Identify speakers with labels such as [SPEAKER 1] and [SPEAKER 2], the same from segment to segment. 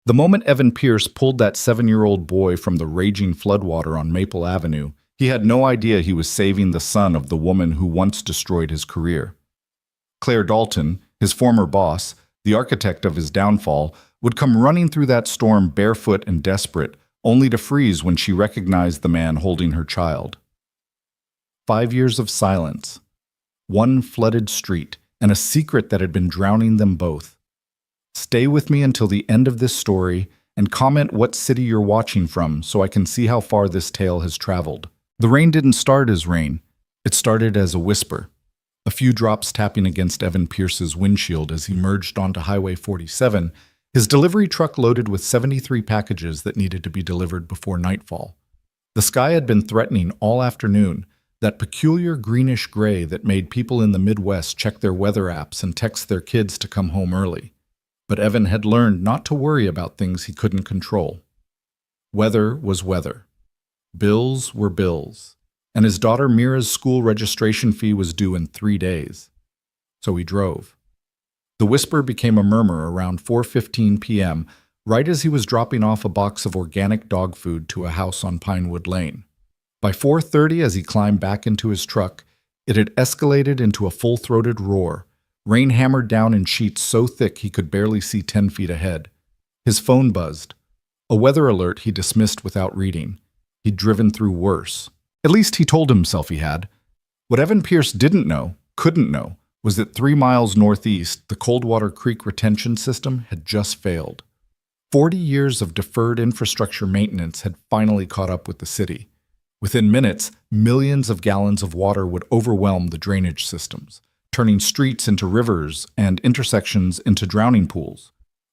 [SPEAKER 1] The moment Evan Pierce pulled that 7-year-old boy from the raging floodwater on Maple Avenue, he had no idea he was saving the son of the woman who once destroyed his career. Claire Dalton, his former boss, the architect of his downfall, would come running through that storm barefoot and desperate, only to freeze when she recognized the man holding her child. 5 years of silence, one flooded street, and a secret that had been drowning them both. Stay with me until the end of this story and comment what city you're watching from so I can see how far this tale has traveled. The rain didn't start as rain. It started as a whisper. A few drops tapping against Evan Pierce's windshield as he merged onto Highway 47, his delivery truck loaded with 73 packages that needed to be delivered before nightfall. The sky had been threatening all afternoon, that peculiar greenish gray that made people in the Midwest check their weather apps and text their kids to come home early. But Evan had learned not to worry about things he couldn't control. Weather was weather. Bills were bills. And his daughter Mira's school registration fee was due in 3 days. So he drove. The whisper became a murmur around 4:15 p.m., right as he was dropping off a box of organic dog food to a house on Pinewood Lane. By 4:30, as he climbed back into his truck, it had escalated into a full-throated roar. Rain hammered down in sheets so thick he could barely see 10 feet ahead. His phone buzzed. A weather alert he dismissed without reading. He'd driven through worse. At least he told himself he had. What Evan Pierce didn't know, couldn't know, was that 3 miles northeast, the Coldwater Creek retention system had just failed. 40 years of deferred infrastructure maintenance had finally caught up with the city. Within minutes, millions of gallons of water would overwhelm the drainage systems, turning streets into rivers and intersections into drowning pools.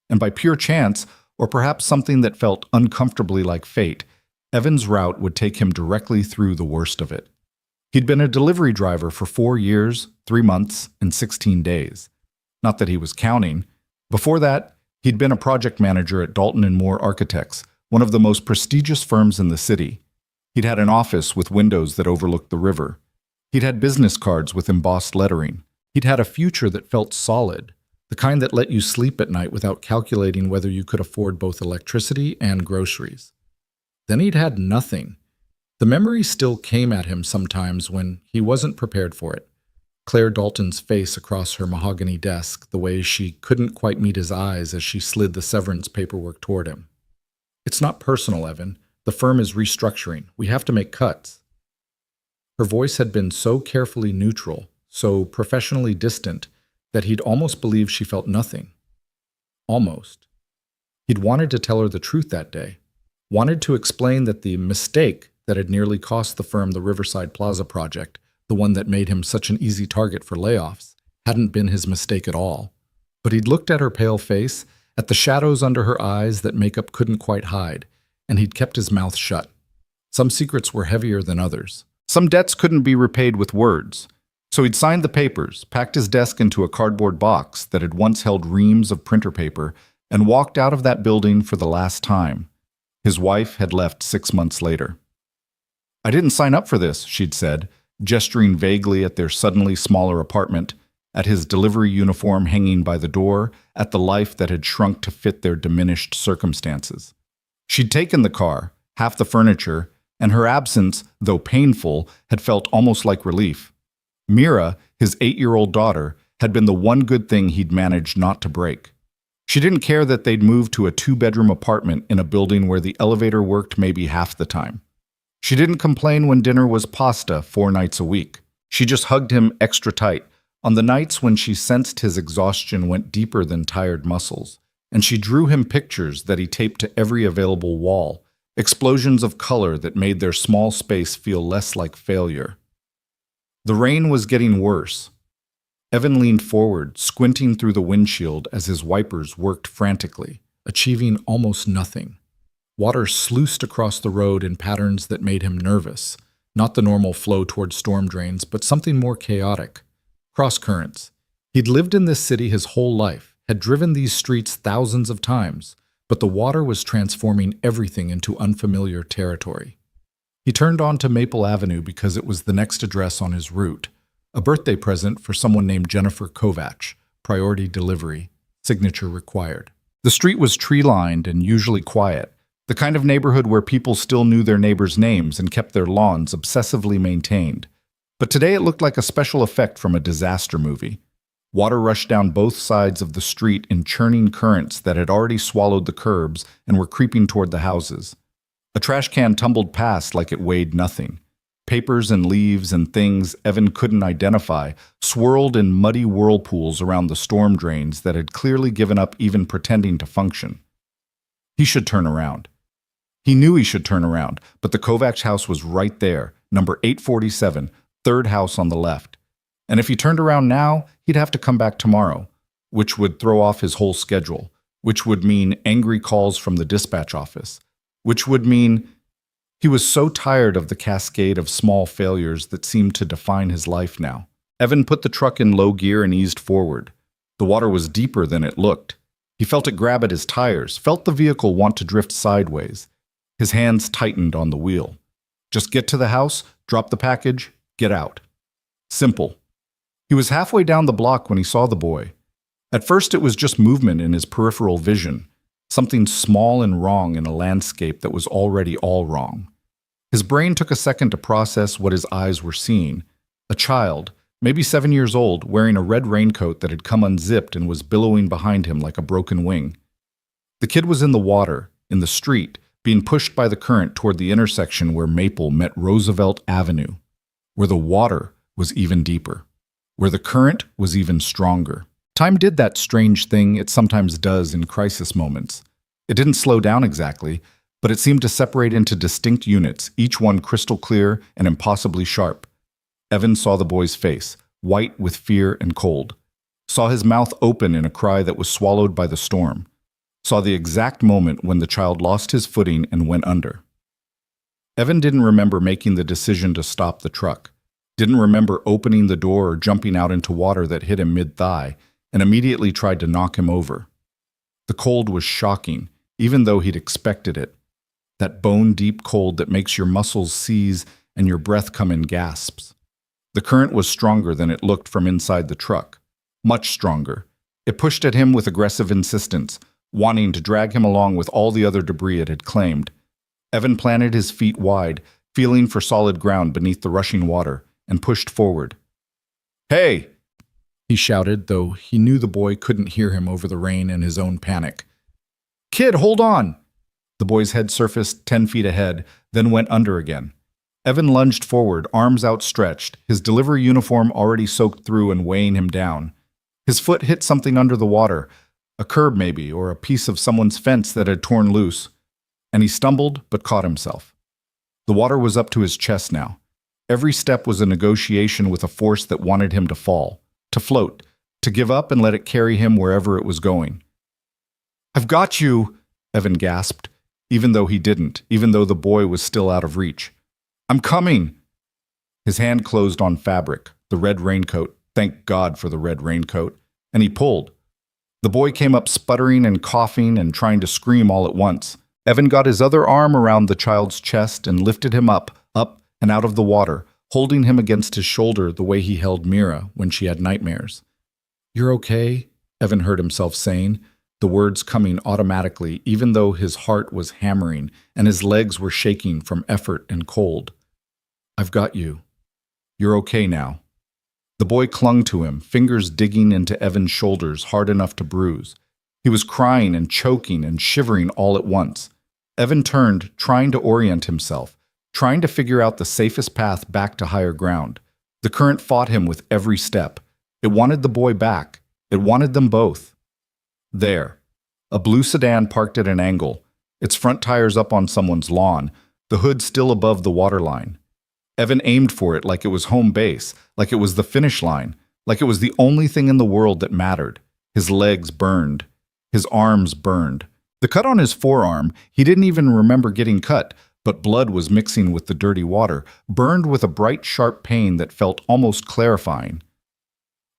[SPEAKER 1] And by pure chance, or perhaps something that felt uncomfortably like fate, Evan's route would take him directly through the worst of it. He'd been a delivery driver for 4 years, 3 months, and 16 days. Not that he was counting. Before that, he'd been a project manager at Dalton & Moore Architects, one of the most prestigious firms in the city. He'd had an office with windows that overlooked the river. He'd had business cards with embossed lettering. He'd had a future that felt solid, the kind that let you sleep at night without calculating whether you could afford both electricity and groceries. Then he'd had nothing. The memory still came at him sometimes when he wasn't prepared for it. Claire Dalton's face across her mahogany desk, the way she couldn't quite meet his eyes as she slid the severance paperwork toward him. "It's not personal, Evan. The firm is restructuring. We have to make cuts." Her voice had been so carefully neutral, so professionally distant, that he'd almost believed she felt nothing. Almost. He'd wanted to tell her the truth that day, wanted to explain that the mistake that had nearly cost the firm the Riverside Plaza project, the one that made him such an easy target for layoffs, hadn't been his mistake at all. But he'd looked at her pale face, at the shadows under her eyes that makeup couldn't quite hide, and he'd kept his mouth shut. Some secrets were heavier than others. Some debts couldn't be repaid with words. So he'd signed the papers, packed his desk into a cardboard box that had once held reams of printer paper, and walked out of that building for the last time. His wife had left 6 months later. "I didn't sign up for this," she'd said, gesturing vaguely at their suddenly smaller apartment, at his delivery uniform hanging by the door, at the life that had shrunk to fit their diminished circumstances. She'd taken the car, half the furniture, and her absence, though painful, had felt almost like relief. Mira, his 8-year-old daughter, had been the one good thing he'd managed not to break. She didn't care that they'd moved to a 2-bedroom apartment in a building where the elevator worked maybe half the time. She didn't complain when dinner was pasta 4 nights a week. She just hugged him extra tight on the nights when she sensed his exhaustion went deeper than tired muscles, and she drew him pictures that he taped to every available wall, explosions of color that made their small space feel less like failure. The rain was getting worse. Evan leaned forward, squinting through the windshield as his wipers worked frantically, achieving almost nothing. Water sluiced across the road in patterns that made him nervous, not the normal flow toward storm drains, but something more chaotic. Cross currents. He'd lived in this city his whole life, had driven these streets thousands of times, but the water was transforming everything into unfamiliar territory. He turned onto Maple Avenue because it was the next address on his route, a birthday present for someone named Jennifer Kovach, priority delivery, signature required. The street was tree-lined and usually quiet, the kind of neighborhood where people still knew their neighbors' names and kept their lawns obsessively maintained. But today it looked like a special effect from a disaster movie. Water rushed down both sides of the street in churning currents that had already swallowed the curbs and were creeping toward the houses. A trash can tumbled past like it weighed nothing. Papers and leaves and things Evan couldn't identify swirled in muddy whirlpools around the storm drains that had clearly given up even pretending to function. He should turn around. He knew he should turn around, but the Kovacs house was right there, number 847, third house on the left. And if he turned around now, he'd have to come back tomorrow, which would throw off his whole schedule, which would mean angry calls from the dispatch office, which would mean he was so tired of the cascade of small failures that seemed to define his life now. Evan put the truck in low gear and eased forward. The water was deeper than it looked. He felt it grab at his tires, felt the vehicle want to drift sideways. His hands tightened on the wheel. Just get to the house, drop the package, get out. Simple. He was halfway down the block when he saw the boy. At first it was just movement in his peripheral vision, something small and wrong in a landscape that was already all wrong. His brain took a second to process what his eyes were seeing. A child, maybe 7 years old, wearing a red raincoat that had come unzipped and was billowing behind him like a broken wing. The kid was in the water, in the street, being pushed by the current toward the intersection where Maple met Roosevelt Avenue, where the water was even deeper, where the current was even stronger. Time did that strange thing it sometimes does in crisis moments. It didn't slow down exactly, but it seemed to separate into distinct units, each one crystal clear and impossibly sharp. Evan saw the boy's face, white with fear and cold. Saw his mouth open in a cry that was swallowed by the storm. Saw the exact moment when the child lost his footing and went under. Evan didn't remember making the decision to stop the truck. Didn't remember opening the door or jumping out into water that hit him mid-thigh and immediately tried to knock him over. The cold was shocking, even though he'd expected it. That bone-deep cold that makes your muscles seize and your breath come in gasps. The current was stronger than it looked from inside the truck. Much stronger. It pushed at him with aggressive insistence, wanting to drag him along with all the other debris it had claimed. Evan planted his feet wide, feeling for solid ground beneath the rushing water, and pushed forward. "Hey!" he shouted, though he knew the boy couldn't hear him over the rain and his own panic. "Kid, hold on!" The boy's head surfaced 10 feet ahead, then went under again. Evan lunged forward, arms outstretched, his delivery uniform already soaked through and weighing him down. His foot hit something under the water, a curb maybe, or a piece of someone's fence that had torn loose, and he stumbled but caught himself. The water was up to his chest now. Every step was a negotiation with a force that wanted him to fall, to float, to give up and let it carry him wherever it was going. "I've got you," Evan gasped, even though he didn't, even though the boy was still out of reach. "I'm coming." His hand closed on fabric, the red raincoat, thank God for the red raincoat, and he pulled. The boy came up sputtering and coughing and trying to scream all at once. Evan got his other arm around the child's chest and lifted him up and out of the water, holding him against his shoulder the way he held Mira when she had nightmares. "You're okay?" Evan heard himself saying, the words coming automatically even though his heart was hammering and his legs were shaking from effort and cold. "I've got you. You're okay now." The boy clung to him, fingers digging into Evan's shoulders hard enough to bruise. He was crying and choking and shivering all at once. Evan turned, trying to orient himself, trying to figure out the safest path back to higher ground. The current fought him with every step. It wanted the boy back. It wanted them both. There. A blue sedan parked at an angle, its front tires up on someone's lawn, the hood still above the waterline. Evan aimed for it like it was home base, like it was the finish line, like it was the only thing in the world that mattered. His legs burned. His arms burned. The cut on his forearm, he didn't even remember getting cut, but blood was mixing with the dirty water, burned with a bright, sharp pain that felt almost clarifying.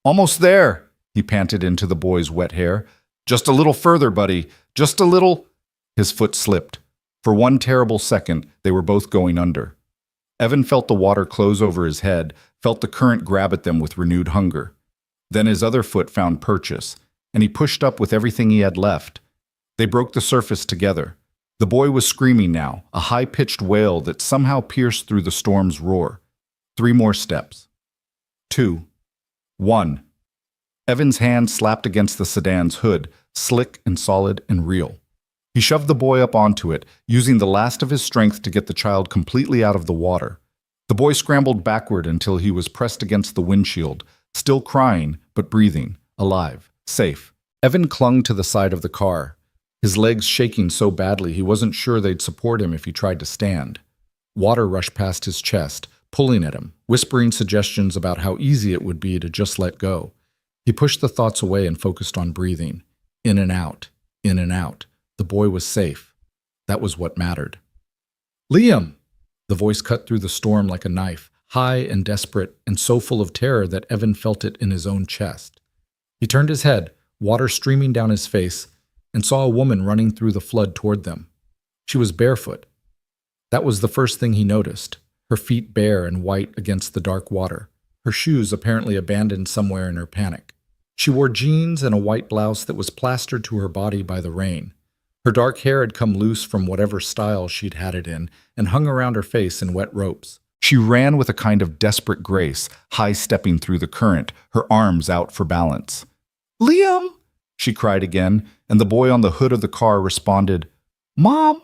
[SPEAKER 1] "Almost there," he panted into the boy's wet hair. "Just a little further, buddy. Just a little." His foot slipped. For one terrible second, they were both going under. Evan felt the water close over his head, felt the current grab at them with renewed hunger. Then his other foot found purchase, and he pushed up with everything he had left. They broke the surface together. The boy was screaming now, a high-pitched wail that somehow pierced through the storm's roar. 3 more steps. 2. 1. Evan's hand slapped against the sedan's hood, slick and solid and real. He shoved the boy up onto it, using the last of his strength to get the child completely out of the water. The boy scrambled backward until he was pressed against the windshield, still crying, but breathing, alive, safe. Evan clung to the side of the car, his legs shaking so badly he wasn't sure they'd support him if he tried to stand. Water rushed past his chest, pulling at him, whispering suggestions about how easy it would be to just let go. He pushed the thoughts away and focused on breathing. In and out, in and out. The boy was safe. That was what mattered. "Liam!" The voice cut through the storm like a knife, high and desperate, and so full of terror that Evan felt it in his own chest. He turned his head, water streaming down his face, and saw a woman running through the flood toward them. She was barefoot. That was the first thing he noticed, her feet bare and white against the dark water, her shoes apparently abandoned somewhere in her panic. She wore jeans and a white blouse that was plastered to her body by the rain. Her dark hair had come loose from whatever style she'd had it in and hung around her face in wet ropes. She ran with a kind of desperate grace, high-stepping through the current, her arms out for balance. "Liam!" she cried again, and the boy on the hood of the car responded, "Mom!"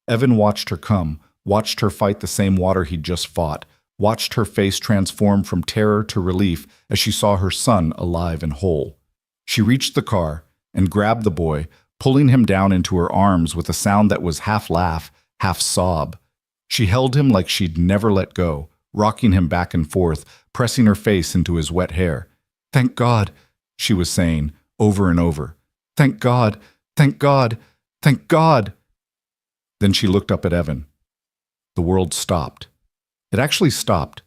[SPEAKER 1] Evan watched her come, watched her fight the same water he'd just fought, watched her face transform from terror to relief as she saw her son alive and whole. She reached the car and grabbed the boy, pulling him down into her arms with a sound that was half laugh, half sob. She held him like she'd never let go, rocking him back and forth, pressing her face into his wet hair. "Thank God," she was saying, over and over. "Thank God, thank God, thank God." Then she looked up at Evan. The world stopped. It actually stopped.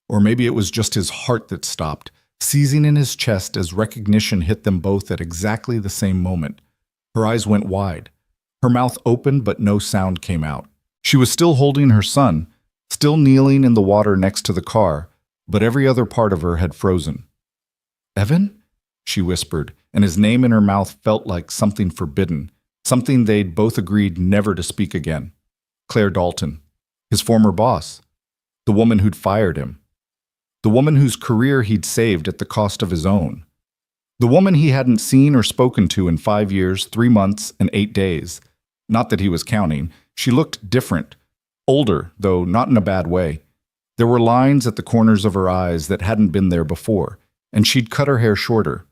[SPEAKER 1] Or maybe it was just his heart that stopped, seizing in his chest as recognition hit them both at exactly the same moment. Her eyes went wide. Her mouth opened, but no sound came out. She was still holding her son, still kneeling in the water next to the car, but every other part of her had frozen. "Evan?" she whispered, and his name in her mouth felt like something forbidden, something they'd both agreed never to speak again. Claire Dalton, his former boss, the woman who'd fired him, the woman whose career he'd saved at the cost of his own. The woman he hadn't seen or spoken to in 5 years, 3 months, and 8 days. Not that he was counting. She looked different. Older, though not in a bad way. There were lines at the corners of her eyes that hadn't been there before, and she'd cut her hair shorter.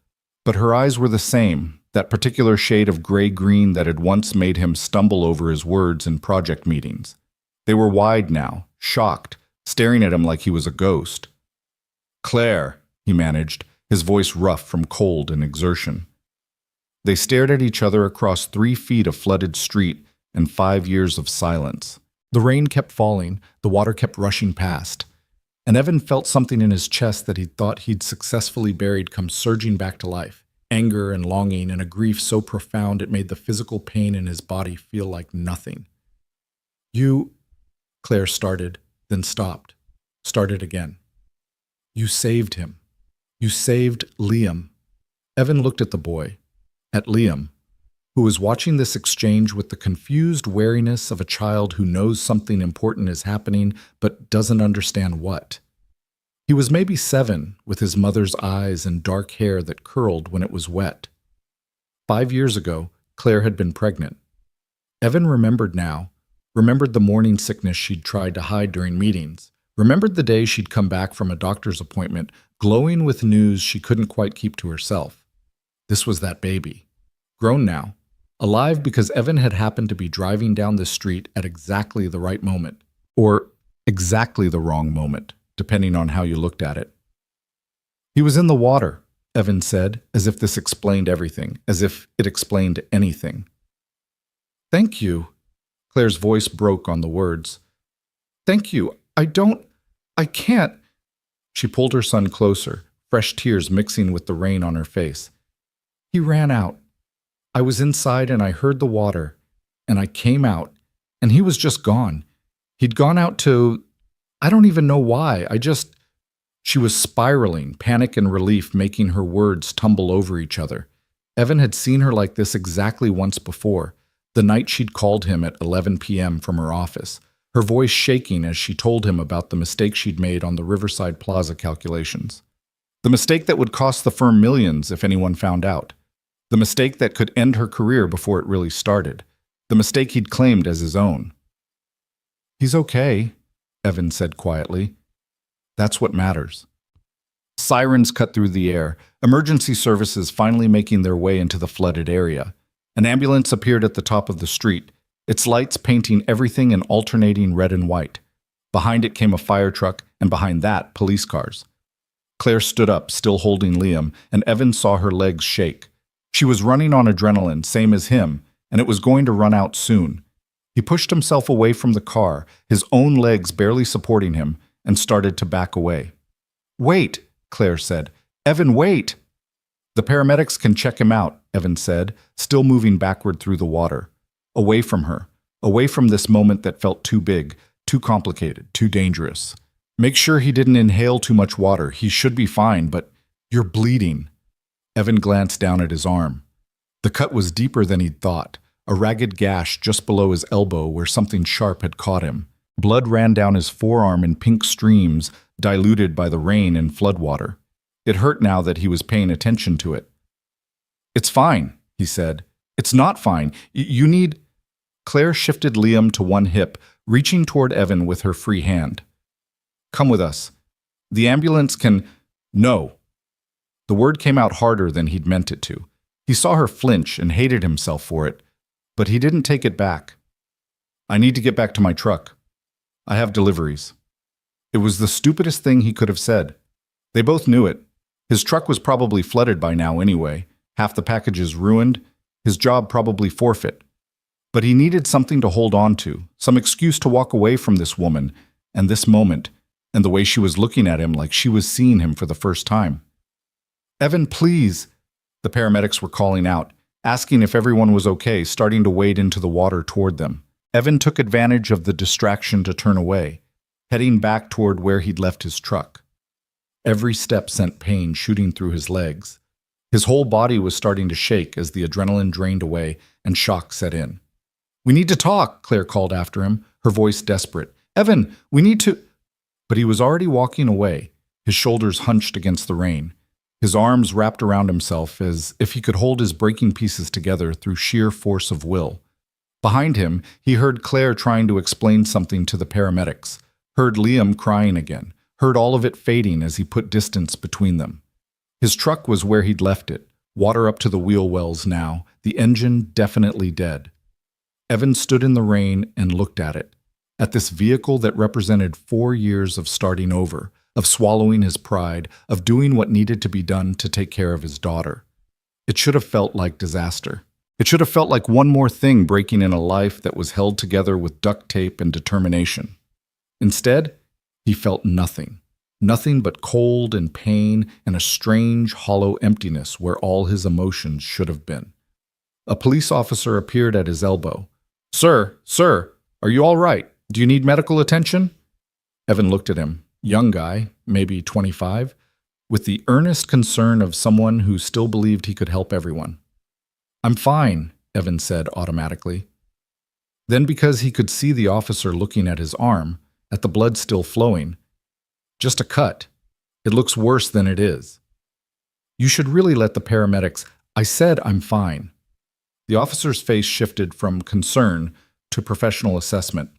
[SPEAKER 1] But her eyes were the same, that particular shade of gray-green that had once made him stumble over his words in project meetings. They were wide now, shocked, staring at him like he was a ghost. "Claire," he managed, his voice rough from cold and exertion. They stared at each other across 3 feet of flooded street and 5 years of silence. The rain kept falling, the water kept rushing past, and Evan felt something in his chest that he'd thought he'd successfully buried come surging back to life. Anger and longing and a grief so profound it made the physical pain in his body feel like nothing. "You," Claire started, then stopped, started again. "You saved him. You saved Liam." Evan looked at the boy, at Liam, who was watching this exchange with the confused wariness of a child who knows something important is happening but doesn't understand what. He was maybe 7, with his mother's eyes and dark hair that curled when it was wet. 5 years ago, Claire had been pregnant. Evan remembered now, remembered the morning sickness she'd tried to hide during meetings, remembered the day she'd come back from a doctor's appointment, glowing with news she couldn't quite keep to herself. This was that baby. Grown now. Alive because Evan had happened to be driving down the street at exactly the right moment. Or exactly the wrong moment, depending on how you looked at it. "He was in the water," Evan said, as if this explained everything, as if it explained anything. "Thank you." Claire's voice broke on the words. "Thank you. I can't." She pulled her son closer, fresh tears mixing with the rain on her face. "He ran out. I was inside and I heard the water, and I came out, and he was just gone. He'd gone out to... I don't even know why. She was spiraling, panic and relief making her words tumble over each other. Evan had seen her like this exactly once before, the night she'd called him at 11 p.m. from her office, her voice shaking as she told him about the mistake she'd made on the Riverside Plaza calculations. The mistake that would cost the firm millions if anyone found out. The mistake that could end her career before it really started. The mistake he'd claimed as his own. "He's okay," Evan said quietly. "That's what matters." Sirens cut through the air, emergency services finally making their way into the flooded area. An ambulance appeared at the top of the street, its lights painting everything in alternating red and white. Behind it came a fire truck, and behind that, police cars. Claire stood up, still holding Liam, and Evan saw her legs shake. She was running on adrenaline, same as him, and it was going to run out soon. He pushed himself away from the car, his own legs barely supporting him, and started to back away. "Wait," Claire said. "Evan, wait!" "The paramedics can check him out," Evan said, still moving backward through the water. Away from her, away from this moment that felt too big, too complicated, too dangerous. Make sure he didn't inhale too much water. He should be fine, but you're bleeding. Evan glanced down at his arm. The cut was deeper than he'd thought, a ragged gash just below his elbow where something sharp had caught him. Blood ran down his forearm in pink streams, diluted by the rain and floodwater. It hurt now that he was paying attention to it. "It's fine," he said. "It's not fine. You need—" Claire shifted Liam to one hip, reaching toward Evan with her free hand. "Come with us. The ambulance can—" "No." The word came out harder than he'd meant it to. He saw her flinch and hated himself for it, but he didn't take it back. "I need to get back to my truck. I have deliveries." It was the stupidest thing he could have said. They both knew it. His truck was probably flooded by now anyway, half the packages ruined, his job probably forfeit. But he needed something to hold on to, some excuse to walk away from this woman, and this moment, and the way she was looking at him like she was seeing him for the first time. "Evan, please!" The paramedics were calling out, asking if everyone was okay, starting to wade into the water toward them. Evan took advantage of the distraction to turn away, heading back toward where he'd left his truck. Every step sent pain shooting through his legs. His whole body was starting to shake as the adrenaline drained away and shock set in. "We need to talk," Claire called after him, her voice desperate. "Evan, we need to—" But he was already walking away, his shoulders hunched against the rain, his arms wrapped around himself as if he could hold his breaking pieces together through sheer force of will. Behind him, he heard Claire trying to explain something to the paramedics, heard Liam crying again, heard all of it fading as he put distance between them. His truck was where he'd left it, water up to the wheel wells now, the engine definitely dead. Evan stood in the rain and looked at it, at this vehicle that represented 4 years of starting over, of swallowing his pride, of doing what needed to be done to take care of his daughter. It should have felt like disaster. It should have felt like one more thing breaking in a life that was held together with duct tape and determination. Instead, he felt nothing. Nothing but cold and pain and a strange, hollow emptiness where all his emotions should have been. A police officer appeared at his elbow. Sir, are you all right? Do you need medical attention?" Evan looked at him, young guy, maybe 25, with the earnest concern of someone who still believed he could help everyone. "I'm fine," Evan said automatically. Then, because he could see the officer looking at his arm, at the blood still flowing, "Just a cut. It looks worse than it is." "You should really let the paramedics—" "I said I'm fine." The officer's face shifted from concern to professional assessment.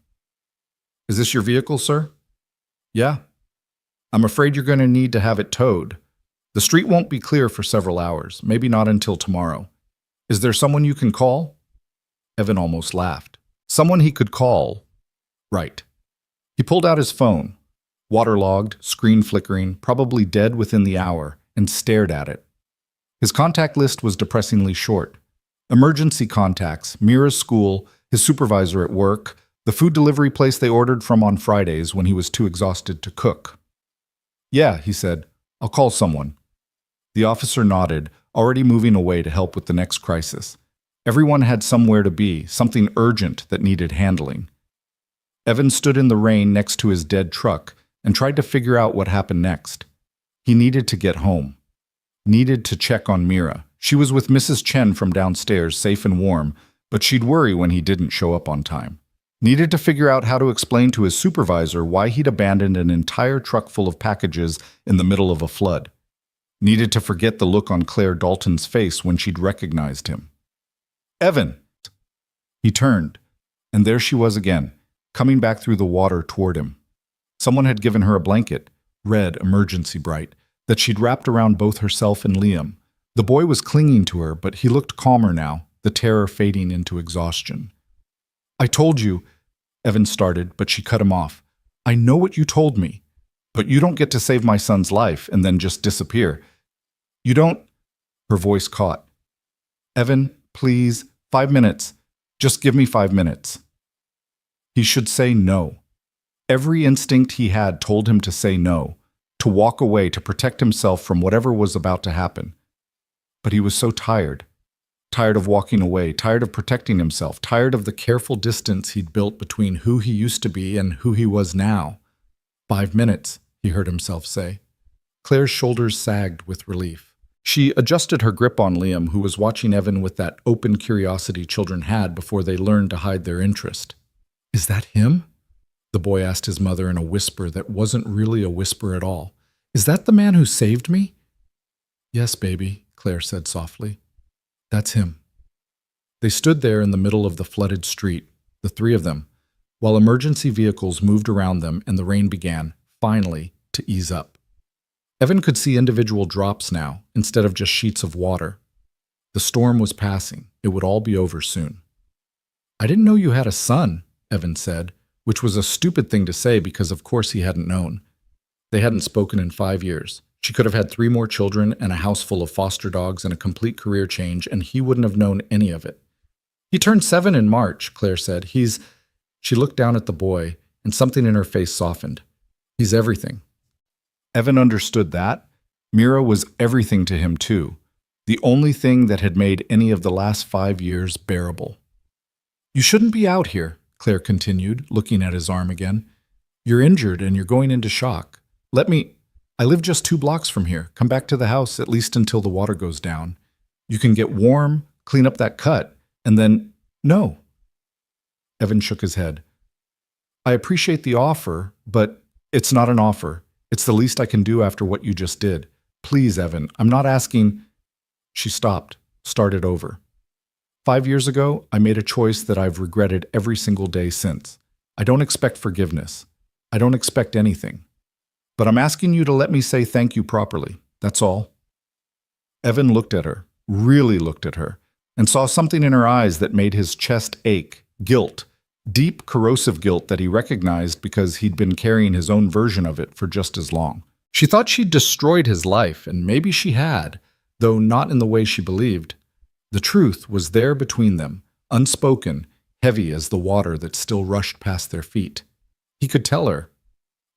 [SPEAKER 1] "Is this your vehicle, sir?" "Yeah." "I'm afraid you're going to need to have it towed. The street won't be clear for several hours, maybe not until tomorrow. Is there someone you can call?" Evan almost laughed. Someone he could call. Right. He pulled out his phone, waterlogged, screen flickering, probably dead within the hour, and stared at it. His contact list was depressingly short. Emergency contacts, Mira's school, his supervisor at work, the food delivery place they ordered from on Fridays when he was too exhausted to cook. "Yeah," he said, "I'll call someone." The officer nodded, already moving away to help with the next crisis. Everyone had somewhere to be, something urgent that needed handling. Evan stood in the rain next to his dead truck and tried to figure out what happened next. He needed to get home. Needed to check on Mira. She was with Mrs. Chen from downstairs, safe and warm, but she'd worry when he didn't show up on time. Needed to figure out how to explain to his supervisor why he'd abandoned an entire truck full of packages in the middle of a flood. Needed to forget the look on Claire Dalton's face when she'd recognized him. "Evan!" He turned, and there she was again, coming back through the water toward him. Someone had given her a blanket, red, emergency bright, that she'd wrapped around both herself and Liam. The boy was clinging to her, but he looked calmer now, the terror fading into exhaustion. "I told you," Evan started, but she cut him off. "I know what you told me, but you don't get to save my son's life and then just disappear. You don't—" Her voice caught. "Evan, please, 5 minutes. Just give me 5 minutes." He should say no. Every instinct he had told him to say no, to walk away, to protect himself from whatever was about to happen. But he was so tired. Tired of walking away, tired of protecting himself, tired of the careful distance he'd built between who he used to be and who he was now. 5 minutes, he heard himself say. Claire's shoulders sagged with relief. She adjusted her grip on Liam, who was watching Evan with that open curiosity children had before they learned to hide their interest. "Is that him?" the boy asked his mother in a whisper that wasn't really a whisper at all. "Is that the man who saved me?" "Yes, baby," Claire said softly. "That's him." They stood there in the middle of the flooded street, the three of them, while emergency vehicles moved around them and the rain began, finally, to ease up. Evan could see individual drops now, instead of just sheets of water. The storm was passing. It would all be over soon. "I didn't know you had a son," Evan said, which was a stupid thing to say because of course he hadn't known. They hadn't spoken in 5 years. She could have had 3 more children and a house full of foster dogs and a complete career change, and he wouldn't have known any of it. "He turned 7 in March," Claire said. She looked down at the boy, and something in her face softened. "He's everything." Evan understood that. Mira was everything to him too. The only thing that had made any of the last 5 years bearable. "You shouldn't be out here," Claire continued, looking at his arm again. "You're injured and you're going into shock. I live just 2 blocks from here. Come back to the house, at least until the water goes down. You can get warm, clean up that cut, and then—" "No." Evan shook his head. "I appreciate the offer, but it's not an offer. It's the least I can do after what you just did. Please, Evan, I'm not asking—" She stopped, started over. 5 years ago, I made a choice that I've regretted every single day since. I don't expect forgiveness. I don't expect anything. But I'm asking you to let me say thank you properly. That's all." Evan looked at her, really looked at her, and saw something in her eyes that made his chest ache. Guilt. Deep, corrosive guilt that he recognized because he'd been carrying his own version of it for just as long. She thought she'd destroyed his life, and maybe she had, though not in the way she believed. The truth was there between them, unspoken, heavy as the water that still rushed past their feet. He could tell her.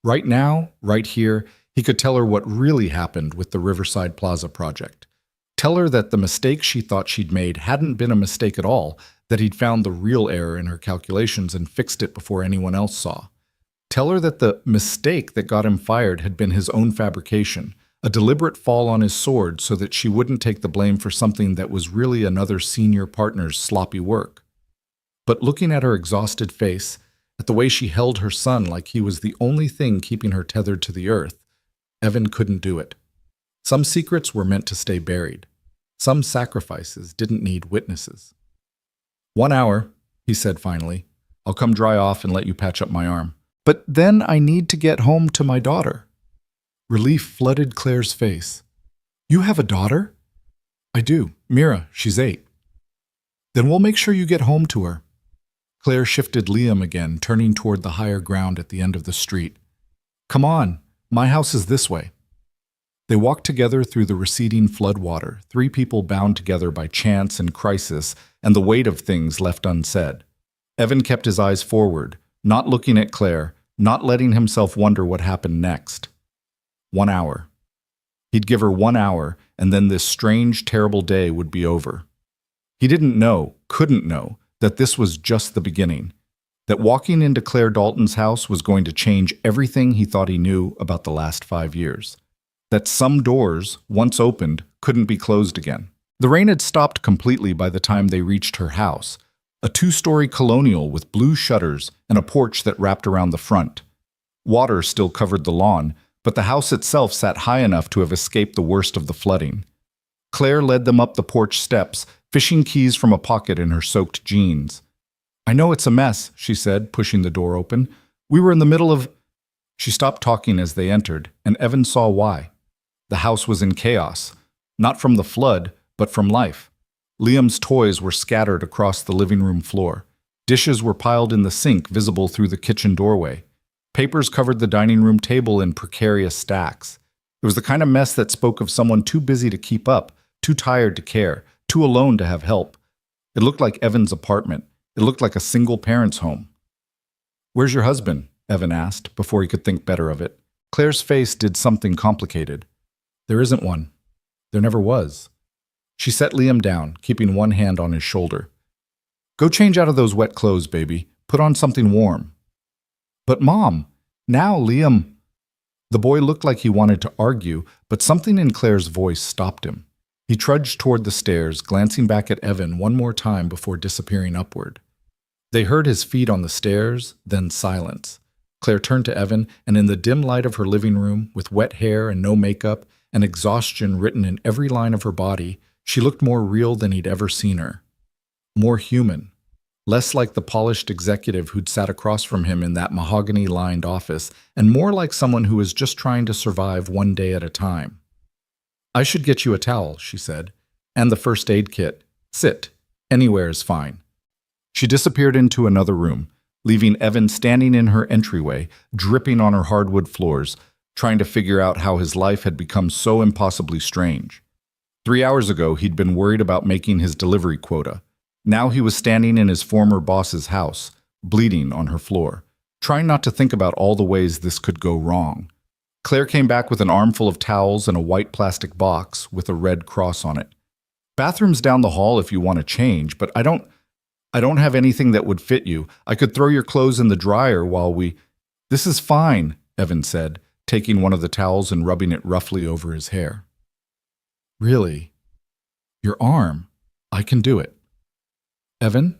[SPEAKER 1] Right now, right here, he could tell her what really happened with the Riverside Plaza project. Tell her that the mistake she thought she'd made hadn't been a mistake at all, that he'd found the real error in her calculations and fixed it before anyone else saw. Tell her that the mistake that got him fired had been his own fabrication, a deliberate fall on his sword so that she wouldn't take the blame for something that was really another senior partner's sloppy work. But looking at her exhausted face, at the way she held her son like he was the only thing keeping her tethered to the earth, Evan couldn't do it. Some secrets were meant to stay buried. Some sacrifices didn't need witnesses. 1 hour, he said finally. I'll come dry off and let you patch up my arm. But then I need to get home to my daughter. Relief flooded Claire's face. You have a daughter? I do. Mira, she's 8. Then we'll make sure you get home to her. Claire shifted Liam again, turning toward the higher ground at the end of the street. Come on, my house is this way. They walked together through the receding floodwater, 3 people bound together by chance and crisis and the weight of things left unsaid. Evan kept his eyes forward, not looking at Claire, not letting himself wonder what happened next. 1 hour. He'd give her 1 hour, and then this strange, terrible day would be over. He didn't know, couldn't know, that this was just the beginning, that walking into Claire Dalton's house was going to change everything he thought he knew about the last 5 years, that some doors, once opened, couldn't be closed again. The rain had stopped completely by the time they reached her house, a two-story colonial with blue shutters and a porch that wrapped around the front. Water still covered the lawn, but the house itself sat high enough to have escaped the worst of the flooding. Claire led them up the porch steps, fishing keys from a pocket in her soaked jeans. "I know it's a mess," she said, pushing the door open. "We were in the middle of—" She stopped talking as they entered, and Evan saw why. The house was in chaos, not from the flood, but from life. Liam's toys were scattered across the living room floor. Dishes were piled in the sink, visible through the kitchen doorway. Papers covered the dining room table in precarious stacks. It was the kind of mess that spoke of someone too busy to keep up, too tired to care, too alone to have help. It looked like Evan's apartment. It looked like a single parent's home. "Where's your husband?" Evan asked, before he could think better of it. Claire's face did something complicated. "There isn't one. There never was." She set Liam down, keeping one hand on his shoulder. "Go change out of those wet clothes, baby. Put on something warm." "But Mom, now Liam—" The boy looked like he wanted to argue, but something in Claire's voice stopped him. He trudged toward the stairs, glancing back at Evan one more time before disappearing upward. They heard his feet on the stairs, then silence. Claire turned to Evan, and in the dim light of her living room, with wet hair and no makeup, and exhaustion written in every line of her body, she looked more real than he'd ever seen her. More human. Less like the polished executive who'd sat across from him in that mahogany-lined office, and more like someone who was just trying to survive one day at a time. "I should get you a towel," she said, "and the first aid kit. Sit. Anywhere is fine." She disappeared into another room, leaving Evan standing in her entryway, dripping on her hardwood floors, trying to figure out how his life had become so impossibly strange. 3 hours ago, he'd been worried about making his delivery quota. Now he was standing in his former boss's house, bleeding on her floor, trying not to think about all the ways this could go wrong. Claire came back with an armful of towels and a white plastic box with a red cross on it. "Bathroom's down the hall if you want to change, but I don't have anything that would fit you. I could throw your clothes in the dryer while we—" "This is fine," Evan said, taking one of the towels and rubbing it roughly over his hair. "Really? Your arm? I can do it." "Evan?"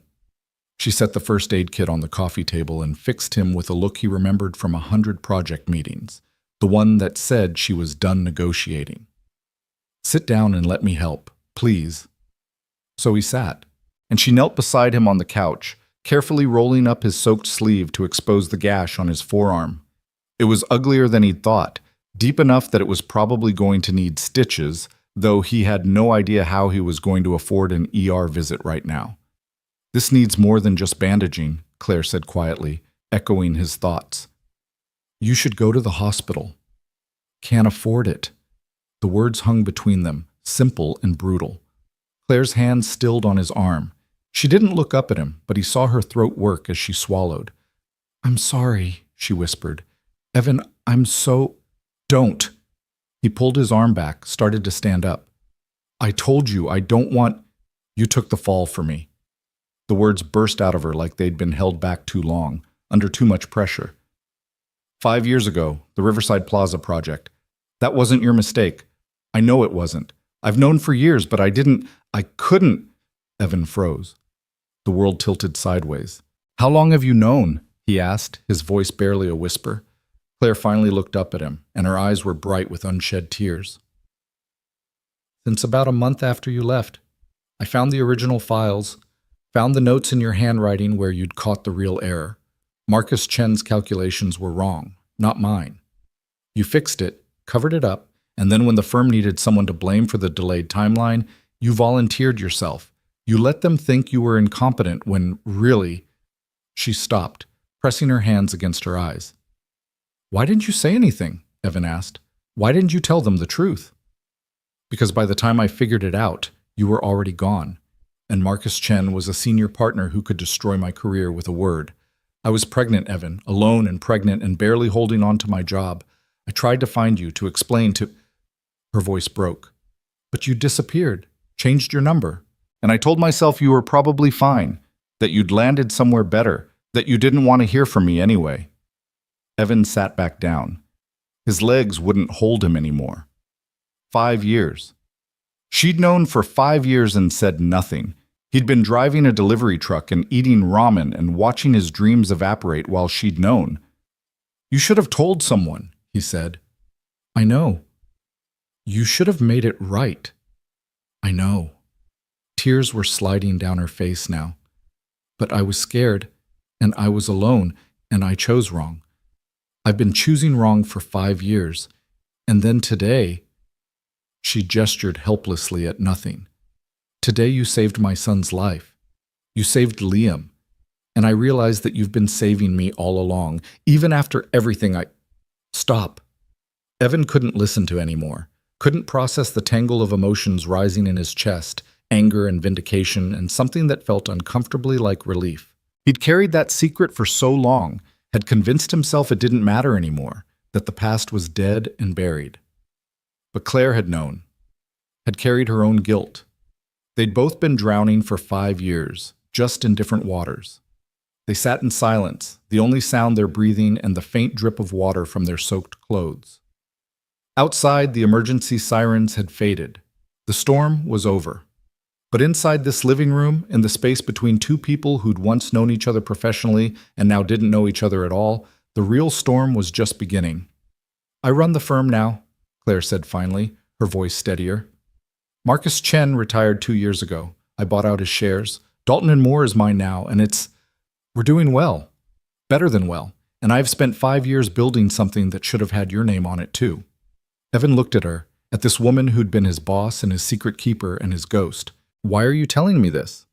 [SPEAKER 1] She set the first aid kit on the coffee table and fixed him with a look he remembered from 100 project meetings, the one that said she was done negotiating. "Sit down and let me help, please." So he sat, and she knelt beside him on the couch, carefully rolling up his soaked sleeve to expose the gash on his forearm. It was uglier than he'd thought, deep enough that it was probably going to need stitches, though he had no idea how he was going to afford an ER visit right now. "This needs more than just bandaging," Claire said quietly, echoing his thoughts. "You should go to the hospital." "Can't afford it." The words hung between them, simple and brutal. Claire's hand stilled on his arm. She didn't look up at him, but he saw her throat work as she swallowed. "I'm sorry," she whispered. "Evan, I'm so—" "Don't." He pulled his arm back, started to stand up. "I told you I don't want—" "You took the fall for me." The words burst out of her like they'd been held back too long, under too much pressure. 5 years ago, the Riverside Plaza project. That wasn't your mistake. I know it wasn't. I've known for years, but I couldn't. Evan froze. The world tilted sideways. "How long have you known?" he asked, his voice barely a whisper. Claire finally looked up at him, and her eyes were bright with unshed tears. "Since about a month after you left. I found the original files, found the notes in your handwriting where you'd caught the real error. Marcus Chen's calculations were wrong, not mine. You fixed it, covered it up, and then when the firm needed someone to blame for the delayed timeline, you volunteered yourself. You let them think you were incompetent when really—" She stopped, pressing her hands against her eyes. "Why didn't you say anything?" Evan asked. "Why didn't you tell them the truth?" "Because by the time I figured it out, you were already gone. And Marcus Chen was a senior partner who could destroy my career with a word. I was pregnant, Evan, alone and pregnant and barely holding on to my job. I tried to find you, to explain to—" Her voice broke. "But you disappeared, changed your number. And I told myself you were probably fine, that you'd landed somewhere better, that you didn't want to hear from me anyway." Evan sat back down. His legs wouldn't hold him anymore. 5 years. She'd known for 5 years and said nothing. He'd been driving a delivery truck and eating ramen and watching his dreams evaporate while she'd known. "You should have told someone," he said. "I know." "You should have made it right." "I know." Tears were sliding down her face now. "But I was scared, and I was alone, and I chose wrong. I've been choosing wrong for 5 years, and then today—" She gestured helplessly at nothing. "Today you saved my son's life. You saved Liam. And I realize that you've been saving me all along, even after everything I—" "Stop." Evan couldn't listen to anymore, couldn't process the tangle of emotions rising in his chest, anger and vindication, and something that felt uncomfortably like relief. He'd carried that secret for so long, had convinced himself it didn't matter anymore, that the past was dead and buried. But Claire had known, had carried her own guilt. They'd both been drowning for 5 years, just in different waters. They sat in silence, the only sound their breathing and the faint drip of water from their soaked clothes. Outside, the emergency sirens had faded. The storm was over. But inside this living room, in the space between two people who'd once known each other professionally and now didn't know each other at all, the real storm was just beginning. "I run the firm now," Claire said finally, her voice steadier. "Marcus Chen retired 2 years ago. I bought out his shares. Dalton and Moore is mine now, and we're doing well. Better than well. And I've spent 5 years building something that should have had your name on it too." Evan looked at her, at this woman who'd been his boss and his secret keeper and his ghost. "Why are you telling me this?"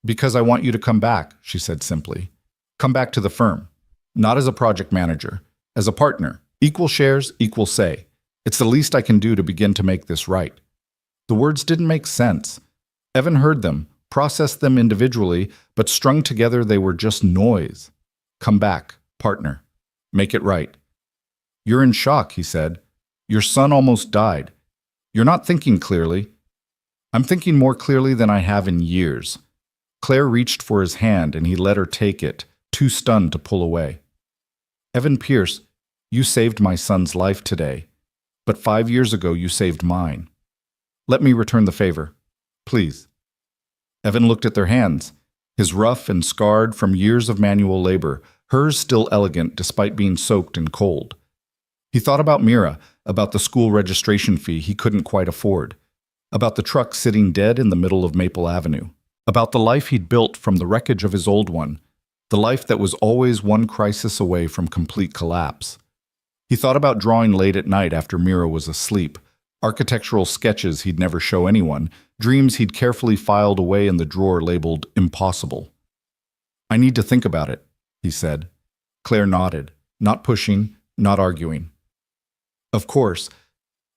[SPEAKER 1] "Because I want you to come back," she said simply. "Come back to the firm. Not as a project manager, as a partner. Equal shares, equal say. It's the least I can do to begin to make this right." The words didn't make sense. Evan heard them, processed them individually, but strung together they were just noise. "Come back, partner. Make it right." "You're in shock," he said. "Your son almost died. You're not thinking clearly." "I'm thinking more clearly than I have in years." Claire reached for his hand and he let her take it, too stunned to pull away. "Evan Pierce, you saved my son's life today, but 5 years ago you saved mine. Let me return the favor, please." Evan looked at their hands, his rough and scarred from years of manual labor, hers still elegant despite being soaked and cold. He thought about Mira, about the school registration fee he couldn't quite afford, about the truck sitting dead in the middle of Maple Avenue, about the life he'd built from the wreckage of his old one, the life that was always one crisis away from complete collapse. He thought about drawing late at night after Mira was asleep, architectural sketches he'd never show anyone, dreams he'd carefully filed away in the drawer labeled impossible. "I need to think about it," he said. Claire nodded, not pushing, not arguing. "Of course.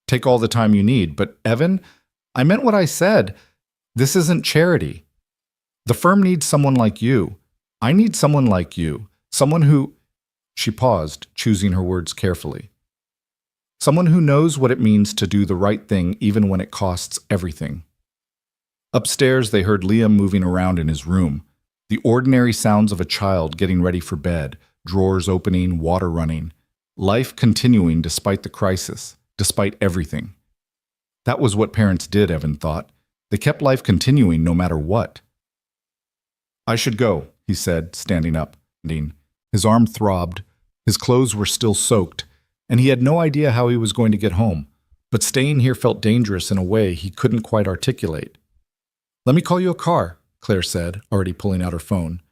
[SPEAKER 1] Take all the time you need, but Evan, I meant what I said. This isn't charity. The firm needs someone like you. I need someone like you. Someone who—" She paused, choosing her words carefully. "Someone who knows what it means to do the right thing even when it costs everything." Upstairs, they heard Liam moving around in his room, the ordinary sounds of a child getting ready for bed, drawers opening, water running, life continuing despite the crisis, despite everything. That was what parents did, Evan thought. They kept life continuing no matter what. "I should go," he said, standing up. His arm throbbed, his clothes were still soaked, and he had no idea how he was going to get home, but staying here felt dangerous in a way he couldn't quite articulate. "Let me call you a car," Claire said, already pulling out her phone.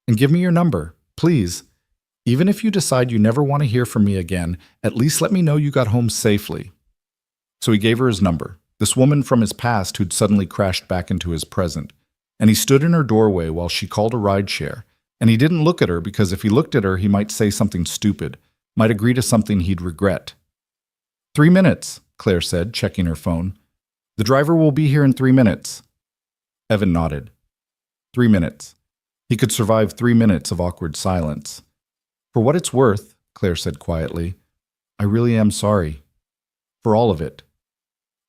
[SPEAKER 1] "And give me your number, please. Even if you decide you never want to hear from me again, at least let me know you got home safely." So he gave her his number, this woman from his past who'd suddenly crashed back into his present, and he stood in her doorway while she called a rideshare, and he didn't look at her because if he looked at her he might say something stupid, might agree to something he'd regret. 3 minutes, Claire said, checking her phone. "The driver will be here in 3 minutes." Evan nodded. 3 minutes. He could survive 3 minutes of awkward silence. "For what it's worth," Claire said quietly, "I really am sorry. For all of it.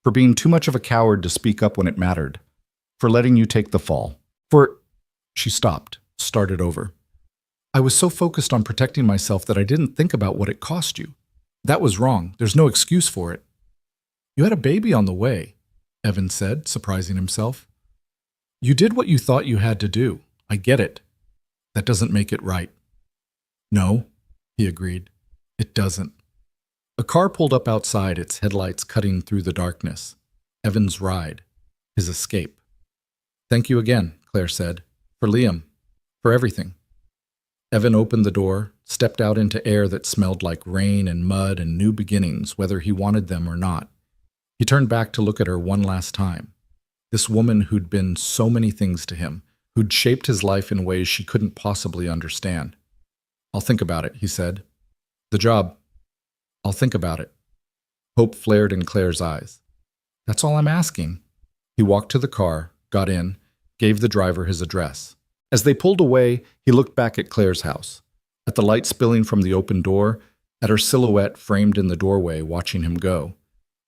[SPEAKER 1] For being too much of a coward to speak up when it mattered. For letting you take the fall. For—" She stopped, started over. "I was so focused on protecting myself that I didn't think about what it cost you. That was wrong. There's no excuse for it. You had a baby on the way. Evan said, surprising himself. You did what you thought you had to do. I get it. That doesn't make it right. No, he agreed. It doesn't. A car pulled up outside, its headlights cutting through the darkness. Evan's ride. His escape. Thank you again, Claire said. For Liam. For everything. Evan opened the door, stepped out into air that smelled like rain and mud and new beginnings, whether he wanted them or not. He turned back to look at her one last time. This woman who'd been so many things to him, who'd shaped his life in ways she couldn't possibly understand. I'll think about it, he said. The job. I'll think about it. Hope flared in Claire's eyes. That's all I'm asking. He walked to the car, got in, gave the driver his address. As they pulled away, he looked back at Claire's house, at the light spilling from the open door, at her silhouette framed in the doorway watching him go.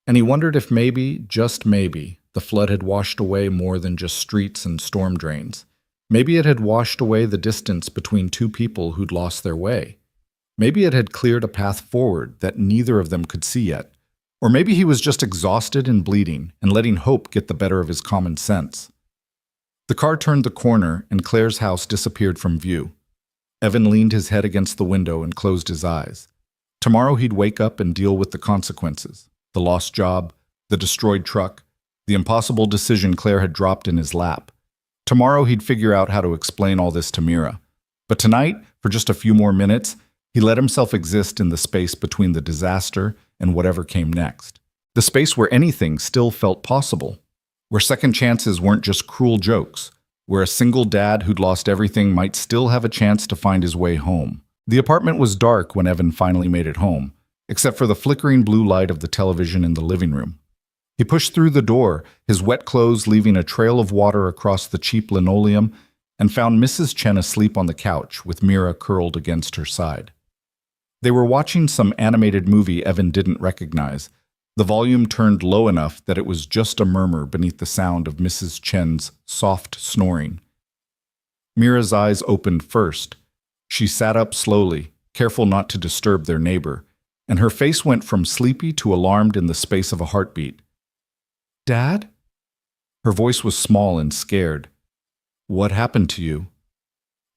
[SPEAKER 1] And he wondered if maybe, just maybe, the flood had washed away more than just streets and storm drains. Maybe it had washed away the distance between two people who'd lost their way. Maybe it had cleared a path forward that neither of them could see yet. Or maybe he was just exhausted and bleeding and letting hope get the better of his common sense. The car turned the corner and Claire's house disappeared from view. Evan leaned his head against the window and closed his eyes. Tomorrow he'd wake up and deal with the consequences. The lost job, the destroyed truck, the impossible decision Claire had dropped in his lap. Tomorrow he'd figure out how to explain all this to Mira. But tonight, for just a few more minutes, he let himself exist in the space between the disaster and whatever came next. The space where anything still felt possible. Where second chances weren't just cruel jokes. Where a single dad who'd lost everything might still have a chance to find his way home. The apartment was dark when Evan finally made it home, except for the flickering blue light of the television in the living room. He pushed through the door, his wet clothes leaving a trail of water across the cheap linoleum, and found Mrs. Chen asleep on the couch with Mira curled against her side. They were watching some animated movie Evan didn't recognize. The volume turned low enough that it was just a murmur beneath the sound of Mrs. Chen's soft snoring. Mira's eyes opened first. She sat up slowly, careful not to disturb their neighbor, and her face went from sleepy to alarmed in the space of a heartbeat. Dad? Her voice was small and scared. What happened to you?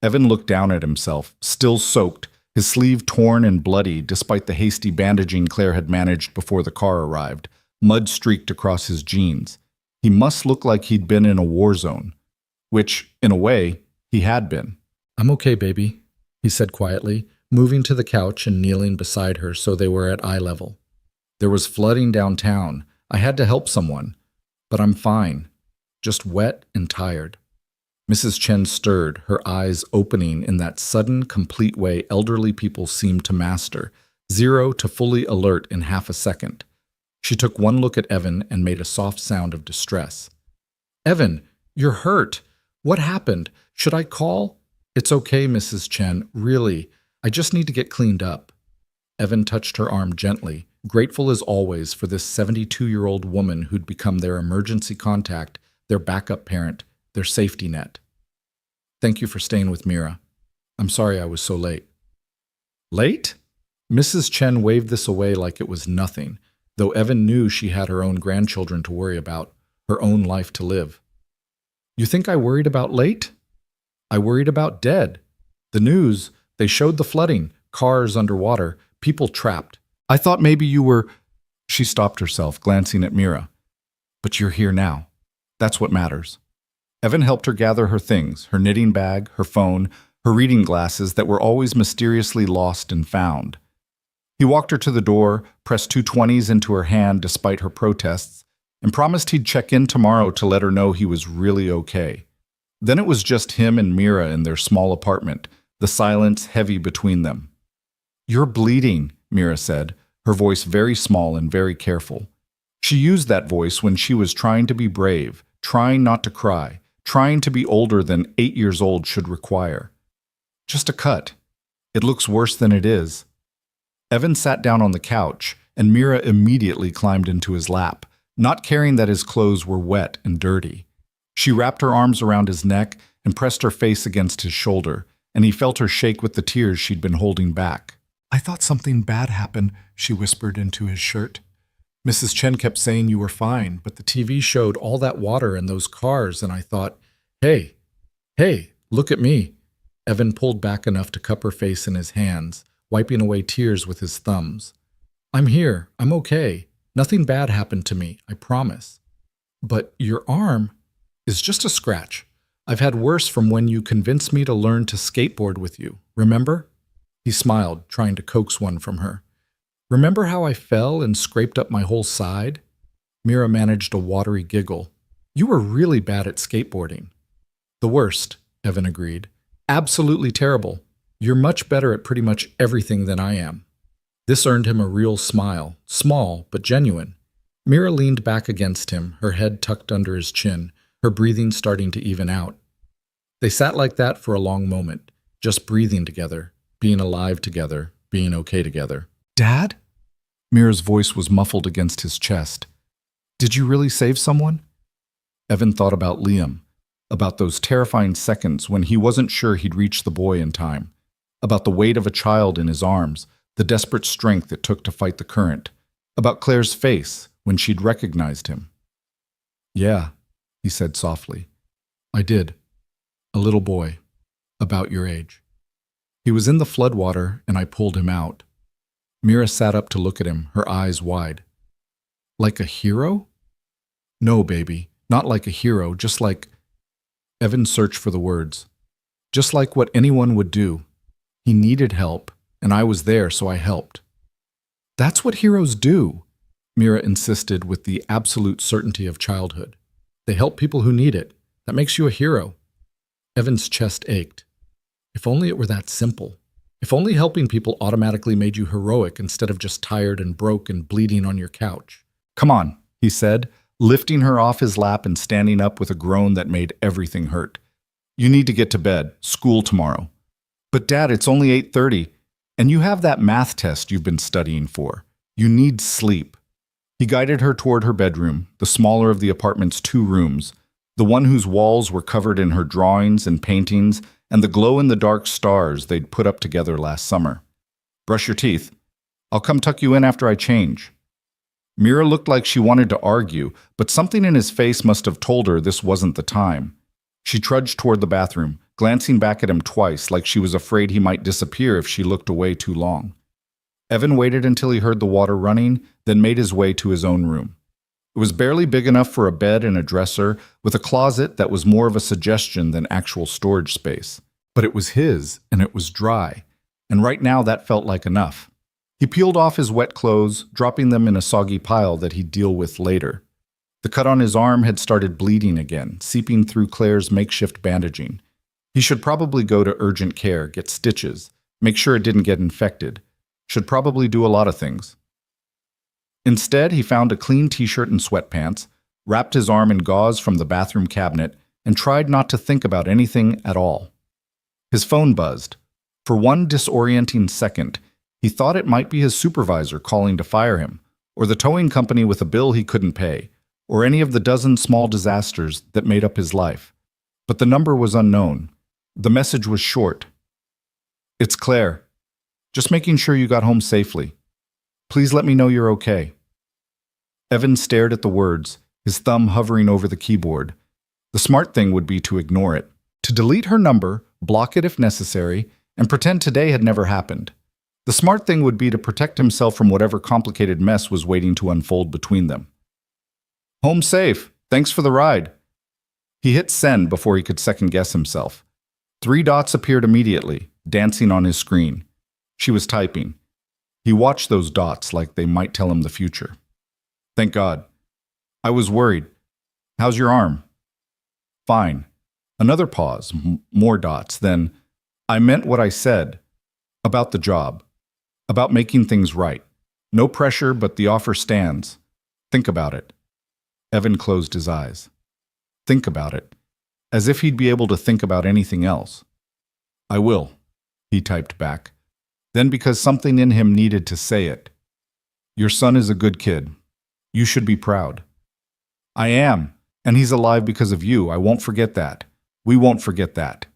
[SPEAKER 1] Evan looked down at himself, still soaked, his sleeve torn and bloody despite the hasty bandaging Claire had managed before the car arrived, mud streaked across his jeans. He must look like he'd been in a war zone, which, in a way, he had been. I'm okay, baby, he said quietly, moving to the couch and kneeling beside her so they were at eye level. There was flooding downtown. I had to help someone, but I'm fine, just wet and tired. Mrs. Chen stirred, her eyes opening in that sudden, complete way elderly people seemed to master, 0 to fully alert in half a second. She took one look at Evan and made a soft sound of distress. Evan, you're hurt. What happened? Should I call? It's okay, Mrs. Chen, really. I just need to get cleaned up. Evan touched her arm gently, grateful as always for this 72-year-old woman who'd become their emergency contact, their backup parent, their safety net. Thank you for staying with Mira. I'm sorry I was so late. Late? Mrs. Chen waved this away like it was nothing, though Evan knew she had her own grandchildren to worry about, her own life to live. You think I worried about late? I worried about dead. The news, they showed the flooding, cars underwater, people trapped. I thought maybe you were... She stopped herself, glancing at Mira. But you're here now. That's what matters. Evan helped her gather her things, her knitting bag, her phone, her reading glasses that were always mysteriously lost and found. He walked her to the door, pressed 220s into her hand despite her protests, and promised he'd check in tomorrow to let her know he was really okay. Then it was just him and Mira in their small apartment, the silence heavy between them. You're bleeding, Mira said, her voice very small and very careful. She used that voice when she was trying to be brave, trying not to cry, trying to be older than 8 years old should require. Just a cut. It looks worse than it is. Evan sat down on the couch, and Mira immediately climbed into his lap, not caring that his clothes were wet and dirty. She wrapped her arms around his neck and pressed her face against his shoulder, and he felt her shake with the tears she'd been holding back. I thought something bad happened, she whispered into his shirt. Mrs. Chen kept saying you were fine, but the TV showed all that water and those cars, and I thought, hey, hey, look at me. Evan pulled back enough to cup her face in his hands, wiping away tears with his thumbs. I'm here. I'm okay. Nothing bad happened to me, I promise. But your arm is just a scratch. I've had worse from when you convinced me to learn to skateboard with you. Remember? He smiled, trying to coax one from her. Remember how I fell and scraped up my whole side? Mira managed a watery giggle. You were really bad at skateboarding. The worst, Evan agreed. Absolutely terrible. You're much better at pretty much everything than I am. This earned him a real smile, small but genuine. Mira leaned back against him, her head tucked under his chin, her breathing starting to even out. They sat like that for a long moment, just breathing together, being alive together, being okay together. Dad? Mira's voice was muffled against his chest. Did you really save someone? Evan thought about Liam, about those terrifying seconds when he wasn't sure he'd reach the boy in time, about the weight of a child in his arms, the desperate strength it took to fight the current, about Claire's face when she'd recognized him. Yeah, he said softly. I did. A little boy, about your age. He was in the floodwater and I pulled him out. Mira sat up to look at him, her eyes wide. Like a hero? No, baby, not like a hero, just like... Evan searched for the words. Just like what anyone would do. He needed help, and I was there, so I helped. That's what heroes do, Mira insisted with the absolute certainty of childhood. They help people who need it. That makes you a hero. Evan's chest ached. If only it were that simple. If only helping people automatically made you heroic instead of just tired and broke and bleeding on your couch. Come on, he said, lifting her off his lap and standing up with a groan that made everything hurt. You need to get to bed. School tomorrow. But Dad, it's only 8:30, and you have that math test you've been studying for. You need sleep. He guided her toward her bedroom, the smaller of the apartment's 2 rooms, the one whose walls were covered in her drawings and paintings and the glow-in-the-dark stars they'd put up together last summer. Brush your teeth. I'll come tuck you in after I change. Mira looked like she wanted to argue, but something in his face must have told her this wasn't the time. She trudged toward the bathroom, glancing back at him twice like she was afraid he might disappear if she looked away too long. Evan waited until he heard the water running, then made his way to his own room. It was barely big enough for a bed and a dresser, with a closet that was more of a suggestion than actual storage space. But it was his, and it was dry, and right now that felt like enough. He peeled off his wet clothes, dropping them in a soggy pile that he'd deal with later. The cut on his arm had started bleeding again, seeping through Claire's makeshift bandaging. He should probably go to urgent care, get stitches, make sure it didn't get infected. Should probably do a lot of things. Instead, he found a clean t-shirt and sweatpants, wrapped his arm in gauze from the bathroom cabinet, and tried not to think about anything at all. His phone buzzed. For one disorienting second, he thought it might be his supervisor calling to fire him, or the towing company with a bill he couldn't pay, or any of the dozen small disasters that made up his life. But the number was unknown. The message was short. It's Claire. Just making sure you got home safely. Please let me know you're okay. Evan stared at the words, his thumb hovering over the keyboard. The smart thing would be to ignore it, to delete her number, block it if necessary, and pretend today had never happened. The smart thing would be to protect himself from whatever complicated mess was waiting to unfold between them. Home safe. Thanks for the ride. He hit send before he could second-guess himself. 3 dots appeared immediately, dancing on his screen. She was typing. He watched those dots like they might tell him the future. Thank God. I was worried. How's your arm? Fine. Another pause, more dots, then, I meant what I said. About the job. About making things right. No pressure, but the offer stands. Think about it. Evan closed his eyes. Think about it. As if he'd be able to think about anything else. I will, he typed back. Then because something in him needed to say it. Your son is a good kid. You should be proud. I am, and he's alive because of you. I won't forget that. We won't forget that.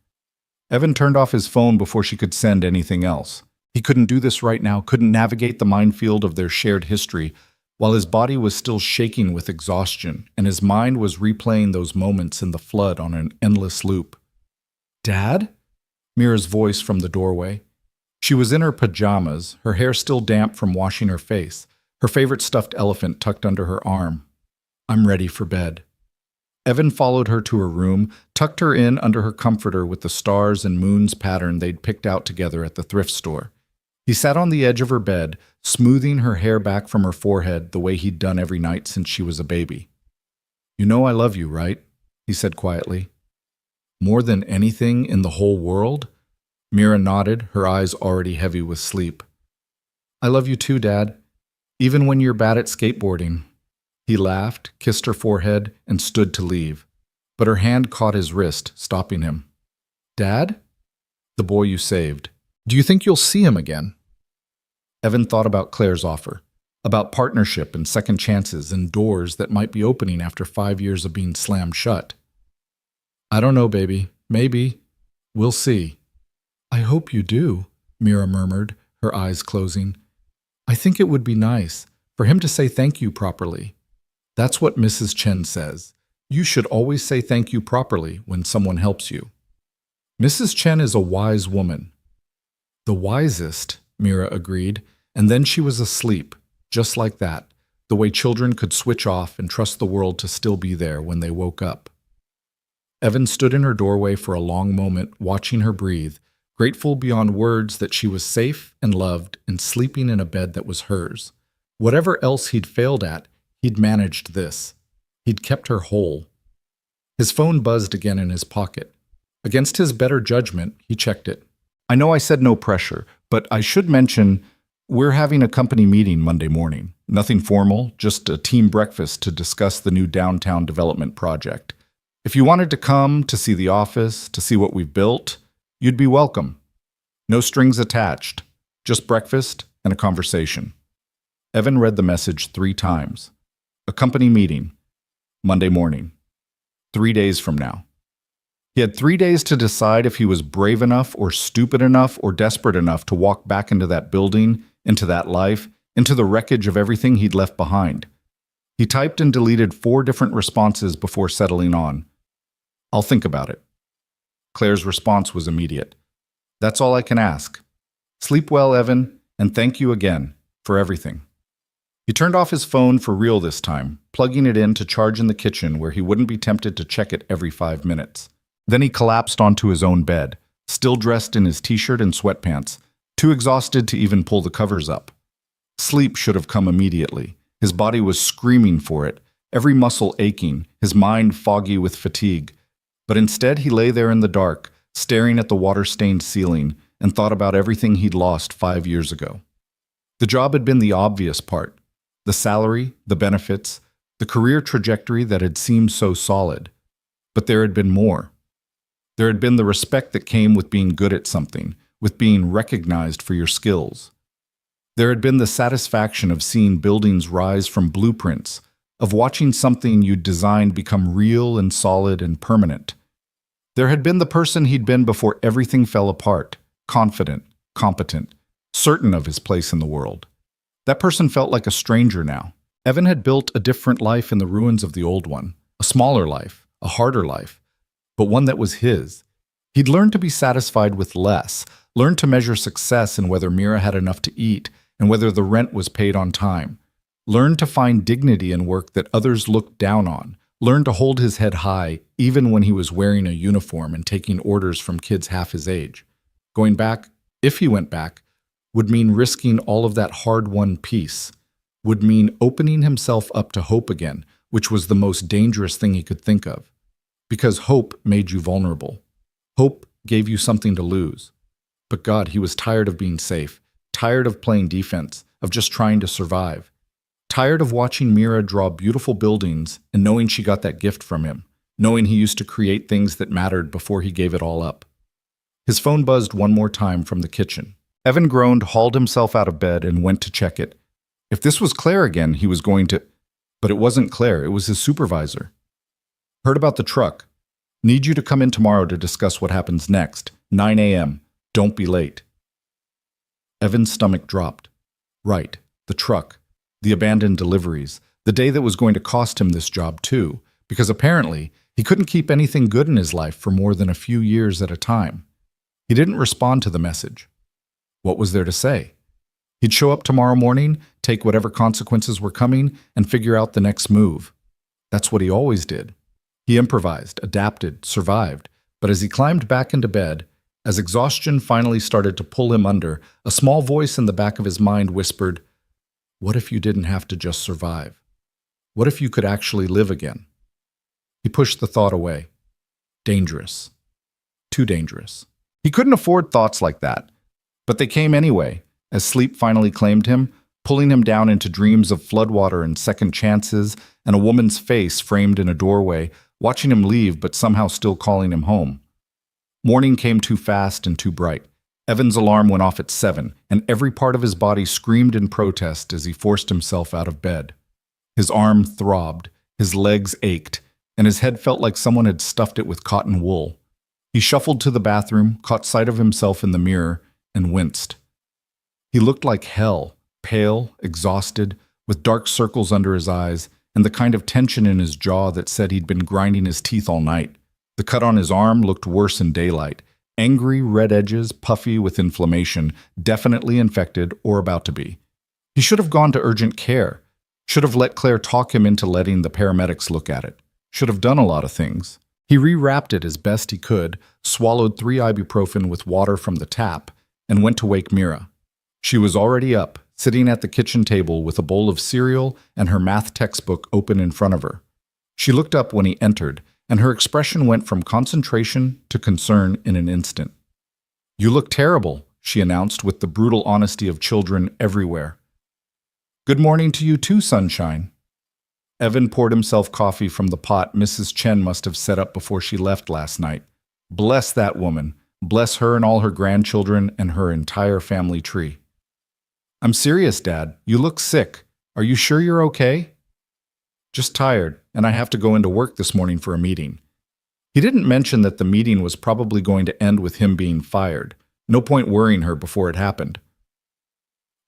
[SPEAKER 1] Evan turned off his phone before she could send anything else. He couldn't do this right now, couldn't navigate the minefield of their shared history while his body was still shaking with exhaustion and his mind was replaying those moments in the flood on an endless loop. "Dad?" Mira's voice from the doorway. She was in her pajamas, her hair still damp from washing her face, her favorite stuffed elephant tucked under her arm. "I'm ready for bed." Evan followed her to her room, tucked her in under her comforter with the stars and moons pattern they'd picked out together at the thrift store. He sat on the edge of her bed, smoothing her hair back from her forehead the way he'd done every night since she was a baby. "You know I love you, right?" he said quietly. "More than anything in the whole world?" Mira nodded, her eyes already heavy with sleep. "I love you too, Dad, even when you're bad at skateboarding." He laughed, kissed her forehead, and stood to leave. But her hand caught his wrist, stopping him. "Dad?" "The boy you saved. Do you think you'll see him again?" Evan thought about Claire's offer, about partnership and second chances and doors that might be opening after 5 years of being slammed shut. "I don't know, baby. Maybe. We'll see." "I hope you do," Mira murmured, her eyes closing. "I think it would be nice for him to say thank you properly. That's what Mrs. Chen says. You should always say thank you properly when someone helps you." "Mrs. Chen is a wise woman." "The wisest," Mira agreed, and then she was asleep, just like that, the way children could switch off and trust the world to still be there when they woke up. Evan stood in her doorway for a long moment, watching her breathe, grateful beyond words that she was safe and loved and sleeping in a bed that was hers. Whatever else he'd failed at, he'd managed this. He'd kept her whole. His phone buzzed again in his pocket. Against his better judgment, he checked it. "I know I said no pressure, but I should mention we're having a company meeting Monday morning. Nothing formal, just a team breakfast to discuss the new downtown development project. If you wanted to come to see the office, to see what we've built, you'd be welcome. No strings attached, just breakfast and a conversation." Evan read the message 3 times. A company meeting, Monday morning, 3 days from now. He had 3 days to decide if he was brave enough or stupid enough or desperate enough to walk back into that building, into that life, into the wreckage of everything he'd left behind. He typed and deleted 4 different responses before settling on. "I'll think about it." Claire's response was immediate. "That's all I can ask. Sleep well, Evan, and thank you again for everything." He turned off his phone for real this time, plugging it in to charge in the kitchen where he wouldn't be tempted to check it every 5 minutes. Then he collapsed onto his own bed, still dressed in his t-shirt and sweatpants, too exhausted to even pull the covers up. Sleep should have come immediately. His body was screaming for it, every muscle aching, his mind foggy with fatigue. But instead he lay there in the dark, staring at the water-stained ceiling, and thought about everything he'd lost 5 years ago. The job had been the obvious part. The salary, the benefits, the career trajectory that had seemed so solid. But there had been more. There had been the respect that came with being good at something, with being recognized for your skills. There had been the satisfaction of seeing buildings rise from blueprints, of watching something you'd designed become real and solid and permanent. There had been the person he'd been before everything fell apart, confident, competent, certain of his place in the world. That person felt like a stranger now. Evan had built a different life in the ruins of the old one, a smaller life, a harder life, but one that was his. He'd learned to be satisfied with less, learned to measure success in whether Mira had enough to eat and whether the rent was paid on time, learned to find dignity in work that others looked down on, learned to hold his head high even when he was wearing a uniform and taking orders from kids half his age. Going back, if he went back, would mean risking all of that hard-won peace, would mean opening himself up to hope again, which was the most dangerous thing he could think of. Because hope made you vulnerable. Hope gave you something to lose. But God, he was tired of being safe, tired of playing defense, of just trying to survive. Tired of watching Mira draw beautiful buildings and knowing she got that gift from him, knowing he used to create things that mattered before he gave it all up. His phone buzzed one more time from the kitchen. Evan groaned, hauled himself out of bed, and went to check it. If this was Claire again, he was going to... But it wasn't Claire, it was his supervisor. "Heard about the truck. Need you to come in tomorrow to discuss what happens next. 9 a.m. Don't be late." Evan's stomach dropped. Right, the truck. the abandoned deliveries, the day that was going to cost him this job too, because apparently he couldn't keep anything good in his life for more than a few years at a time. He didn't respond to the message. What was there to say? He'd show up tomorrow morning, take whatever consequences were coming, and figure out the next move. That's what he always did. He improvised, adapted, survived, but as he climbed back into bed, as exhaustion finally started to pull him under, a small voice in the back of his mind whispered, "What if you didn't have to just survive? What if you could actually live again?" He pushed the thought away. Dangerous. Too dangerous. He couldn't afford thoughts like that, but they came anyway, as sleep finally claimed him, pulling him down into dreams of floodwater and second chances and a woman's face framed in a doorway, watching him leave but somehow still calling him home. Morning came too fast and too bright. Evan's alarm went off at 7, and every part of his body screamed in protest as he forced himself out of bed. His arm throbbed, his legs ached, and his head felt like someone had stuffed it with cotton wool. He shuffled to the bathroom, caught sight of himself in the mirror, and winced. He looked like hell, pale, exhausted, with dark circles under his eyes, and the kind of tension in his jaw that said he'd been grinding his teeth all night. The cut on his arm looked worse in daylight. Angry red edges, puffy with inflammation, definitely infected or about to be. He should have gone to urgent care. Should have let Claire talk him into letting the paramedics look at it. Should have done a lot of things. He rewrapped it as best he could, swallowed 3 ibuprofen with water from the tap, and went to wake Mira. She was already up, sitting at the kitchen table with a bowl of cereal and her math textbook open in front of her. She looked up when he entered, and her expression went from concentration to concern in an instant. "You look terrible," she announced with the brutal honesty of children everywhere. "Good morning to you too, sunshine." Evan poured himself coffee from the pot Mrs. Chen must have set up before she left last night. Bless that woman. Bless her and all her grandchildren and her entire family tree. "I'm serious, Dad. You look sick. Are you sure you're okay?" "Just tired, and I have to go into work this morning for a meeting." He didn't mention that the meeting was probably going to end with him being fired. No point worrying her before it happened.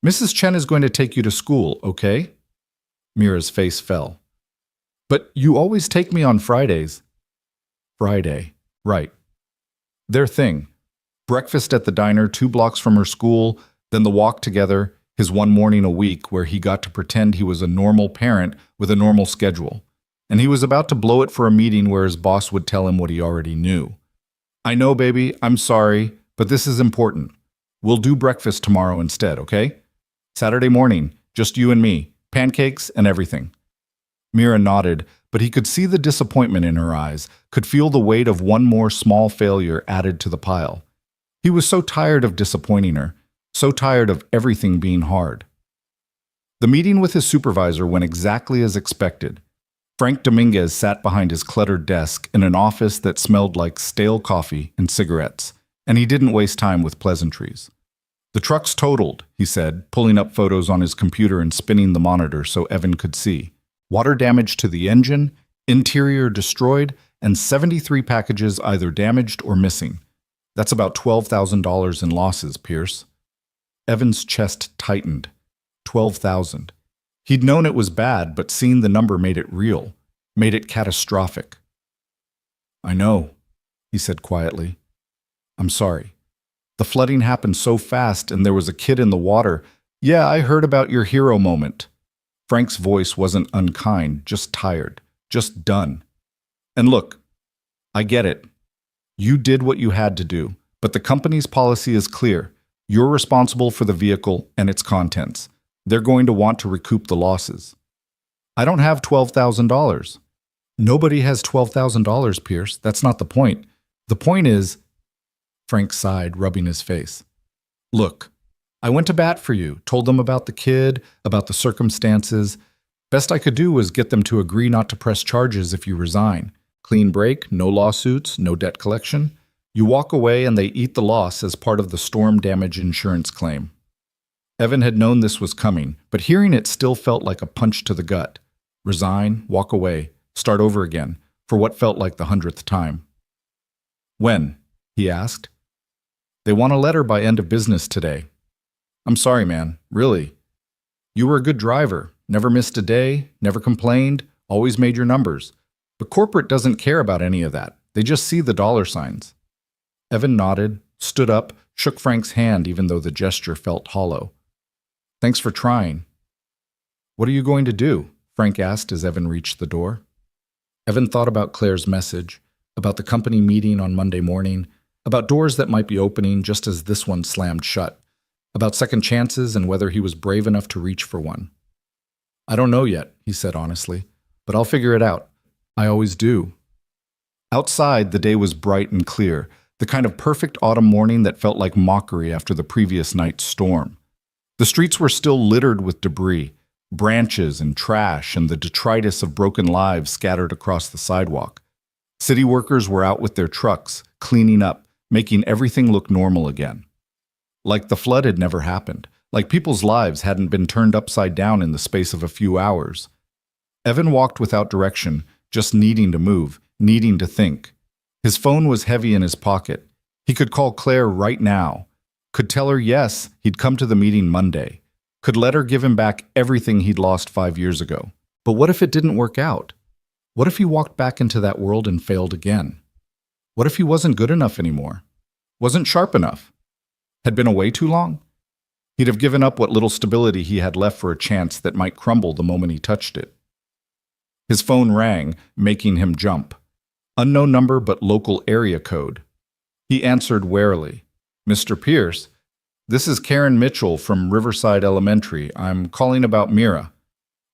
[SPEAKER 1] "Mrs. Chen is going to take you to school, okay?" Mira's face fell. "But you always take me on Fridays." Friday, right. Their thing. Breakfast at the diner 2 blocks from her school, then the walk together, his one morning a week where he got to pretend he was a normal parent with a normal schedule. And he was about to blow it for a meeting where his boss would tell him what he already knew. "I know, baby, I'm sorry, but this is important. We'll do breakfast tomorrow instead, okay? Saturday morning, just you and me, pancakes and everything." Mira nodded, but he could see the disappointment in her eyes, could feel the weight of one more small failure added to the pile. He was so tired of disappointing her, so tired of everything being hard. The meeting with his supervisor went exactly as expected. Frank Dominguez sat behind his cluttered desk in an office that smelled like stale coffee and cigarettes, and he didn't waste time with pleasantries. "The truck's totaled," he said, pulling up photos on his computer and spinning the monitor so Evan could see. "Water damage to the engine, interior destroyed, and 73 packages either damaged or missing. That's about $12,000 in losses, Pierce." Evan's chest tightened. 12,000. He'd known it was bad, but seeing the number made it real, made it catastrophic. "I know," he said quietly. "I'm sorry. The flooding happened so fast and there was a kid in the water. Yeah, I heard about your hero moment." Frank's voice wasn't unkind, just tired, just done. "And look, I get it. You did what you had to do, but the company's policy is clear. You're responsible for the vehicle and its contents. They're going to want to recoup the losses." "I don't have $12,000. "Nobody has $12,000, Pierce. That's not the point. The point is—" Frank sighed, rubbing his face. "Look, I went to bat for you, told them about the kid, about the circumstances. Best I could do was get them to agree not to press charges if you resign. Clean break, no lawsuits, no debt collection. You walk away and they eat the loss as part of the storm damage insurance claim." Evan had known this was coming, but hearing it still felt like a punch to the gut. Resign, walk away, start over again, for what felt like the 100th time. "When?" he asked. "They want a letter by end of business today." "I'm sorry, man, really. You were a good driver. Never missed a day, never complained, always made your numbers. But corporate doesn't care about any of that. They just see the dollar signs. Evan nodded, stood up, shook Frank's hand even though the gesture felt hollow. Thanks for trying. What are you going to do? Frank asked as Evan reached the door. Evan thought about Claire's message, about the company meeting on Monday morning, about doors that might be opening just as this one slammed shut, about second chances and whether he was brave enough to reach for one. I don't know yet, he said honestly, but I'll figure it out. I always do. Outside, the day was bright and clear, the kind of perfect autumn morning that felt like mockery after the previous night's storm. The streets were still littered with debris, branches and trash and the detritus of broken lives scattered across the sidewalk. City workers were out with their trucks, cleaning up, making everything look normal again. Like the flood had never happened, like people's lives hadn't been turned upside down in the space of a few hours. Evan walked without direction, just needing to move, needing to think. His phone was heavy in his pocket. He could call Claire right now, could tell her yes, he'd come to the meeting Monday, could let her give him back everything he'd lost 5 years ago. But what if it didn't work out? What if he walked back into that world and failed again? What if he wasn't good enough anymore? Wasn't sharp enough? Had been away too long? He'd have given up what little stability he had left for a chance that might crumble the moment he touched it. His phone rang, making him jump. Unknown number but local area code. He answered warily. Mr. Pierce, this is Karen Mitchell from Riverside Elementary. I'm calling about Mira.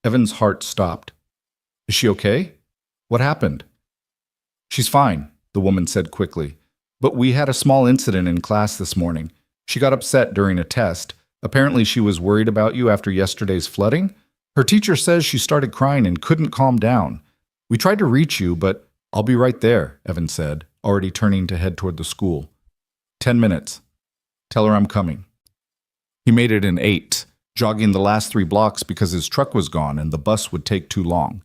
[SPEAKER 1] Evan's heart stopped. Is she okay? What happened? She's fine, the woman said quickly. But we had a small incident in class this morning. She got upset during a test. Apparently she was worried about you after yesterday's flooding. Her teacher says she started crying and couldn't calm down. We tried to reach you, but I'll be right there, Evan said, already turning to head toward the school. 10 minutes. Tell her I'm coming. He made it in 8, jogging the last 3 blocks because his truck was gone and the bus would take too long.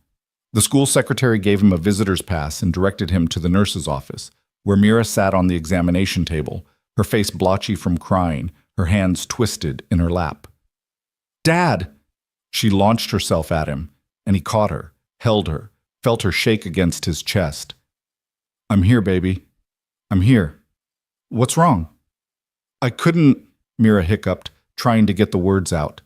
[SPEAKER 1] The school secretary gave him a visitor's pass and directed him to the nurse's office, where Mira sat on the examination table, her face blotchy from crying, her hands twisted in her lap. Dad! She launched herself at him, and he caught her, held her, felt her shake against his chest. I'm here, baby. I'm here. What's wrong? I couldn't, Mira hiccuped, trying to get the words out.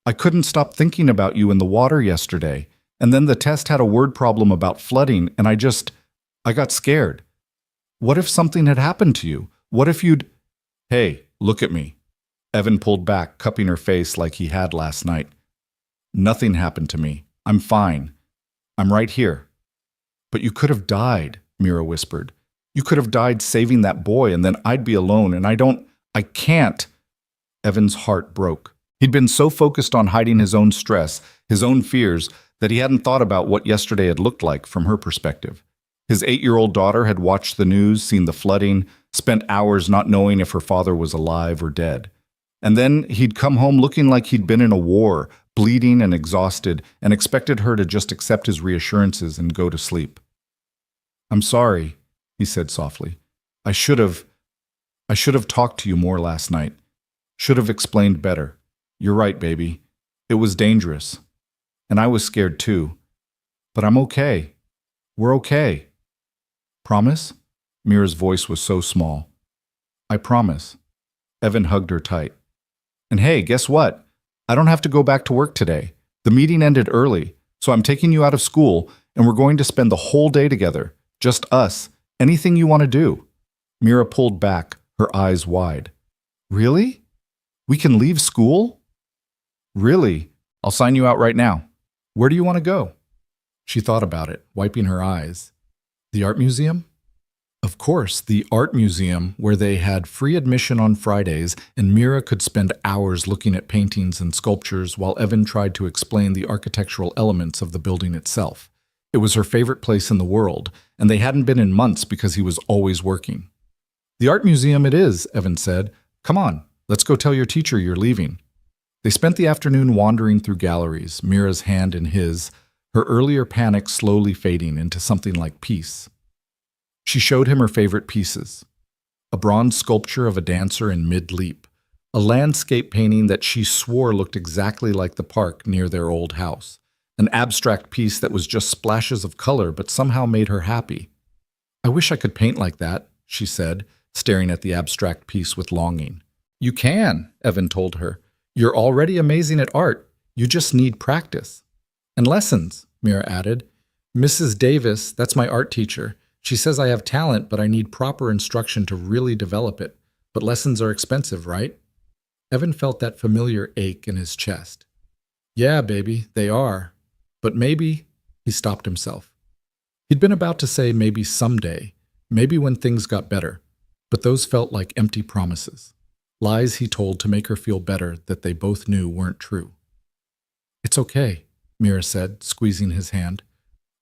[SPEAKER 1] I couldn't stop thinking about you in the water yesterday, and then the test had a word problem about flooding, and I got scared. What if something had happened to you? What if you'd... Hey, look at me. Evan pulled back, cupping her face like he had last night. Nothing happened to me. I'm fine. I'm right here. But you could have died, Mira whispered. You could have died saving that boy, and then I'd be alone, and I can't. Evan's heart broke. He'd been so focused on hiding his own stress, his own fears, that he hadn't thought about what yesterday had looked like from her perspective. His 8-year-old daughter had watched the news, seen the flooding, spent hours not knowing if her father was alive or dead. And then he'd come home looking like he'd been in a war, bleeding and exhausted, and expected her to just accept his reassurances and go to sleep. I'm sorry, he said softly. I should have talked to you more last night. Should have explained better. You're right, baby. It was dangerous. And I was scared too. But I'm okay. We're okay. Promise? Mira's voice was so small. I promise. Evan hugged her tight. And hey, guess what? I don't have to go back to work today. The meeting ended early, so I'm taking you out of school, and we're going to spend the whole day together. Just us. Anything you want to do. Mira pulled back, her eyes wide. Really? We can leave school? Really? I'll sign you out right now. Where do you want to go? She thought about it, wiping her eyes. The art museum? Of course, the art museum, where they had free admission on Fridays, and Mira could spend hours looking at paintings and sculptures while Evan tried to explain the architectural elements of the building itself. It was her favorite place in the world, and they hadn't been in months because he was always working. The art museum it is, Evan said. Come on, let's go tell your teacher you're leaving. They spent the afternoon wandering through galleries, Mira's hand in his, her earlier panic slowly fading into something like peace. She showed him her favorite pieces. A bronze sculpture of a dancer in mid-leap, a landscape painting that she swore looked exactly like the park near their old house, an abstract piece that was just splashes of color but somehow made her happy. "I wish I could paint like that," she said, staring at the abstract piece with longing. "You can," Evan told her. "You're already amazing at art. You just need practice." "And lessons," Mira added. "Mrs. Davis, that's my art teacher. She says I have talent, but I need proper instruction to really develop it. But lessons are expensive, right?" Evan felt that familiar ache in his chest. "Yeah, baby, they are. But maybe," he stopped himself. He'd been about to say maybe someday, maybe when things got better, but those felt like empty promises. Lies he told to make her feel better that they both knew weren't true. "It's okay," Mira said, squeezing his hand.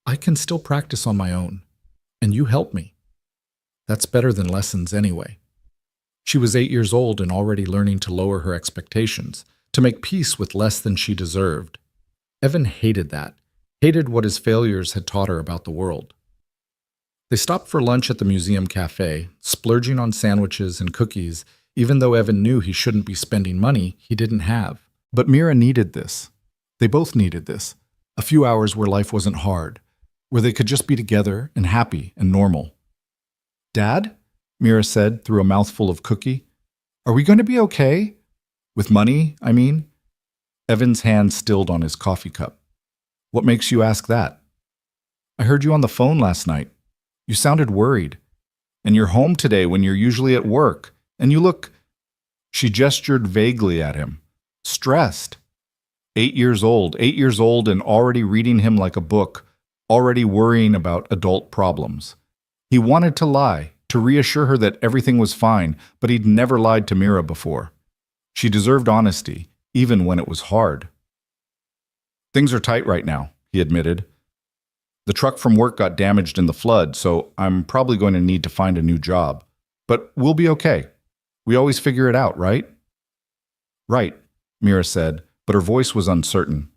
[SPEAKER 1] "I can still practice on my own. And you help me. That's better than lessons anyway." She was 8 years old and already learning to lower her expectations, to make peace with less than she deserved. Evan hated that, hated what his failures had taught her about the world. They stopped for lunch at the museum cafe, splurging on sandwiches and cookies, even though Evan knew he shouldn't be spending money he didn't have. But Mira needed this. They both needed this. A few hours where life wasn't hard, where they could just be together and happy and normal. "Dad?" Mira said through a mouthful of cookie. "Are we going to be okay? With money, I mean?" Evan's hand stilled on his coffee cup. "What makes you ask that?" "I heard you on the phone last night. You sounded worried. And you're home today when you're usually at work. And you look—" She gestured vaguely at him. "Stressed. 8 years old and already reading him like a book, already worrying about adult problems. He wanted to lie, to reassure her that everything was fine, but he'd never lied to Mira before. She deserved honesty, even when it was hard. "Things are tight right now," he admitted. "The truck from work got damaged in the flood, so I'm probably going to need to find a new job. But we'll be okay. We always figure it out, right?" "Right," Mira said, but her voice was uncertain.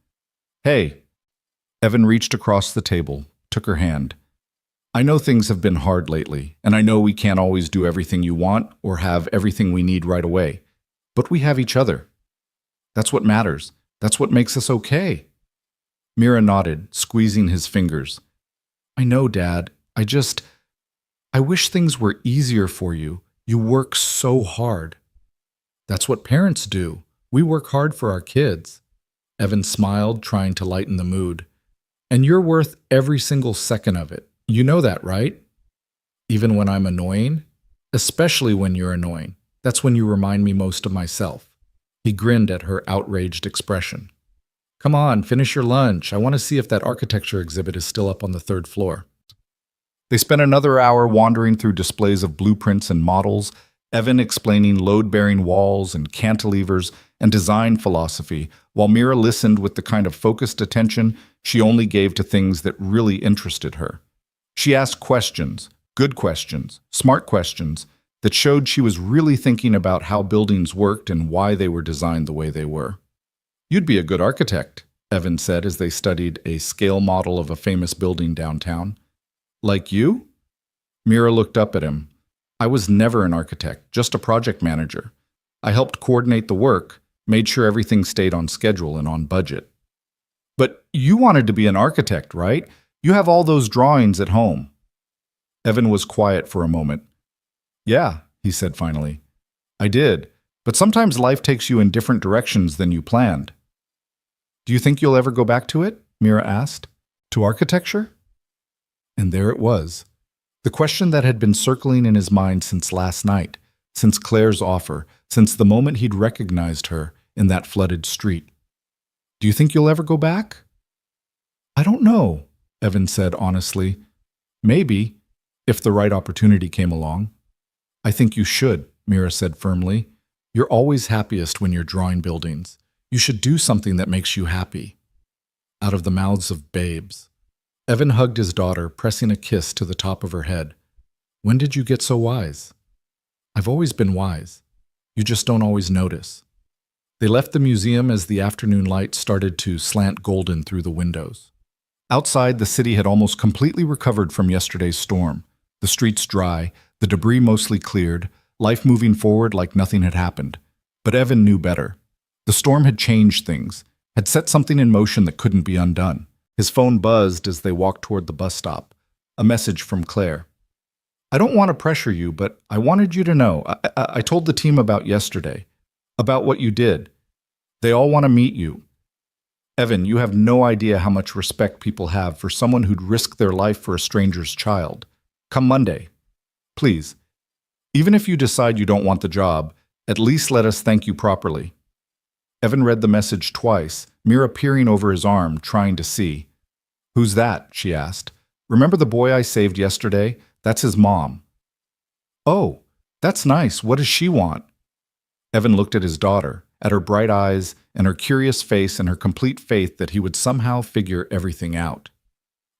[SPEAKER 1] "Hey." Evan reached across the table, took her hand. "I know things have been hard lately, and I know we can't always do everything you want or have everything we need right away. But we have each other. That's what matters. That's what makes us okay." Mira nodded, squeezing his fingers. "I know, Dad. I wish things were easier for you. You work so hard." "That's what parents do. We work hard for our kids." Evan smiled, trying to lighten the mood. "And you're worth every single second of it. You know that, right? Even when I'm annoying? Especially when you're annoying. That's when you remind me most of myself." He grinned at her outraged expression. "Come on, finish your lunch. I want to see if that architecture exhibit is still up on the 3rd floor." They spent another hour wandering through displays of blueprints and models, Evan explaining load-bearing walls and cantilevers and design philosophy, while Mira listened with the kind of focused attention she only gave to things that really interested her. She asked questions, good questions, smart questions, that showed she was really thinking about how buildings worked and why they were designed the way they were. "You'd be a good architect," Evan said as they studied a scale model of a famous building downtown. "Like you?" Mira looked up at him. "I was never an architect, just a project manager. I helped coordinate the work, made sure everything stayed on schedule and on budget." "But you wanted to be an architect, right? You have all those drawings at home." Evan was quiet for a moment. "Yeah," he said finally. "I did, but sometimes life takes you in different directions than you planned." "Do you think you'll ever go back to it?" Mira asked. "To architecture?" And there it was. The question that had been circling in his mind since last night, since Claire's offer, since the moment he'd recognized her in that flooded street. "Do you think you'll ever go back?" "I don't know," Evan said honestly. "Maybe, if the right opportunity came along." "I think you should," Mira said firmly. "You're always happiest when you're drawing buildings. You should do something that makes you happy." Out of the mouths of babes. Evan hugged his daughter, pressing a kiss to the top of her head. "When did you get so wise?" "I've always been wise. You just don't always notice." They left the museum as the afternoon light started to slant golden through the windows. Outside, the city had almost completely recovered from yesterday's storm. The streets dry, the debris mostly cleared, life moving forward like nothing had happened. But Evan knew better. The storm had changed things, had set something in motion that couldn't be undone. His phone buzzed as they walked toward the bus stop. A message from Claire. I don't want to pressure you, but I wanted you to know. I told the team about yesterday, about what you did. They all want to meet you. Evan, you have no idea how much respect people have for someone who'd risk their life for a stranger's child. Come Monday. Please. Even if you decide you don't want the job, at least let us thank you properly. Evan read the message twice, Mira peering over his arm, trying to see. Who's that? She asked. Remember the boy I saved yesterday? That's his mom. Oh, that's nice. What does she want? Evan looked at his daughter, at her bright eyes and her curious face and her complete faith that he would somehow figure everything out.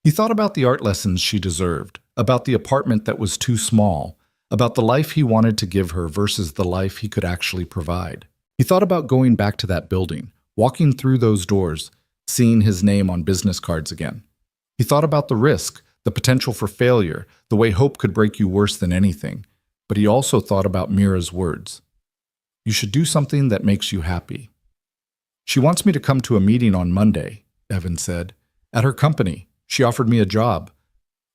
[SPEAKER 1] He thought about the art lessons she deserved, about the apartment that was too small, about the life he wanted to give her versus the life he could actually provide. He thought about going back to that building, walking through those doors, seeing his name on business cards again. He thought about the risk, the potential for failure, the way hope could break you worse than anything. But he also thought about Mira's words. You should do something that makes you happy. She wants me to come to a meeting on Monday, Evan said. At her company. She offered me a job.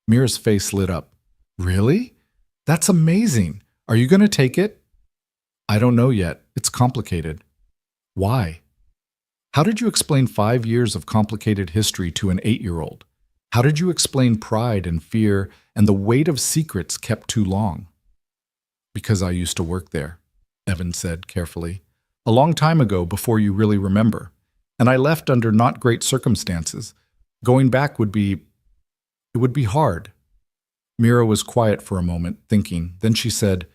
[SPEAKER 1] Mira's face lit up. Really? That's amazing. Are you going to take it? I don't know yet. It's complicated. Why? How did you explain 5 years of complicated history to an 8-year-old? How did you explain pride and fear and the weight of secrets kept too long? Because I used to work there, Evan said carefully. A long time ago, before you really remember. And I left under not great circumstances. Going back would be hard. Mira was quiet for a moment, thinking. Then she said,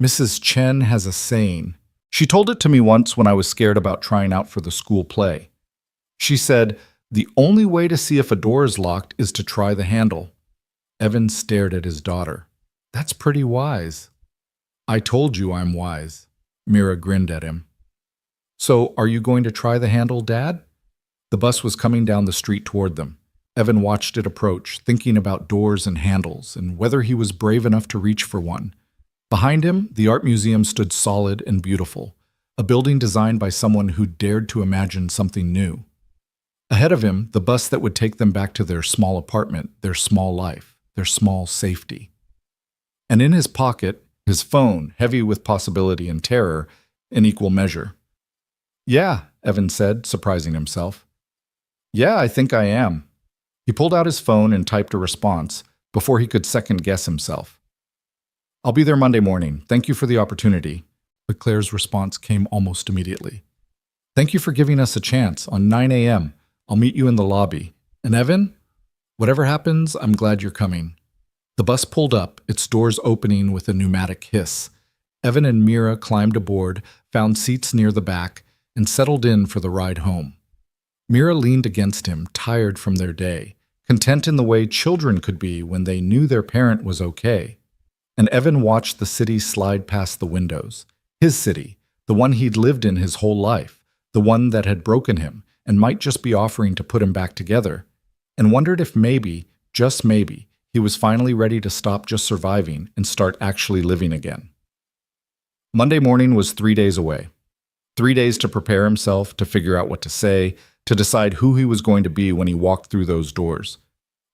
[SPEAKER 1] Mrs. Chen has a saying. She told it to me once when I was scared about trying out for the school play. She said, the only way to see if a door is locked is to try the handle. Evan stared at his daughter. That's pretty wise. I told you I'm wise. Mira grinned at him. So, are you going to try the handle, Dad? The bus was coming down the street toward them. Evan watched it approach, thinking about doors and handles, and whether he was brave enough to reach for one. Behind him, the art museum stood solid and beautiful, a building designed by someone who dared to imagine something new. Ahead of him, the bus that would take them back to their small apartment, their small life, their small safety. And in his pocket, his phone, heavy with possibility and terror, in equal measure. Yeah, Evan said, surprising himself. Yeah, I think I am. He pulled out his phone and typed a response before he could second-guess himself. I'll be there Monday morning. Thank you for the opportunity. But Claire's response came almost immediately. Thank you for giving us a chance. On 9 a.m., I'll meet you in the lobby. And Evan, whatever happens, I'm glad you're coming. The bus pulled up, its doors opening with a pneumatic hiss. Evan and Mira climbed aboard, found seats near the back, and settled in for the ride home. Mira leaned against him, tired from their day, content in the way children could be when they knew their parent was okay. And Evan watched the city slide past the windows. His city, the one he'd lived in his whole life, the one that had broken him and might just be offering to put him back together, and wondered if maybe, just maybe, he was finally ready to stop just surviving and start actually living again. Monday morning was 3 days away. 3 days to prepare himself, to figure out what to say, to decide who he was going to be when he walked through those doors.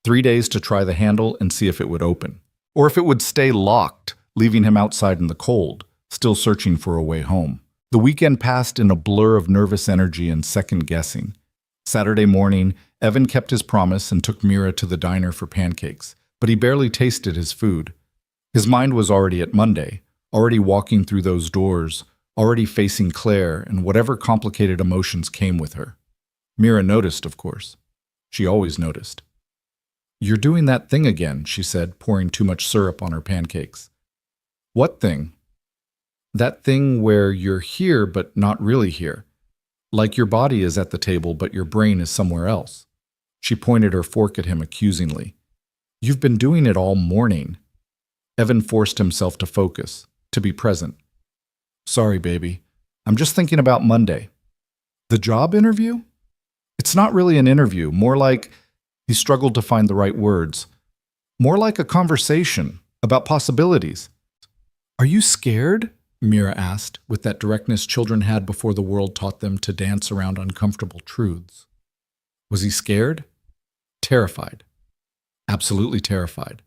[SPEAKER 1] 3 days to try the handle and see if it would open. Or if it would stay locked, leaving him outside in the cold, still searching for a way home. The weekend passed in a blur of nervous energy and second-guessing. Saturday morning, Evan kept his promise and took Mira to the diner for pancakes, but he barely tasted his food. His mind was already at Monday, already walking through those doors, already facing Claire and whatever complicated emotions came with her. Mira noticed, of course. She always noticed. You're doing that thing again, she said, pouring too much syrup on her pancakes. What thing? That thing where you're here but not really here. Like your body is at the table but your brain is somewhere else. She pointed her fork at him accusingly. You've been doing it all morning. Evan forced himself to focus, to be present. Sorry, baby. I'm just thinking about Monday. The job interview? It's not really an interview, more like, he struggled to find the right words, more like a conversation about possibilities. Are you scared? Mira asked, with that directness children had before the world taught them to dance around uncomfortable truths. Was he scared? Terrified. Absolutely terrified.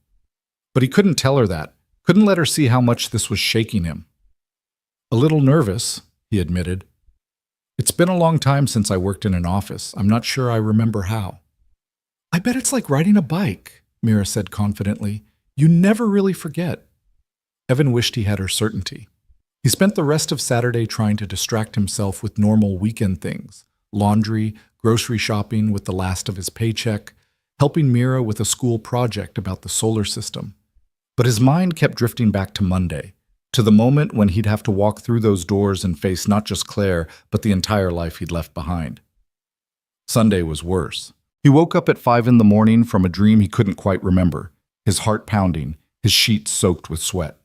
[SPEAKER 1] But he couldn't tell her that, couldn't let her see how much this was shaking him. A little nervous, he admitted. It's been a long time since I worked in an office. I'm not sure I remember how. I bet it's like riding a bike, Mira said confidently. You never really forget. Evan wished he had her certainty. He spent the rest of Saturday trying to distract himself with normal weekend things, laundry, grocery shopping with the last of his paycheck, helping Mira with a school project about the solar system. But his mind kept drifting back to Monday, to the moment when he'd have to walk through those doors and face not just Claire, but the entire life he'd left behind. Sunday was worse. He woke up at 5 in the morning from a dream he couldn't quite remember, his heart pounding, his sheets soaked with sweat.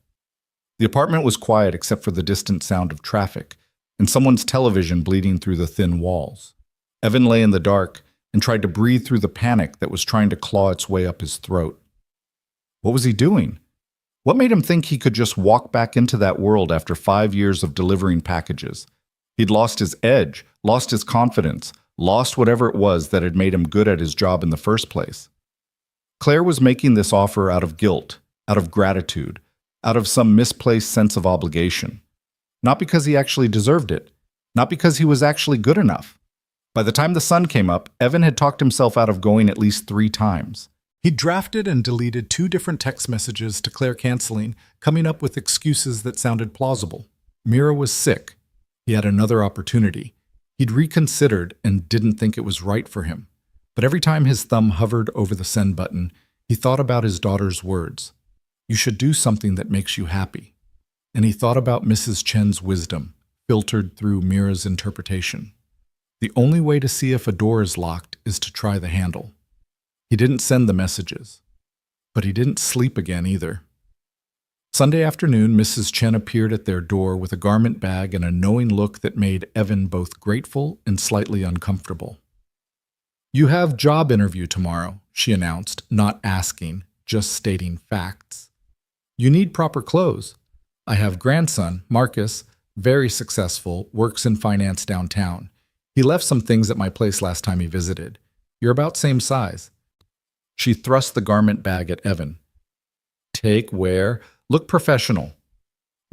[SPEAKER 1] The apartment was quiet except for the distant sound of traffic and someone's television bleeding through the thin walls. Evan lay in the dark and tried to breathe through the panic that was trying to claw its way up his throat. What was he doing? What made him think he could just walk back into that world after 5 years of delivering packages? He'd lost his edge, lost his confidence, lost whatever it was that had made him good at his job in the first place. Claire was making this offer out of guilt, out of gratitude, out of some misplaced sense of obligation. Not because he actually deserved it, not because he was actually good enough. By the time the sun came up, Evan had talked himself out of going at least 3 times. He'd drafted and deleted 2 different text messages to Claire canceling, coming up with excuses that sounded plausible. Mira was sick. He had another opportunity. He'd reconsidered and didn't think it was right for him. But every time his thumb hovered over the send button, he thought about his daughter's words. You should do something that makes you happy. And he thought about Mrs. Chen's wisdom, filtered through Mira's interpretation. The only way to see if a door is locked is to try the handle. He didn't send the messages, but he didn't sleep again either. Sunday afternoon, Mrs. Chen appeared at their door with a garment bag and a knowing look that made Evan both grateful and slightly uncomfortable. You have job interview tomorrow, she announced, not asking, just stating facts. You need proper clothes. I have grandson, Marcus, very successful, works in finance downtown. He left some things at my place last time he visited. You're about same size. She thrust the garment bag at Evan. Take, wear, look professional.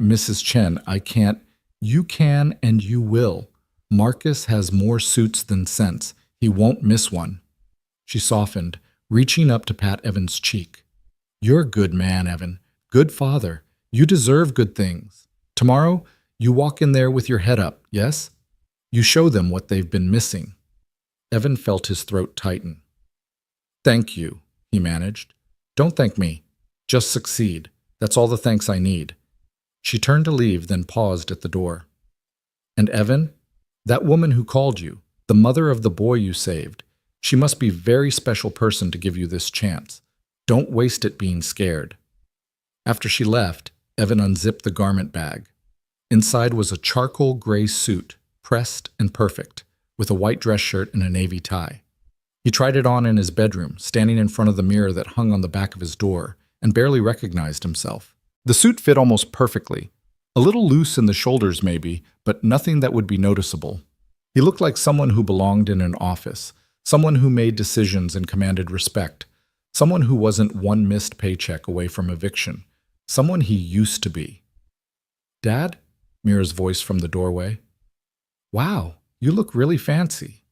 [SPEAKER 1] Mrs. Chen, I can't. You can and you will. Marcus has more suits than sense. He won't miss one. She softened, reaching up to pat Evan's cheek. You're a good man, Evan. Good father. You deserve good things. Tomorrow, you walk in there with your head up, yes? You show them what they've been missing. Evan felt his throat tighten. Thank you, he managed. Don't thank me. Just succeed. That's all the thanks I need. She turned to leave, then paused at the door. And Evan, that woman who called you, the mother of the boy you saved, she must be a very special person to give you this chance. Don't waste it being scared. After she left, Evan unzipped the garment bag. Inside was a charcoal gray suit, pressed and perfect, with a white dress shirt and a navy tie. He tried it on in his bedroom, standing in front of the mirror that hung on the back of his door, and barely recognized himself. The suit fit almost perfectly. A little loose in the shoulders maybe, but nothing that would be noticeable. He looked like someone who belonged in an office, someone who made decisions and commanded respect, someone who wasn't one missed paycheck away from eviction, someone he used to be. Dad? Mira's voice from the doorway. Wow, you look really fancy.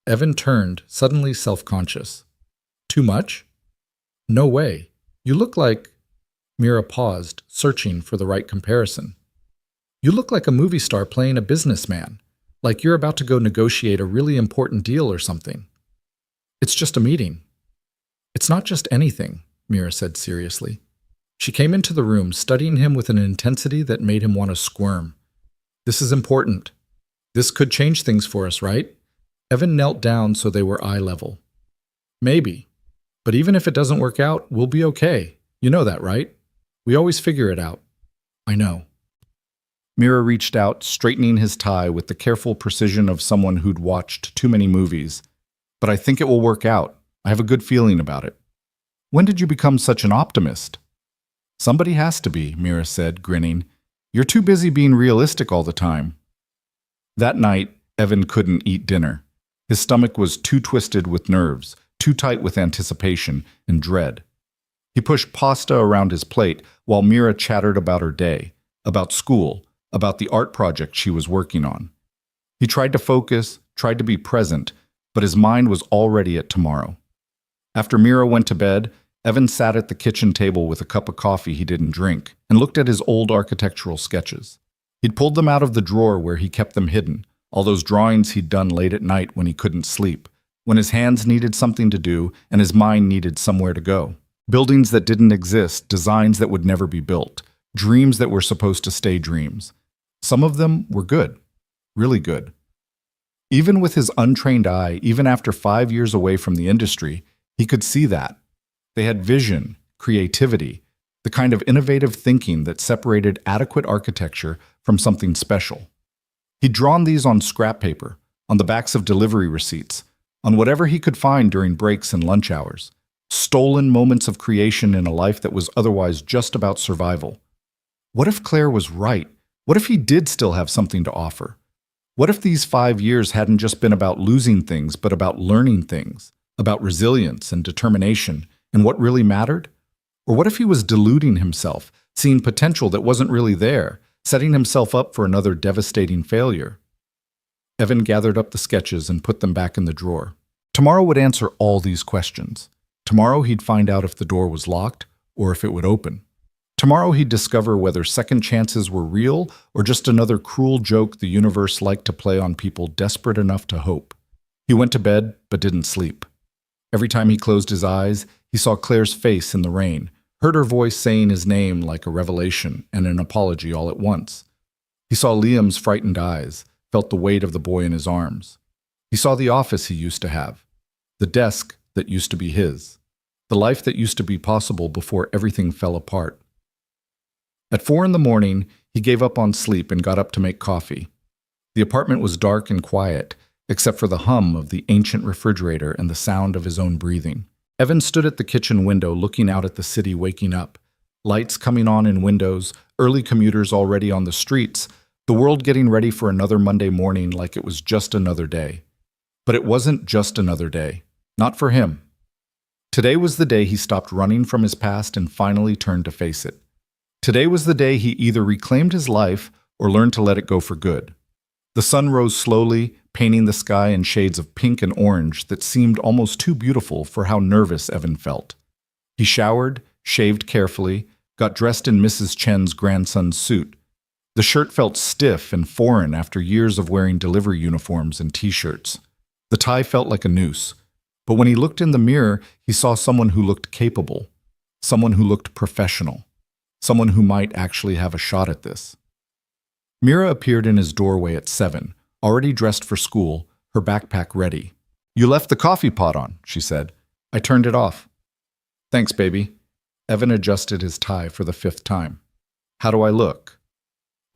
[SPEAKER 1] Evan turned, suddenly self-conscious. Too much? No way. You look like... Mira paused, searching for the right comparison. You look like a movie star playing a businessman, like you're about to go negotiate a really important deal or something. It's just a meeting. It's not just anything, Mira said seriously. She came into the room, studying him with an intensity that made him want to squirm. This is important. This could change things for us, right? Evan knelt down so they were eye level. Maybe. But even if it doesn't work out, we'll be okay. You know that, right? We always figure it out. I know. Mira reached out, straightening his tie with the careful precision of someone who'd watched too many movies. But I think it will work out. I have a good feeling about it. When did you become such an optimist? Somebody has to be, Mira said, grinning. You're too busy being realistic all the time. That night, Evan couldn't eat dinner. His stomach was too twisted with nerves, too tight with anticipation and dread. He pushed pasta around his plate while Mira chattered about her day, about school, about the art project she was working on. He tried to focus, tried to be present, but his mind was already at tomorrow. After Mira went to bed, Evan sat at the kitchen table with a cup of coffee he didn't drink and looked at his old architectural sketches. He'd pulled them out of the drawer where he kept them hidden, all those drawings he'd done late at night when he couldn't sleep, when his hands needed something to do and his mind needed somewhere to go. Buildings that didn't exist, designs that would never be built, dreams that were supposed to stay dreams. Some of them were good, really good. Even with his untrained eye, even after 5 years away from the industry, he could see that. They had vision, creativity, the kind of innovative thinking that separated adequate architecture from something special. He'd drawn these on scrap paper, on the backs of delivery receipts, on whatever he could find during breaks and lunch hours. Stolen moments of creation in a life that was otherwise just about survival. What if Claire was right? What if he did still have something to offer? What if these 5 years hadn't just been about losing things, but about learning things, about resilience and determination, and what really mattered? Or what if he was deluding himself, seeing potential that wasn't really there, setting himself up for another devastating failure? Evan gathered up the sketches and put them back in the drawer. Tomorrow would answer all these questions. Tomorrow he'd find out if the door was locked or if it would open. Tomorrow he'd discover whether second chances were real or just another cruel joke the universe liked to play on people desperate enough to hope. He went to bed but didn't sleep. Every time he closed his eyes, he saw Claire's face in the rain, heard her voice saying his name like a revelation and an apology all at once. He saw Liam's frightened eyes, felt the weight of the boy in his arms. He saw the office he used to have, the desk that used to be his, the life that used to be possible before everything fell apart. At 4 a.m, he gave up on sleep and got up to make coffee. The apartment was dark and quiet, except for the hum of the ancient refrigerator and the sound of his own breathing. Evan stood at the kitchen window looking out at the city waking up. Lights coming on in windows, early commuters already on the streets, the world getting ready for another Monday morning like it was just another day. But it wasn't just another day. Not for him. Today was the day he stopped running from his past and finally turned to face it. Today was the day he either reclaimed his life or learned to let it go for good. The sun rose slowly, painting the sky in shades of pink and orange that seemed almost too beautiful for how nervous Evan felt. He showered, shaved carefully, got dressed in Mrs. Chen's grandson's suit. The shirt felt stiff and foreign after years of wearing delivery uniforms and t-shirts. The tie felt like a noose. But when he looked in the mirror, he saw someone who looked capable, someone who looked professional, someone who might actually have a shot at this. Mira appeared in his doorway at 7, already dressed for school, her backpack ready. "You left the coffee pot on," she said. "I turned it off." "Thanks, baby." Evan adjusted his tie for the 5th time. "How do I look?"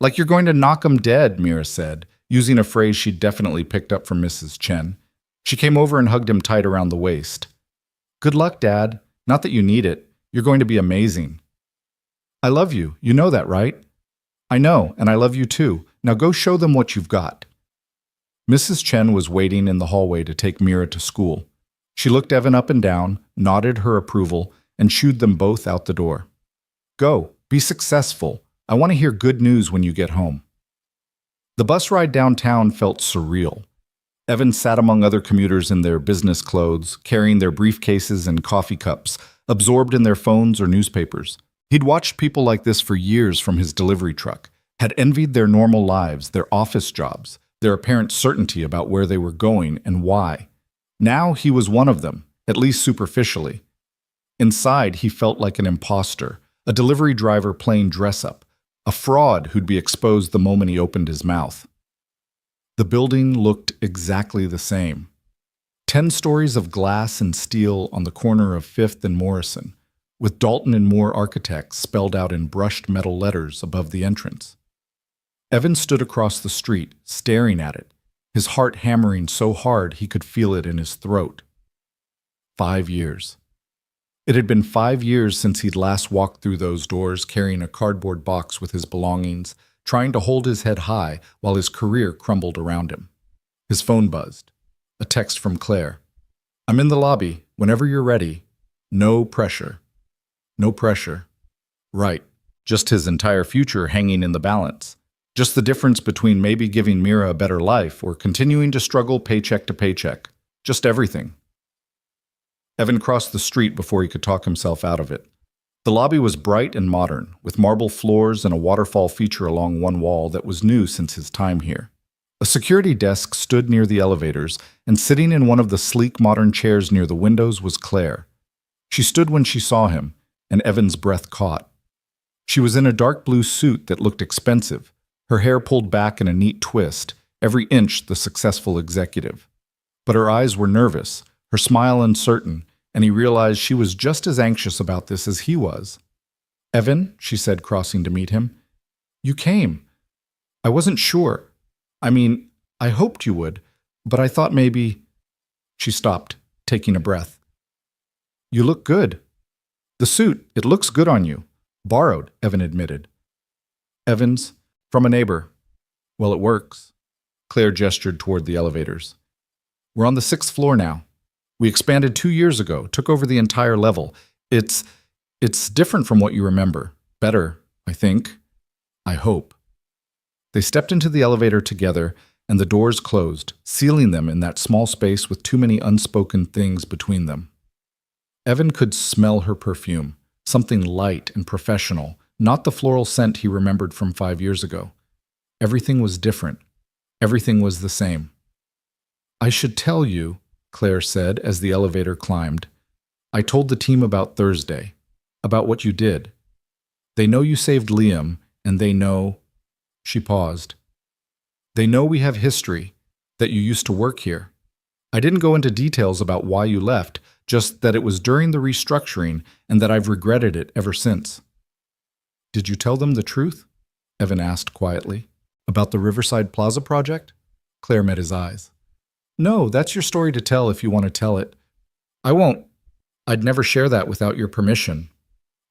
[SPEAKER 1] "Like you're going to knock 'em dead," Mira said, using a phrase she'd definitely picked up from Mrs. Chen. She came over and hugged him tight around the waist. "Good luck, Dad. Not that you need it. You're going to be amazing." "I love you. You know that, right?" "I know, and I love you too. Now go show them what you've got." Mrs. Chen was waiting in the hallway to take Mira to school. She looked Evan up and down, nodded her approval, and shooed them both out the door. "Go. Be successful. I want to hear good news when you get home." The bus ride downtown felt surreal. Evan sat among other commuters in their business clothes, carrying their briefcases and coffee cups, absorbed in their phones or newspapers. He'd watched people like this for years from his delivery truck, had envied their normal lives, their office jobs, their apparent certainty about where they were going and why. Now he was one of them, at least superficially. Inside, he felt like an imposter, a delivery driver playing dress-up, a fraud who'd be exposed the moment he opened his mouth. The building looked exactly the same. 10 stories of glass and steel on the corner of 5th and Morrison, with Dalton and Moore Architects spelled out in brushed metal letters above the entrance. Evan stood across the street, staring at it, his heart hammering so hard he could feel it in his throat. 5 years. It had been 5 years since he'd last walked through those doors carrying a cardboard box with his belongings, trying to hold his head high while his career crumbled around him. His phone buzzed. A text from Claire. "I'm in the lobby. Whenever you're ready. No pressure." No pressure. Right. Just his entire future hanging in the balance. Just the difference between maybe giving Mira a better life or continuing to struggle paycheck to paycheck. Just everything. Evan crossed the street before he could talk himself out of it. The lobby was bright and modern, with marble floors and a waterfall feature along one wall that was new since his time here. A security desk stood near the elevators, and sitting in one of the sleek modern chairs near the windows was Claire. She stood when she saw him, and Evan's breath caught. She was in a dark blue suit that looked expensive, her hair pulled back in a neat twist, every inch the successful executive. But her eyes were nervous, her smile uncertain, and he realized she was just as anxious about this as he was. "Evan," she said, crossing to meet him, "you came. I wasn't sure. I mean, I hoped you would, but I thought maybe—" She stopped, taking a breath. "You look good. The suit, it looks good on you." "Borrowed," Evan admitted. "Evans, from a neighbor." "Well, it works." Claire gestured toward the elevators. "We're on the 6th floor now. We expanded 2 years ago, took over the entire level. It's different from what you remember. Better, I think. I hope." They stepped into the elevator together, and the doors closed, sealing them in that small space with too many unspoken things between them. Evan could smell her perfume, something light and professional, not the floral scent he remembered from 5 years ago. Everything was different. Everything was the same. "I should tell you," Claire said as the elevator climbed. "I told the team about Thursday, about what you did. They know you saved Liam, and they know—" She paused. "They know we have history, that you used to work here. I didn't go into details about why you left, just that it was during the restructuring and that I've regretted it ever since." "Did you tell them the truth?" Evan asked quietly. "About the Riverside Plaza project?" Claire met his eyes. "No, that's your story to tell if you want to tell it. I won't. I'd never share that without your permission."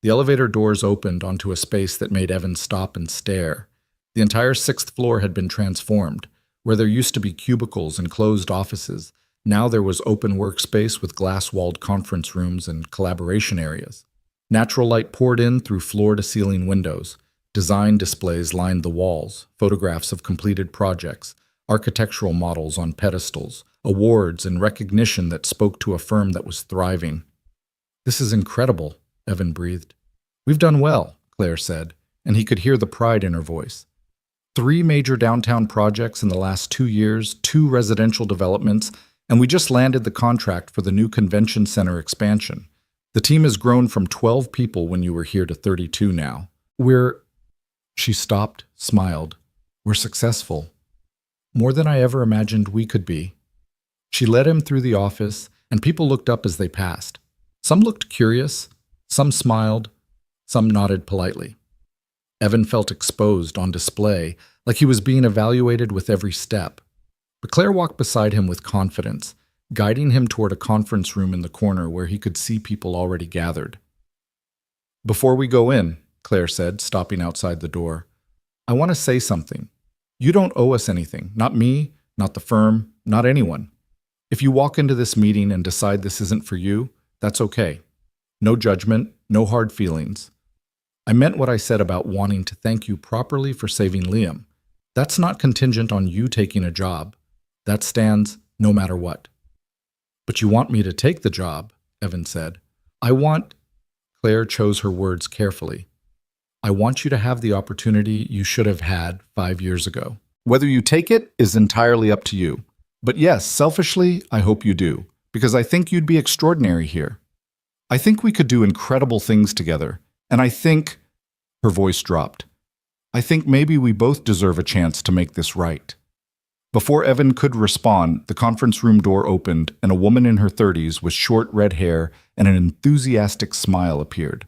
[SPEAKER 1] The elevator doors opened onto a space that made Evan stop and stare. The entire 6th floor had been transformed. Where there used to be cubicles and closed offices, now there was open workspace with glass-walled conference rooms and collaboration areas. Natural light poured in through floor-to-ceiling windows. Design displays lined the walls, photographs of completed projects, architectural models on pedestals, awards and recognition that spoke to a firm that was thriving. "This is incredible," Evan breathed. "We've done well," Claire said, and he could hear the pride in her voice. 3 major downtown projects in the last 2 years, 2 residential developments, and we just landed the contract for the new convention center expansion. The team has grown from 12 people when you were here to 32 now. She stopped, smiled. "We're successful. More than I ever imagined we could be." She led him through the office, and people looked up as they passed. Some looked curious, some smiled, some nodded politely. Evan felt exposed, on display, like he was being evaluated with every step. But Claire walked beside him with confidence, guiding him toward a conference room in the corner where he could see people already gathered. "Before we go in," Claire said, stopping outside the door, "I want to say something. You don't owe us anything, not me, not the firm, not anyone. If you walk into this meeting and decide this isn't for you, that's okay. No judgment, no hard feelings. I meant what I said about wanting to thank you properly for saving Liam. That's not contingent on you taking a job. That stands no matter what." "But you want me to take the job," Evan said. Claire chose her words carefully. "I want you to have the opportunity you should have had 5 years ago. Whether you take it is entirely up to you. But yes, selfishly, I hope you do, because I think you'd be extraordinary here. I think we could do incredible things together, and I think—" Her voice dropped. "I think maybe we both deserve a chance to make this right." Before Evan could respond, the conference room door opened, and a woman in her 30s with short red hair and an enthusiastic smile appeared.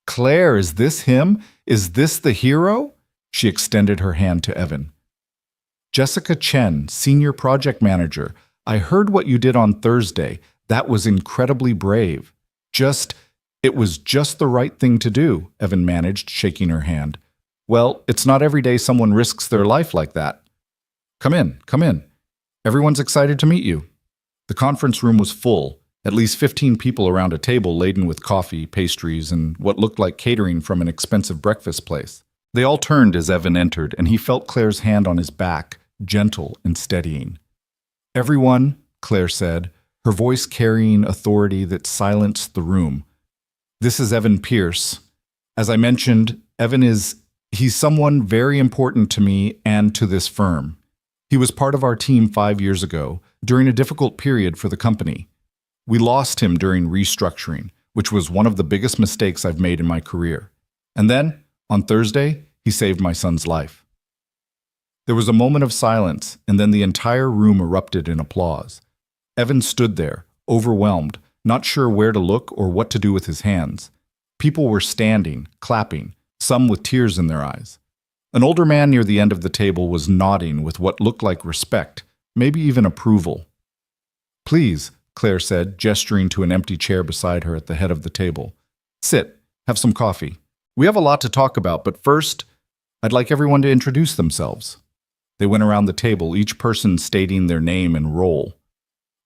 [SPEAKER 1] "Claire, is this him? Is this the hero?" She extended her hand to Evan. "Jessica Chen, Senior Project Manager. I heard what you did on Thursday. That was incredibly brave. It was just the right thing to do," Evan managed, shaking her hand. Well, it's not every day someone risks their life like that. Come in, come in. Everyone's excited to meet you. The conference room was full, at least 15 people around a table laden with coffee, pastries, and what looked like catering from an expensive breakfast place. They all turned as Evan entered, and he felt Claire's hand on his back, gentle and steadying. "Everyone," Claire said, her voice carrying authority that silenced the room. "This is Evan Pierce. As I mentioned, he's someone very important to me and to this firm. He was part of our team 5 years ago, during a difficult period for the company. We lost him during restructuring, which was one of the biggest mistakes I've made in my career. And then, on Thursday, he saved my son's life." There was a moment of silence, and then the entire room erupted in applause. Evan stood there, overwhelmed, not sure where to look or what to do with his hands. People were standing, clapping, some with tears in their eyes. An older man near the end of the table was nodding with what looked like respect, maybe even approval. "Please," Claire said, gesturing to an empty chair beside her at the head of the table. "Sit, have some coffee. We have a lot to talk about, but first, I'd like everyone to introduce themselves." They went around the table, each person stating their name and role.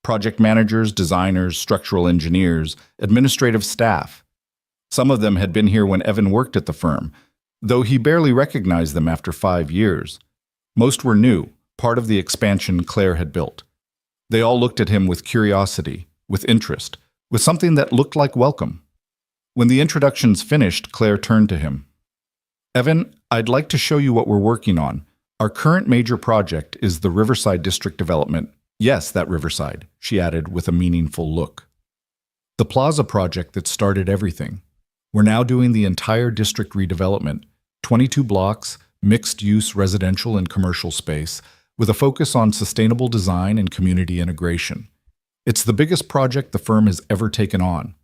[SPEAKER 1] Project managers, designers, structural engineers, administrative staff. Some of them had been here when Evan worked at the firm, though he barely recognized them after 5 years. Most were new, part of the expansion Claire had built. They all looked at him with curiosity, with interest, with something that looked like welcome. When the introductions finished, Claire turned to him. "Evan, I'd like to show you what we're working on. Our current major project is the Riverside District Development." "Yes, that Riverside," she added with a meaningful look. "The Plaza project that started everything. We're now doing the entire district redevelopment, 22 blocks, mixed-use residential and commercial space, with a focus on sustainable design and community integration. It's the biggest project the firm has ever taken on."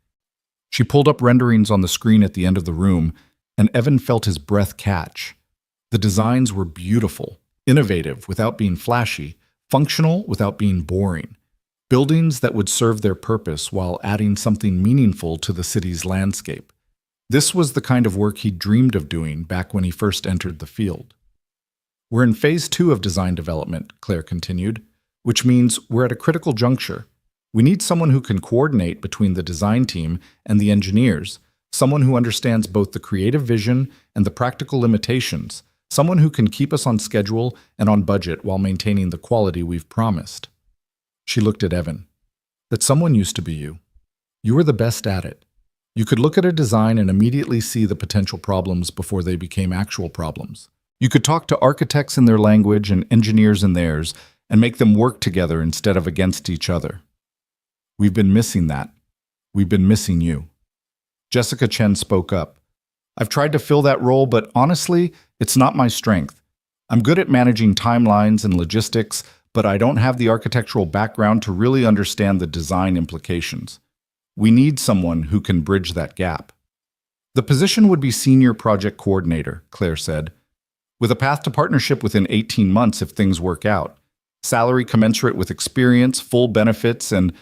[SPEAKER 1] She pulled up renderings on the screen at the end of the room, and Evan felt his breath catch. The designs were beautiful, innovative without being flashy, functional without being boring. Buildings that would serve their purpose while adding something meaningful to the city's landscape. This was the kind of work he dreamed of doing back when he first entered the field. "We're in phase 2 of design development," Claire continued, "which means we're at a critical juncture. We need someone who can coordinate between the design team and the engineers, someone who understands both the creative vision and the practical limitations, someone who can keep us on schedule and on budget while maintaining the quality we've promised." She looked at Evan. "That someone used to be you. You were the best at it. You could look at a design and immediately see the potential problems before they became actual problems. You could talk to architects in their language and engineers in theirs and make them work together instead of against each other. We've been missing that. We've been missing you." Jessica Chen spoke up. "I've tried to fill that role, but honestly, it's not my strength. I'm good at managing timelines and logistics, but I don't have the architectural background to really understand the design implications. We need someone who can bridge that gap." "The position would be Senior Project Coordinator," Claire said, "with a path to partnership within 18 months if things work out. Salary commensurate with experience, full benefits, and..."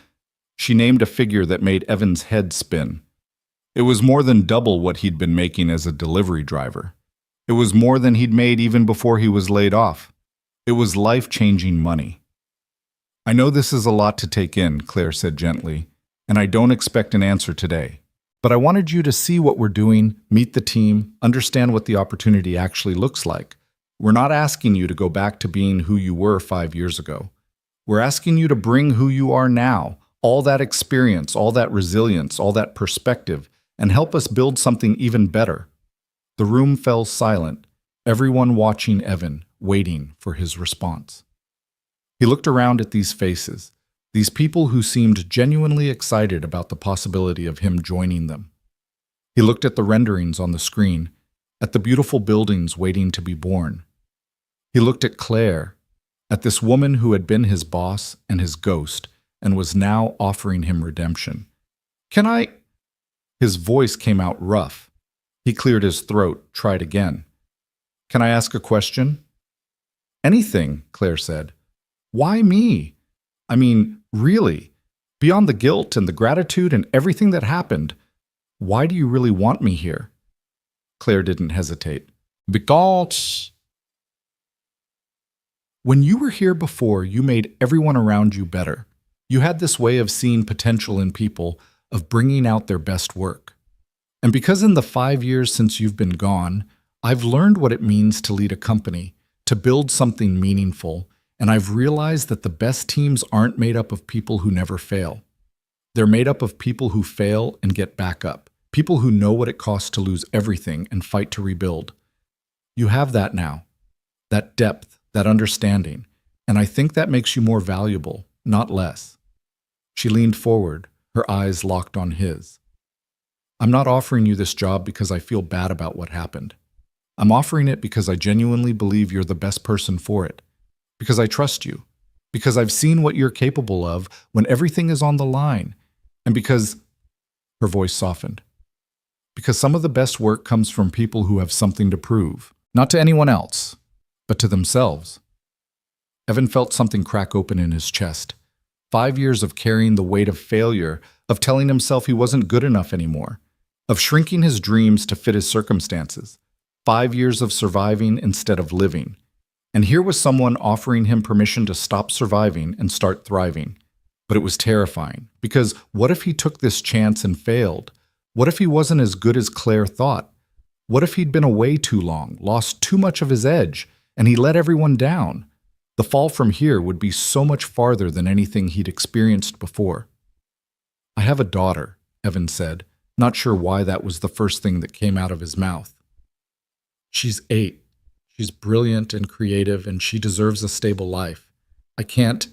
[SPEAKER 1] She named a figure that made Evan's head spin. It was more than double what he'd been making as a delivery driver. It was more than he'd made even before he was laid off. It was life-changing money. "I know this is a lot to take in," Claire said gently, "and I don't expect an answer today. But I wanted you to see what we're doing, meet the team, understand what the opportunity actually looks like. We're not asking you to go back to being who you were 5 years ago. We're asking you to bring who you are now, all that experience, all that resilience, all that perspective, and help us build something even better." The room fell silent, everyone watching Evan, waiting for his response. He looked around at these faces, these people who seemed genuinely excited about the possibility of him joining them. He looked at the renderings on the screen, at the beautiful buildings waiting to be born. He looked at Claire, at this woman who had been his boss and his ghost, and was now offering him redemption. "Can I..." His voice came out rough. He cleared his throat, tried again. "Can I ask a question?" "Anything," Claire said. "Why me? I mean, really, beyond the guilt and the gratitude and everything that happened, why do you really want me here?" Claire didn't hesitate. Because when you were here before, you made everyone around you better. You had this way of seeing potential in people, of bringing out their best work. And because in the 5 years since you've been gone, I've learned what it means to lead a company, to build something meaningful, and I've realized that the best teams aren't made up of people who never fail. They're made up of people who fail and get back up, people who know what it costs to lose everything and fight to rebuild. You have that now, that depth, that understanding, and I think that makes you more valuable, not less. She leaned forward, her eyes locked on his. I'm not offering you this job because I feel bad about what happened. I'm offering it because I genuinely believe you're the best person for it, because I trust you, because I've seen what you're capable of when everything is on the line, and because, her voice softened, because some of the best work comes from people who have something to prove, not to anyone else, but to themselves. Evan felt something crack open in his chest. 5 years of carrying the weight of failure, of telling himself he wasn't good enough anymore, of shrinking his dreams to fit his circumstances. 5 years of surviving instead of living. And here was someone offering him permission to stop surviving and start thriving. But it was terrifying, because what if he took this chance and failed? What if he wasn't as good as Claire thought? What if he'd been away too long, lost too much of his edge, and he let everyone down? The fall from here would be so much farther than anything he'd experienced before. I have a daughter, Evan said, not sure why that was the first thing that came out of his mouth. She's 8. She's brilliant and creative, and she deserves a stable life. I can't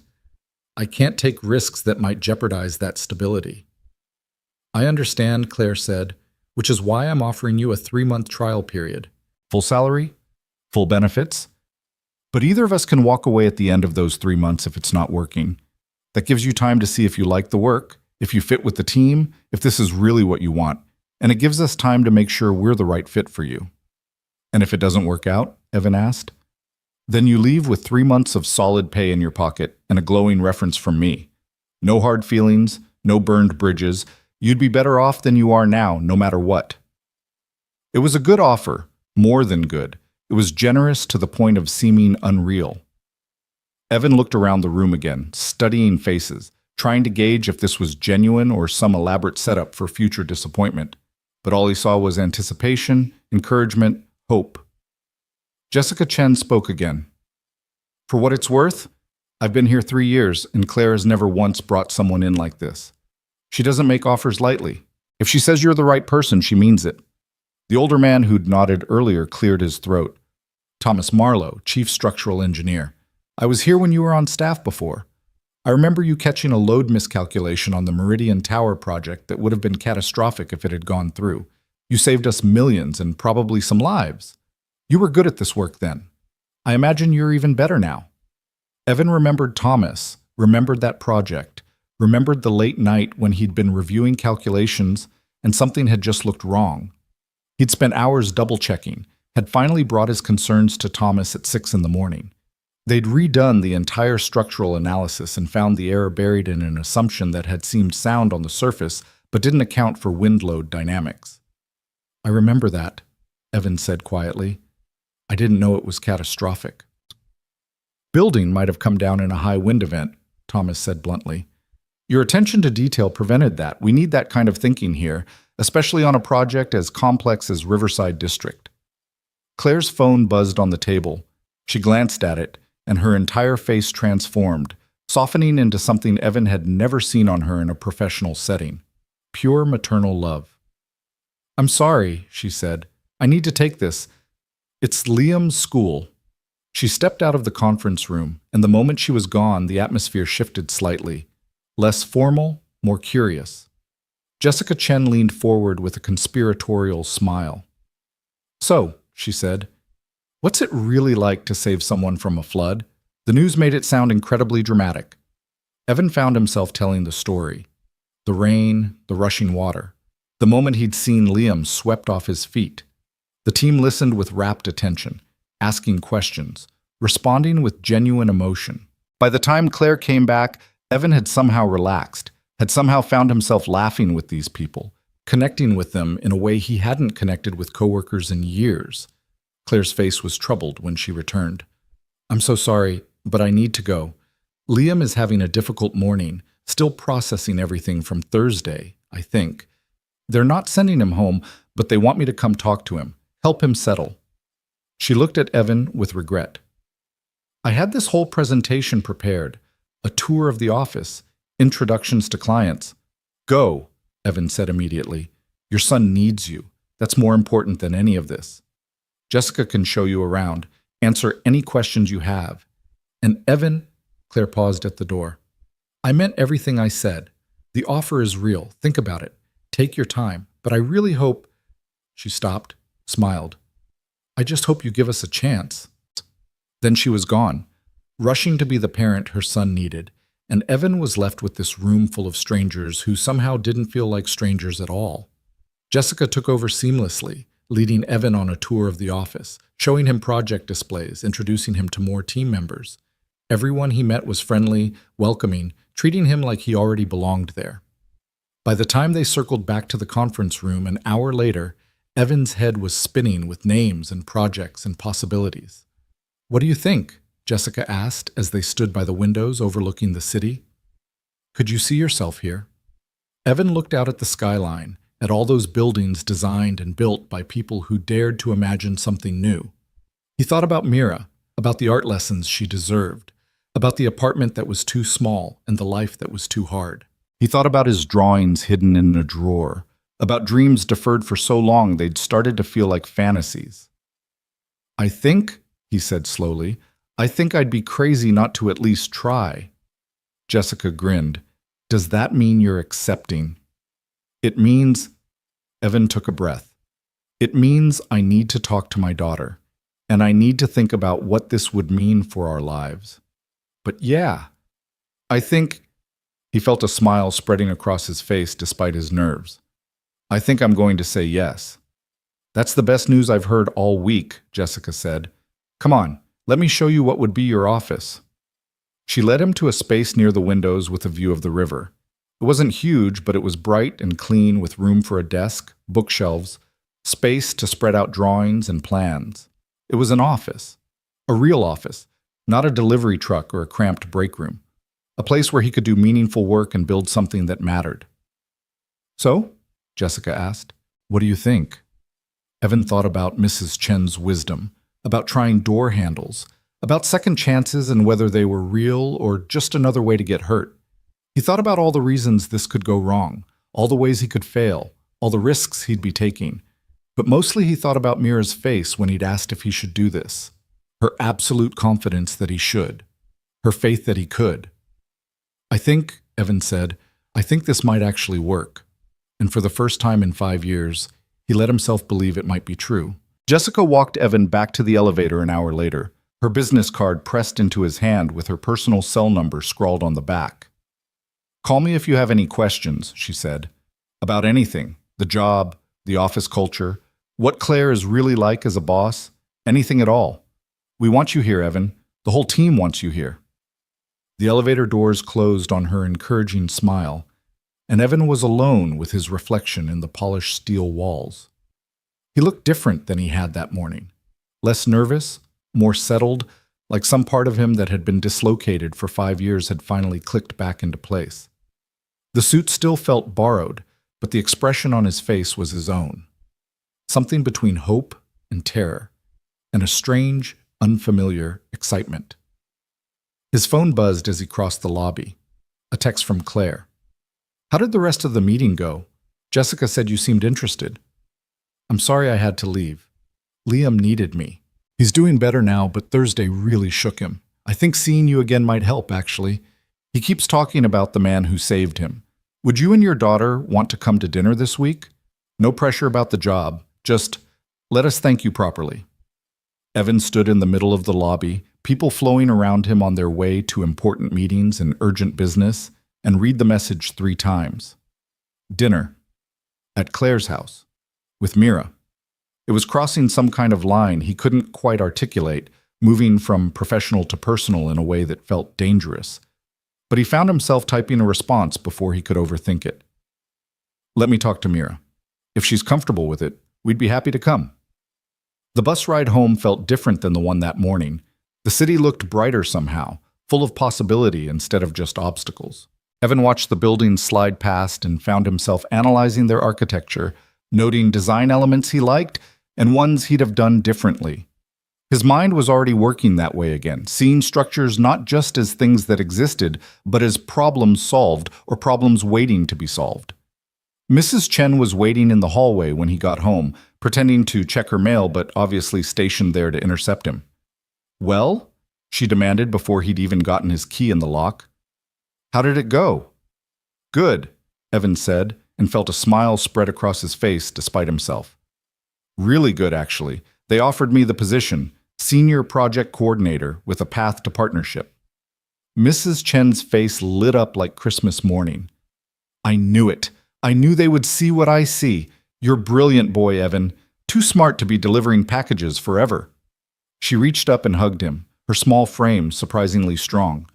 [SPEAKER 1] take risks that might jeopardize that stability. I understand, Claire said, which is why I'm offering you a 3-month trial period. Full salary? Full benefits? But either of us can walk away at the end of those 3 months if it's not working. That gives you time to see if you like the work, if you fit with the team, if this is really what you want, and it gives us time to make sure we're the right fit for you. And if it doesn't work out, Evan asked, then you leave with 3 months of solid pay in your pocket and a glowing reference from me. No hard feelings, no burned bridges. You'd be better off than you are now, no matter what. It was a good offer, more than good. It was generous to the point of seeming unreal. Evan looked around the room again, studying faces, trying to gauge if this was genuine or some elaborate setup for future disappointment. But all he saw was anticipation, encouragement, hope. Jessica Chen spoke again. For what it's worth, I've been here 3 years, and Claire has never once brought someone in like this. She doesn't make offers lightly. If she says you're the right person, she means it. The older man who'd nodded earlier cleared his throat. Thomas Marlowe, Chief Structural Engineer. I was here when you were on staff before. I remember you catching a load miscalculation on the Meridian Tower project that would have been catastrophic if it had gone through. You saved us millions and probably some lives. You were good at this work then. I imagine you're even better now. Evan remembered Thomas, remembered that project, remembered the late night when he'd been reviewing calculations and something had just looked wrong. He'd spent hours double-checking, had finally brought his concerns to Thomas at 6 in the morning. They'd redone the entire structural analysis and found the error buried in an assumption that had seemed sound on the surface but didn't account for wind load dynamics. I remember that, Evan said quietly. I didn't know it was catastrophic. Building might have come down in a high wind event, Thomas said bluntly. Your attention to detail prevented that. We need that kind of thinking here, especially on a project as complex as Riverside District. Claire's phone buzzed on the table. She glanced at it, and her entire face transformed, softening into something Evan had never seen on her in a professional setting. Pure maternal love. I'm sorry, she said. I need to take this. It's Liam's school. She stepped out of the conference room, and the moment she was gone, the atmosphere shifted slightly. Less formal, more curious. Jessica Chen leaned forward with a conspiratorial smile. So, she said, what's it really like to save someone from a flood? The news made it sound incredibly dramatic. Evan found himself telling the story. The rain, the rushing water. The moment he'd seen Liam swept off his feet. The team listened with rapt attention, asking questions, responding with genuine emotion. By the time Claire came back, Evan had somehow relaxed, had somehow found himself laughing with these people, connecting with them in a way he hadn't connected with coworkers in years. Claire's face was troubled when she returned. I'm so sorry, but I need to go. Liam is having a difficult morning, still processing everything from Thursday, I think. They're not sending him home, but they want me to come talk to him, help him settle. She looked at Evan with regret. I had this whole presentation prepared, a tour of the office, introductions to clients. Go, Evan said immediately. Your son needs you. That's more important than any of this. Jessica can show you around, answer any questions you have. And Evan, Claire paused at the door. I meant everything I said. The offer is real. Think about it. Take your time. But I really hope... She stopped, smiled. I just hope you give us a chance. Then she was gone, rushing to be the parent her son needed, and Evan was left with this room full of strangers who somehow didn't feel like strangers at all. Jessica took over seamlessly, leading Evan on a tour of the office, showing him project displays, introducing him to more team members. Everyone he met was friendly, welcoming, treating him like he already belonged there. By the time they circled back to the conference room an hour later, Evan's head was spinning with names and projects and possibilities. What do you think? Jessica asked as they stood by the windows overlooking the city. Could you see yourself here? Evan looked out at the skyline, at all those buildings designed and built by people who dared to imagine something new. He thought about Mira, about the art lessons she deserved, about the apartment that was too small and the life that was too hard. He thought about his drawings hidden in a drawer, about dreams deferred for so long they'd started to feel like fantasies. I think, he said slowly, I think I'd be crazy not to at least try. Jessica grinned. Does that mean you're accepting? It means, Evan took a breath. It means I need to talk to my daughter, and I need to think about what this would mean for our lives. But yeah, I think, he felt a smile spreading across his face despite his nerves. I think I'm going to say yes. That's the best news I've heard all week, Jessica said. Come on, let me show you what would be your office. She led him to a space near the windows with a view of the river. It wasn't huge, but it was bright and clean with room for a desk, bookshelves, space to spread out drawings and plans. It was an office, a real office, not a delivery truck or a cramped break room, a place where he could do meaningful work and build something that mattered. So, Jessica asked, what do you think? Evan thought about Mrs. Chen's wisdom, about trying door handles, about second chances and whether they were real or just another way to get hurt. He thought about all the reasons this could go wrong, all the ways he could fail, all the risks he'd be taking. But mostly he thought about Mira's face when he'd asked if he should do this, her absolute confidence that he should, her faith that he could. I think, Evan said, I think this might actually work. And for the first time in 5 years, he let himself believe it might be true. Jessica walked Evan back to the elevator an hour later, her business card pressed into his hand with her personal cell number scrawled on the back. Call me if you have any questions, she said. About anything, the job, the office culture, what Claire is really like as a boss, anything at all. We want you here, Evan. The whole team wants you here. The elevator doors closed on her encouraging smile, and Evan was alone with his reflection in the polished steel walls. He looked different than he had that morning, less nervous, more settled, like some part of him that had been dislocated for 5 years had finally clicked back into place. The suit still felt borrowed, but the expression on his face was his own. Something between hope and terror, and a strange, unfamiliar excitement. His phone buzzed as he crossed the lobby. A text from Claire. How did the rest of the meeting go? Jessica said you seemed interested. I'm sorry I had to leave. Liam needed me. He's doing better now, but Thursday really shook him. I think seeing you again might help, actually. He keeps talking about the man who saved him. Would you and your daughter want to come to dinner this week? No pressure about the job. Just let us thank you properly. Evan stood in the middle of the lobby, people flowing around him on their way to important meetings and urgent business, and read the message 3 times. Dinner. At Claire's house. With Mira. It was crossing some kind of line he couldn't quite articulate, moving from professional to personal in a way that felt dangerous. But he found himself typing a response before he could overthink it. Let me talk to Mira. If she's comfortable with it, we'd be happy to come. The bus ride home felt different than the one that morning. The city looked brighter somehow, full of possibility instead of just obstacles. Evan watched the buildings slide past and found himself analyzing their architecture, noting design elements he liked and ones he'd have done differently. His mind was already working that way again, seeing structures not just as things that existed, but as problems solved or problems waiting to be solved. Mrs. Chen was waiting in the hallway when he got home, pretending to check her mail but obviously stationed there to intercept him. "Well?" she demanded before he'd even gotten his key in the lock. "How did it go?" "Good," Evan said, and felt a smile spread across his face despite himself. "Really good, actually. They offered me the position, senior project coordinator with a path to partnership." Mrs. Chen's face lit up like Christmas morning. "I knew it. I knew they would see what I see. You're brilliant, boy, Evan. Too smart to be delivering packages forever." She reached up and hugged him, her small frame surprisingly strong.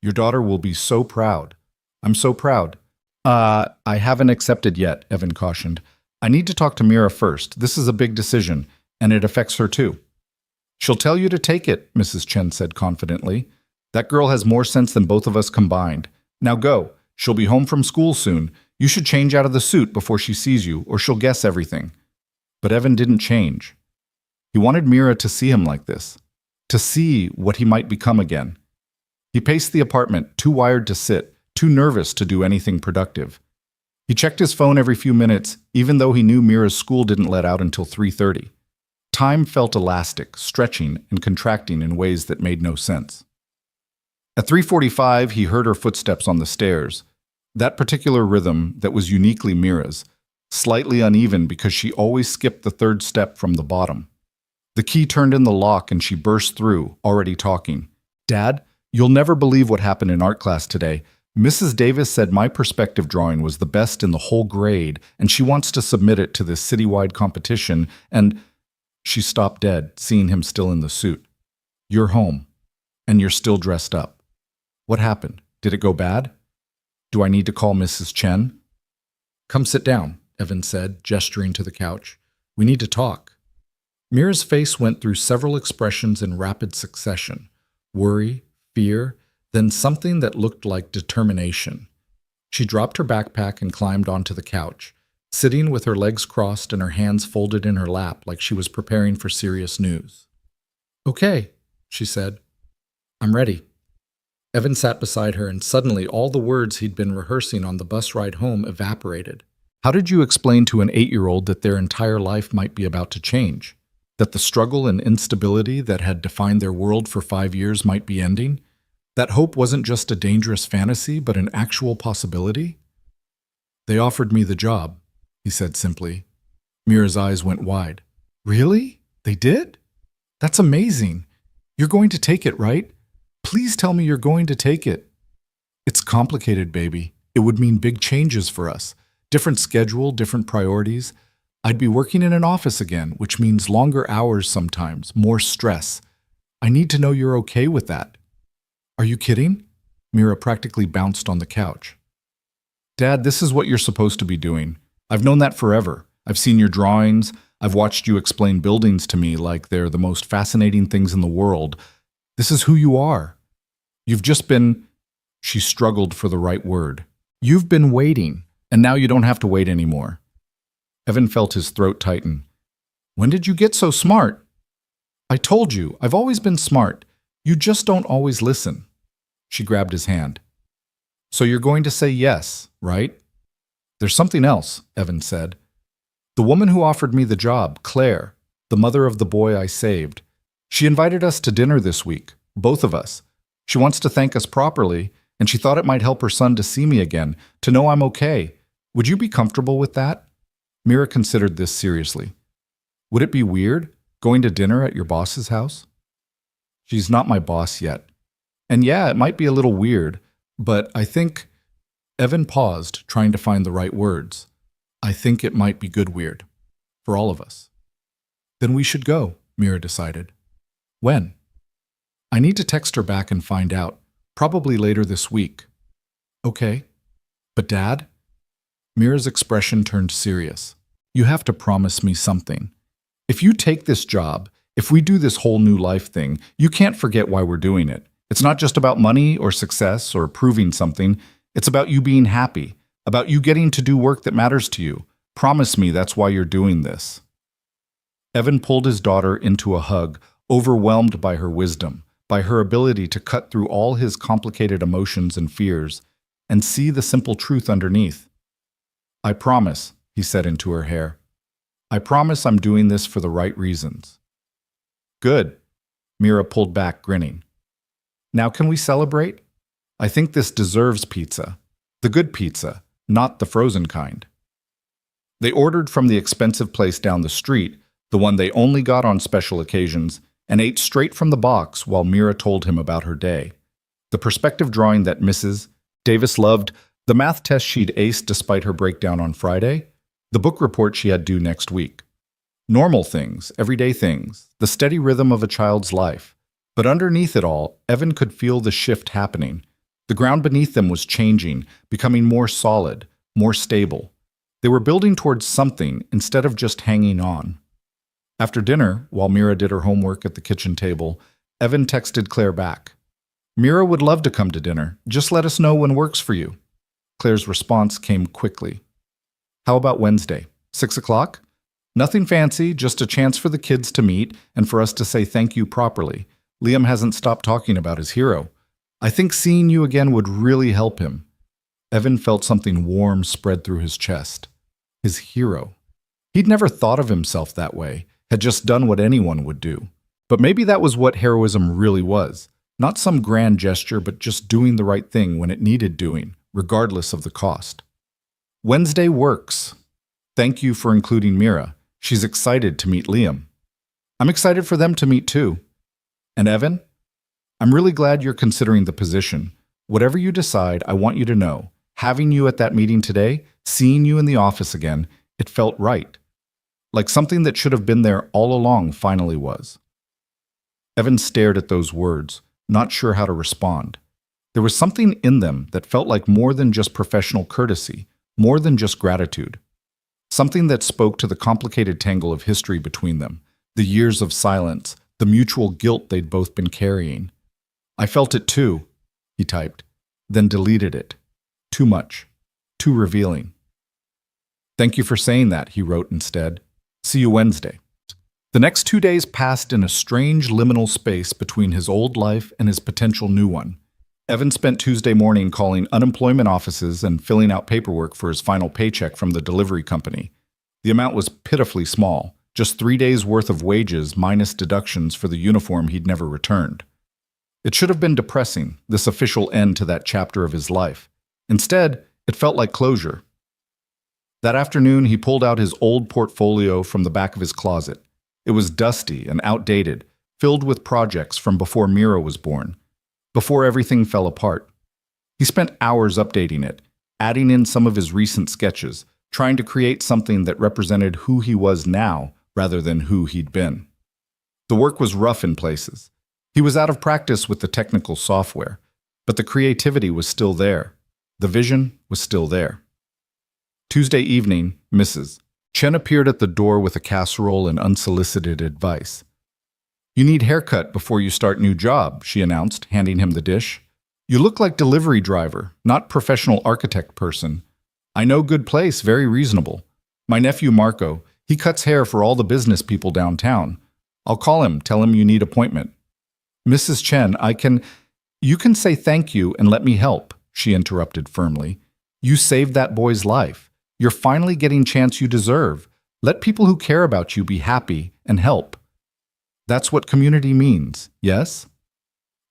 [SPEAKER 1] "Your daughter will be so proud." "I'm so proud." I haven't accepted yet," Evan cautioned. "I need to talk to Mira first. This is a big decision, and it affects her too." "She'll tell you to take it," Mrs. Chen said confidently. "That girl has more sense than both of us combined. Now go. She'll be home from school soon. You should change out of the suit before she sees you, or she'll guess everything." But Evan didn't change. He wanted Mira to see him like this, to see what he might become again. He paced the apartment, too wired to sit, too nervous to do anything productive. He checked his phone every few minutes, even though he knew Mira's school didn't let out until 3:30. Time felt elastic, stretching and contracting in ways that made no sense. At 3:45, he heard her footsteps on the stairs. That particular rhythm that was uniquely Mira's, slightly uneven because she always skipped the third step from the bottom. The key turned in the lock and she burst through, already talking. "Dad, you'll never believe what happened in art class today. Mrs. Davis said my perspective drawing was the best in the whole grade, and she wants to submit it to this citywide competition, and—" She stopped dead, seeing him still in the suit. "You're home, and you're still dressed up. What happened? Did it go bad? Do I need to call Mrs. Chen?" "Come sit down," Evan said, gesturing to the couch. "We need to talk." Mira's face went through several expressions in rapid succession: worry, fear, then something that looked like determination. She dropped her backpack and climbed onto the couch, sitting with her legs crossed and her hands folded in her lap like she was preparing for serious news. "Okay," she said. "I'm ready." Evan sat beside her, and suddenly all the words he'd been rehearsing on the bus ride home evaporated. How did you explain to an 8-year-old that their entire life might be about to change? That the struggle and instability that had defined their world for 5 years might be ending? That hope wasn't just a dangerous fantasy, but an actual possibility? "They offered me the job," he said simply. Mira's eyes went wide. "Really? They did? That's amazing. You're going to take it, right? Please tell me you're going to take it." "It's complicated, baby. It would mean big changes for us. Different schedule, different priorities. I'd be working in an office again, which means longer hours sometimes, more stress. I need to know you're okay with that." "Are you kidding?" Mira practically bounced on the couch. "Dad, this is what you're supposed to be doing. I've known that forever. I've seen your drawings. I've watched you explain buildings to me like they're the most fascinating things in the world. This is who you are. You've just been—" She struggled for the right word. "You've been waiting, and now you don't have to wait anymore." Evan felt his throat tighten. "When did you get so smart?" "I told you, I've always been smart. You just don't always listen." She grabbed his hand. "So you're going to say yes, right?" "There's something else," Evan said. "The woman who offered me the job, Claire, the mother of the boy I saved, she invited us to dinner this week, both of us. She wants to thank us properly, and she thought it might help her son to see me again, to know I'm okay. Would you be comfortable with that?" Mira considered this seriously. "Would it be weird, going to dinner at your boss's house?" "She's not my boss yet. And yeah, it might be a little weird, but I think—" Evan paused, trying to find the right words. "I think it might be good weird. For all of us." "Then we should go," Mira decided. "When?" "I need to text her back and find out. Probably later this week." "Okay. But Dad?" Mira's expression turned serious. "You have to promise me something. If you take this job, if we do this whole new life thing, you can't forget why we're doing it. It's not just about money or success or proving something. It's about you being happy, about you getting to do work that matters to you. Promise me that's why you're doing this." Evan pulled his daughter into a hug, overwhelmed by her wisdom, by her ability to cut through all his complicated emotions and fears and see the simple truth underneath. "I promise," he said into her hair. "I promise I'm doing this for the right reasons." "Good." Mira pulled back, grinning. "Now can we celebrate? I think this deserves pizza. The good pizza, not the frozen kind." They ordered from the expensive place down the street, the one they only got on special occasions, and ate straight from the box while Mira told him about her day. The perspective drawing that Mrs. Davis loved, the math test she'd aced despite her breakdown on Friday, the book report she had due next week. Normal things, everyday things, the steady rhythm of a child's life. But underneath it all, Evan could feel the shift happening. The ground beneath them was changing, becoming more solid, more stable. They were building towards something instead of just hanging on. After dinner, while Mira did her homework at the kitchen table, Evan texted Claire back. "Mira would love to come to dinner. Just let us know when works for you." Claire's response came quickly. "How about Wednesday? 6 o'clock? Nothing fancy, just a chance for the kids to meet and for us to say thank you properly. Liam hasn't stopped talking about his hero. I think seeing you again would really help him." Evan felt something warm spread through his chest. His hero. He'd never thought of himself that way, had just done what anyone would do. But maybe that was what heroism really was. Not some grand gesture, but just doing the right thing when it needed doing, regardless of the cost. "Wednesday works. Thank you for including Mira. She's excited to meet Liam. I'm excited for them to meet too. And Evan, I'm really glad you're considering the position. Whatever you decide, I want you to know, having you at that meeting today, seeing you in the office again, it felt right. Like something that should have been there all along finally was." Evan stared at those words, not sure how to respond. There was something in them that felt like more than just professional courtesy, more than just gratitude. Something that spoke to the complicated tangle of history between them, the years of silence, the mutual guilt they'd both been carrying. "I felt it too," he typed, then deleted it. Too much. Too revealing. "Thank you for saying that," he wrote instead. "See you Wednesday." The next 2 days passed in a strange liminal space between his old life and his potential new one. Evan spent Tuesday morning calling unemployment offices and filling out paperwork for his final paycheck from the delivery company. The amount was pitifully small, just 3 days' worth of wages minus deductions for the uniform he'd never returned. It should have been depressing, this official end to that chapter of his life. Instead, it felt like closure. That afternoon, he pulled out his old portfolio from the back of his closet. It was dusty and outdated, filled with projects from before Mira was born, before everything fell apart. He spent hours updating it, adding in some of his recent sketches, trying to create something that represented who he was now rather than who he'd been. The work was rough in places. He was out of practice with the technical software, but the creativity was still there. The vision was still there. Tuesday evening, Mrs. Chen appeared at the door with a casserole and unsolicited advice. "You need haircut before you start new job," she announced, handing him the dish. "You look like delivery driver, not professional architect person. I know good place, very reasonable. My nephew Marco, he cuts hair for all the business people downtown. I'll call him, tell him you need appointment." "Mrs. Chen, You can say thank you and let me help," she interrupted firmly. "You saved that boy's life. You're finally getting chance you deserve. Let people who care about you be happy and help. That's what community means, yes?"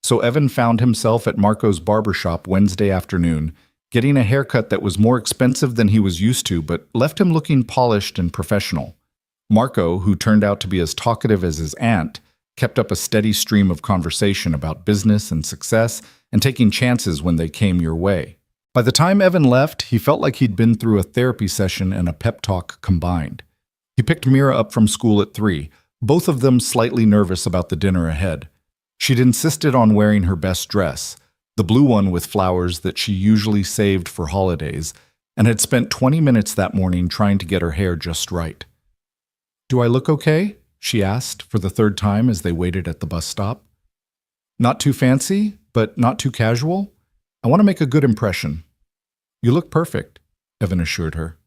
[SPEAKER 1] So Evan found himself at Marco's barbershop Wednesday afternoon, getting a haircut that was more expensive than he was used to, but left him looking polished and professional. Marco, who turned out to be as talkative as his aunt, kept up a steady stream of conversation about business and success and taking chances when they came your way. By the time Evan left, he felt like he'd been through a therapy session and a pep talk combined. He picked Mira up from school at 3, both of them slightly nervous about the dinner ahead. She'd insisted on wearing her best dress, the blue one with flowers that she usually saved for holidays, and had spent 20 minutes that morning trying to get her hair just right. "Do I look okay?" she asked for the third time as they waited at the bus stop. Not too fancy, but not too casual? I want to make a good impression. You look perfect, Evan assured her.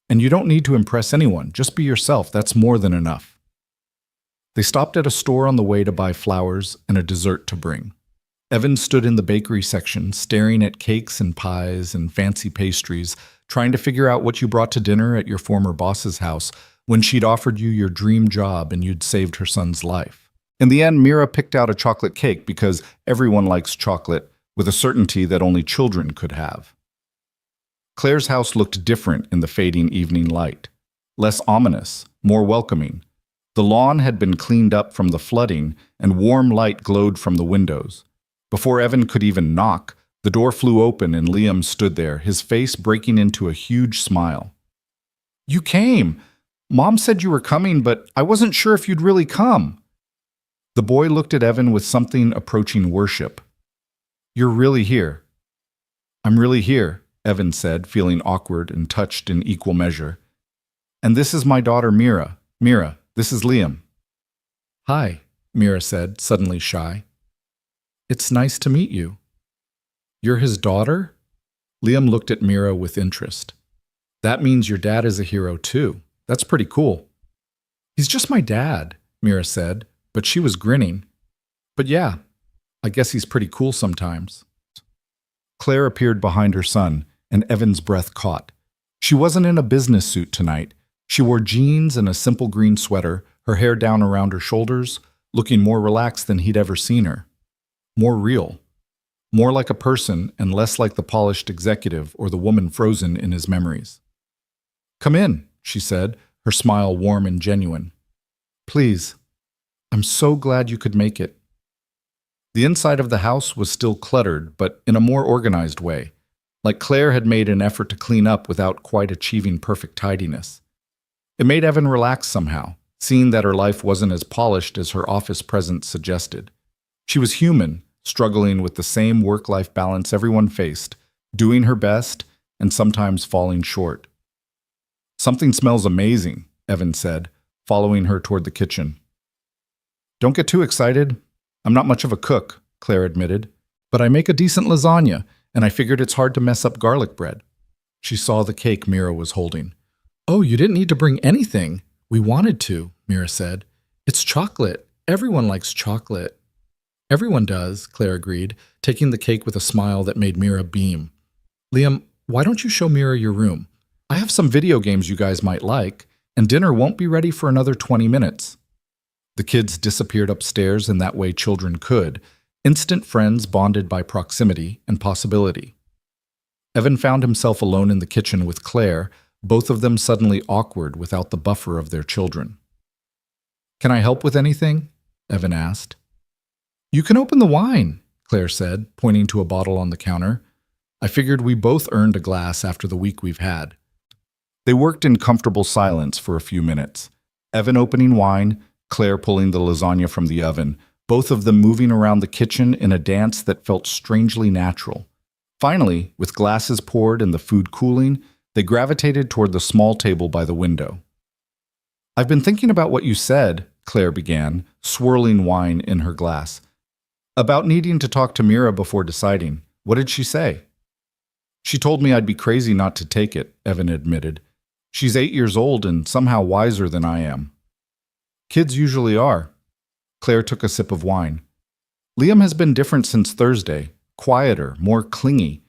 [SPEAKER 1] And you don't need to impress anyone, just be yourself, that's more than enough. They stopped at a store on the way to buy flowers and a dessert to bring. Evan stood in the bakery section, staring at cakes and pies and fancy pastries, trying to figure out what you brought to dinner at your former boss's house when she'd offered you your dream job and you'd saved her son's life. In the end, Mira picked out a chocolate cake because everyone likes chocolate, with a certainty that only children could have. Claire's house looked different in the fading evening light, less ominous, more welcoming. The lawn had been cleaned up from the flooding, and warm light glowed from the windows. Before Evan could even knock, the door flew open and Liam stood there, his face breaking into a huge smile. You came! Mom said you were coming, but I wasn't sure if you'd really come. The boy looked at Evan with something approaching worship. You're really here. I'm really here, Evan said, feeling awkward and touched in equal measure. And this is my daughter, Mira. Mira, this is Liam. Hi, Mira said, suddenly shy. It's nice to meet you. You're his daughter? Liam looked at Mira with interest. That means your dad is a hero too. That's pretty cool. He's just my dad, Mira said, but she was grinning. But yeah, I guess he's pretty cool sometimes. Claire appeared behind her son, and Evan's breath caught. She wasn't in a business suit tonight. She wore jeans and a simple green sweater, her hair down around her shoulders, looking more relaxed than he'd ever seen her. More real. More like a person and less like the polished executive or the woman frozen in his memories. Come in, she said, her smile warm and genuine. Please. I'm so glad you could make it. The inside of the house was still cluttered, but in a more organized way, like Claire had made an effort to clean up without quite achieving perfect tidiness. It made Evan relax somehow, seeing that her life wasn't as polished as her office presence suggested. She was human, struggling with the same work-life balance everyone faced, doing her best and sometimes falling short. Something smells amazing, Evan said, following her toward the kitchen. Don't get too excited. I'm not much of a cook, Claire admitted, but I make a decent lasagna, and I figured it's hard to mess up garlic bread. She saw the cake Mira was holding. Oh, you didn't need to bring anything. We wanted to, Mira said. It's chocolate. Everyone likes chocolate. Everyone does, Claire agreed, taking the cake with a smile that made Mira beam. Liam, why don't you show Mira your room? I have some video games you guys might like, and dinner won't be ready for another 20 minutes. The kids disappeared upstairs in that way children could, instant friends bonded by proximity and possibility. Evan found himself alone in the kitchen with Claire, both of them suddenly awkward without the buffer of their children. Can I help with anything? Evan asked. You can open the wine, Claire said, pointing to a bottle on the counter. I figured we both earned a glass after the week we've had. They worked in comfortable silence for a few minutes, Evan opening wine, Claire pulling the lasagna from the oven, both of them moving around the kitchen in a dance that felt strangely natural. Finally, with glasses poured and the food cooling, they gravitated toward the small table by the window. I've been thinking about what you said, Claire began, swirling wine in her glass. About needing to talk to Mira before deciding. What did she say? She told me I'd be crazy not to take it, Evan admitted. She's 8 years old and somehow wiser than I am. Kids usually are. Claire took a sip of wine. Liam has been different since Thursday, quieter, more clingy.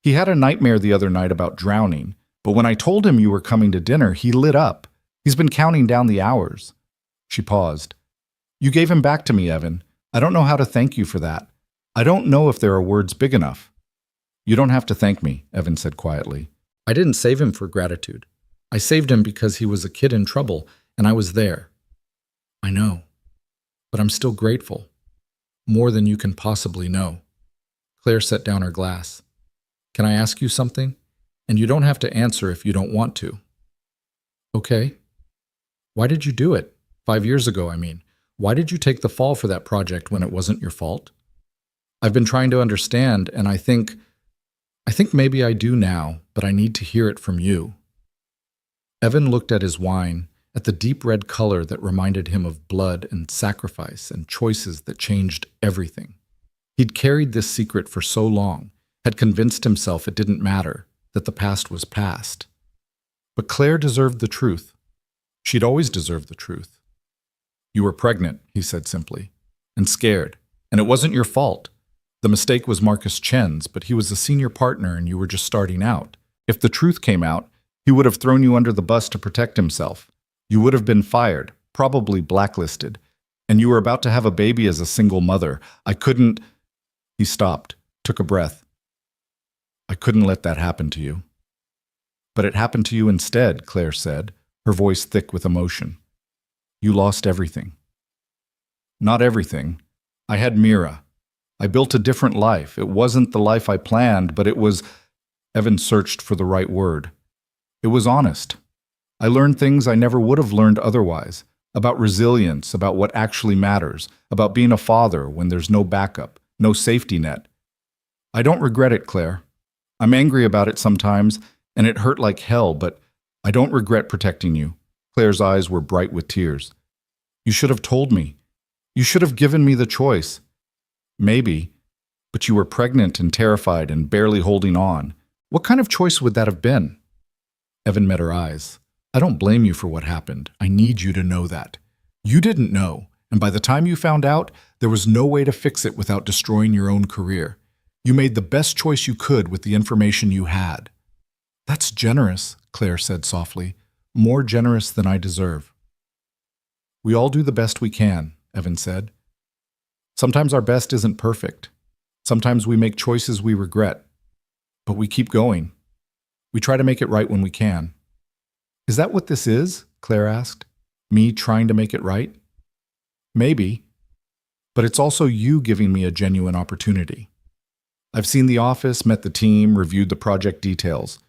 [SPEAKER 1] He had a nightmare the other night about drowning, but when I told him you were coming to dinner, he lit up. He's been counting down the hours. She paused. You gave him back to me, Evan. I don't know how to thank you for that. I don't know if there are words big enough. You don't have to thank me, Evan said quietly. I didn't save him for gratitude. I saved him because he was a kid in trouble, and I was there. I know, but I'm still grateful. More than you can possibly know. Claire set down her glass. Can I ask you something? And you don't have to answer if you don't want to. Okay. Why did you do it? 5 years ago, I mean. Why did you take the fall for that project when it wasn't your fault? I've been trying to understand, and I think maybe I do now, but I need to hear it from you. Evan looked at his wine, at the deep red color that reminded him of blood and sacrifice and choices that changed everything. He'd carried this secret for so long, had convinced himself it didn't matter, that the past was past. But Claire deserved the truth. She'd always deserved the truth. "You were pregnant," he said simply, "and scared. And it wasn't your fault. The mistake was Marcus Chen's, but he was a senior partner and you were just starting out. If the truth came out, he would have thrown you under the bus to protect himself. You would have been fired, probably blacklisted. And you were about to have a baby as a single mother. I couldn't—" He stopped, took a breath. "I couldn't let that happen to you." "But it happened to you instead," Claire said, her voice thick with emotion. "You lost everything." "Not everything. I had Mira. I built a different life. It wasn't the life I planned, but it was—" Evan searched for the right word. "It was honest. I learned things I never would have learned otherwise, about resilience, about what actually matters, about being a father when there's no backup, no safety net. I don't regret it, Claire. I'm angry about it sometimes, and it hurt like hell, but I don't regret protecting you." Claire's eyes were bright with tears. "You should have told me. You should have given me the choice." "Maybe, but you were pregnant and terrified and barely holding on. What kind of choice would that have been?" Evan met her eyes. "I don't blame you for what happened. I need you to know that. You didn't know, and by the time you found out, there was no way to fix it without destroying your own career. You made the best choice you could with the information you had." "That's generous," Claire said softly. "More generous than I deserve." "We all do the best we can," Evan said. "Sometimes our best isn't perfect. Sometimes we make choices we regret. But we keep going. We try to make it right when we can." "Is that what this is?" Claire asked. "Me trying to make it right?" "Maybe. But it's also you giving me a genuine opportunity. I've seen the office, met the team, reviewed the project details.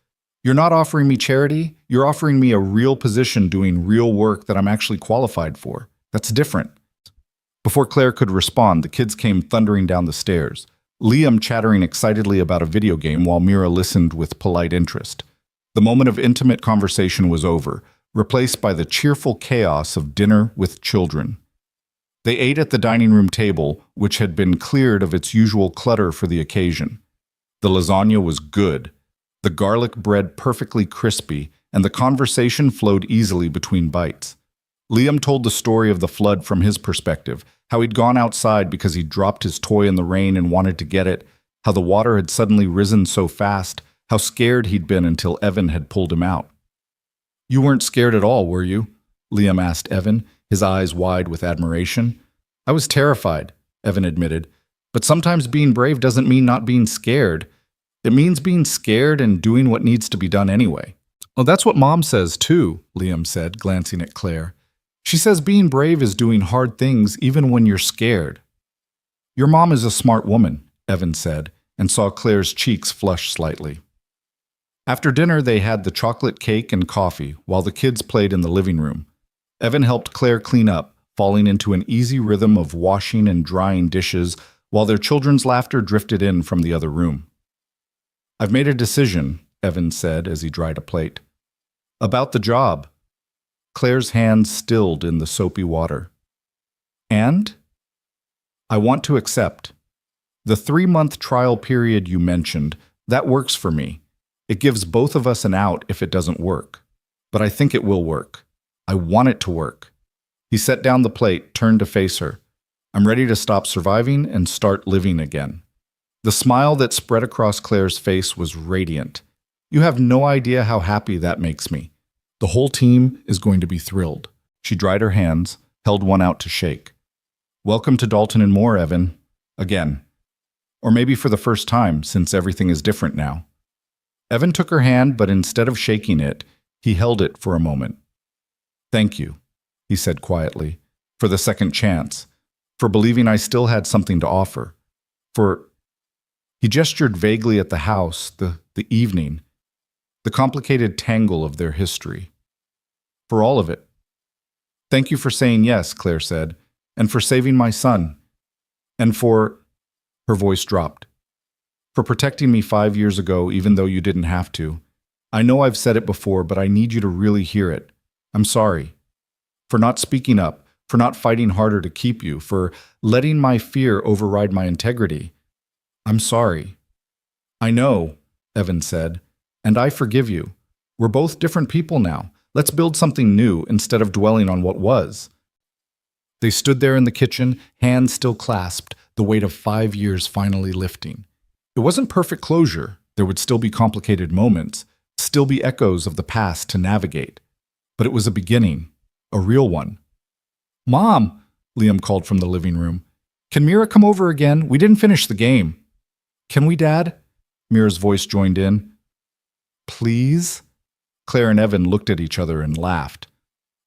[SPEAKER 1] You're not offering me charity. You're offering me a real position doing real work that I'm actually qualified for. That's different." Before Claire could respond, the kids came thundering down the stairs, Liam chattering excitedly about a video game while Mira listened with polite interest. The moment of intimate conversation was over, replaced by the cheerful chaos of dinner with children. They ate at the dining room table, which had been cleared of its usual clutter for the occasion. The lasagna was good, the garlic bread perfectly crispy, and the conversation flowed easily between bites. Liam told the story of the flood from his perspective, how he'd gone outside because he'd dropped his toy in the rain and wanted to get it, how the water had suddenly risen so fast, how scared he'd been until Evan had pulled him out. "You weren't scared at all, were you?" Liam asked Evan, his eyes wide with admiration. "I was terrified," Evan admitted, "but sometimes being brave doesn't mean not being scared. It means being scared and doing what needs to be done anyway." "Oh, that's what Mom says too," Liam said, glancing at Claire. "She says being brave is doing hard things even when you're scared." "Your mom is a smart woman," Evan said, and saw Claire's cheeks flush slightly. After dinner, they had the chocolate cake and coffee while the kids played in the living room. Evan helped Claire clean up, falling into an easy rhythm of washing and drying dishes while their children's laughter drifted in from the other room. "I've made a decision," Evan said as he dried a plate. "About the job." Claire's hands stilled in the soapy water. "And?" "I want to accept. The 3-month trial period you mentioned, that works for me. It gives both of us an out if it doesn't work. But I think it will work. I want it to work." He set down the plate, turned to face her. "I'm ready to stop surviving and start living again." The smile that spread across Claire's face was radiant. "You have no idea how happy that makes me. The whole team is going to be thrilled." She dried her hands, held one out to shake. "Welcome to Dalton and Moore, Evan. Again. Or maybe for the first time, since everything is different now." Evan took her hand, but instead of shaking it, he held it for a moment. "Thank you," he said quietly, "for the second chance, for believing I still had something to offer, for—" He gestured vaguely at the house, the evening, the complicated tangle of their history. "For all of it." "Thank you for saying yes," Claire said, "and for saving my son. And for—" Her voice dropped. "For protecting me 5 years ago, even though you didn't have to. I know I've said it before, but I need you to really hear it. I'm sorry. for not speaking up, for not fighting harder to keep you, for letting my fear override my integrity. I'm sorry." "I know," Evan said, "and I forgive you. We're both different people now. Let's build something new instead of dwelling on what was." They stood there in the kitchen, hands still clasped, the weight of 5 years finally lifting. It wasn't perfect closure. There would still be complicated moments, still be echoes of the past to navigate. But it was a beginning, a real one. "Mom," Liam called from the living room, "can Mira come over again? We didn't finish the game." "Can we, Dad?" Mira's voice joined in. "Please?" Claire and Evan looked at each other and laughed.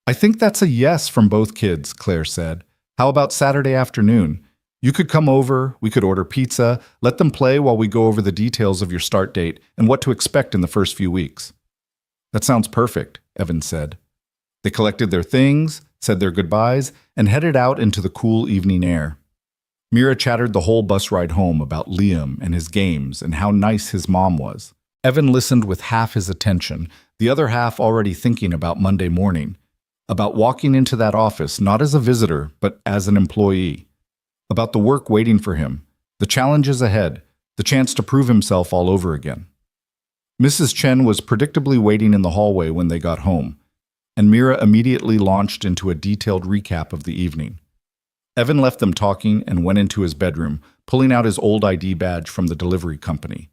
[SPEAKER 1] "I think that's a yes from both kids," Claire said. "How about Saturday afternoon? You could come over, we could order pizza, let them play while we go over the details of your start date and what to expect in the first few weeks." "That sounds perfect," Evan said. They collected their things, said their goodbyes, and headed out into the cool evening air. Mira chattered the whole bus ride home about Liam and his games and how nice his mom was. Evan listened with half his attention, the other half already thinking about Monday morning, about walking into that office not as a visitor but as an employee, about the work waiting for him, the challenges ahead, the chance to prove himself all over again. Mrs. Chen was predictably waiting in the hallway when they got home, and Mira immediately launched into a detailed recap of the evening. Evan left them talking and went into his bedroom, pulling out his old ID badge from the delivery company.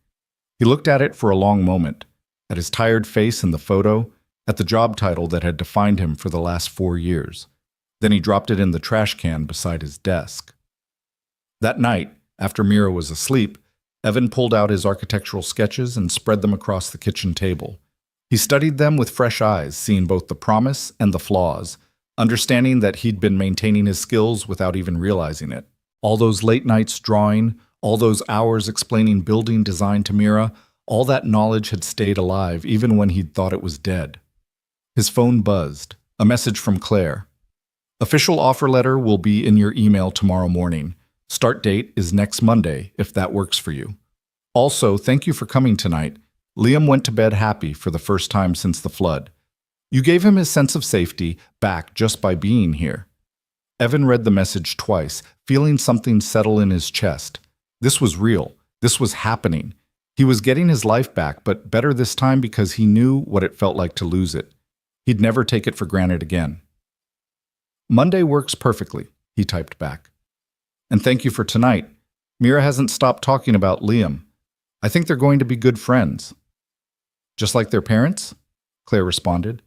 [SPEAKER 1] He looked at it for a long moment, at his tired face in the photo, at the job title that had defined him for the last 4 years. Then he dropped it in the trash can beside his desk. That night, after Mira was asleep, Evan pulled out his architectural sketches and spread them across the kitchen table. He studied them with fresh eyes, seeing both the promise and the flaws, understanding that he'd been maintaining his skills without even realizing it. All those late nights drawing, all those hours explaining building design to Mira, all that knowledge had stayed alive even when he'd thought it was dead. His phone buzzed, a message from Claire. "Official offer letter will be in your email tomorrow morning. Start date is next Monday, if that works for you. Also, thank you for coming tonight. Liam went to bed happy for the first time since the flood. You gave him his sense of safety back just by being here." Evan read the message twice, feeling something settle in his chest. This was real. This was happening. He was getting his life back, but better this time because he knew what it felt like to lose it. He'd never take it for granted again. "Monday works perfectly," he typed back. "And thank you for tonight. Mira hasn't stopped talking about Liam. I think they're going to be good friends." "Just like their parents?" Claire responded.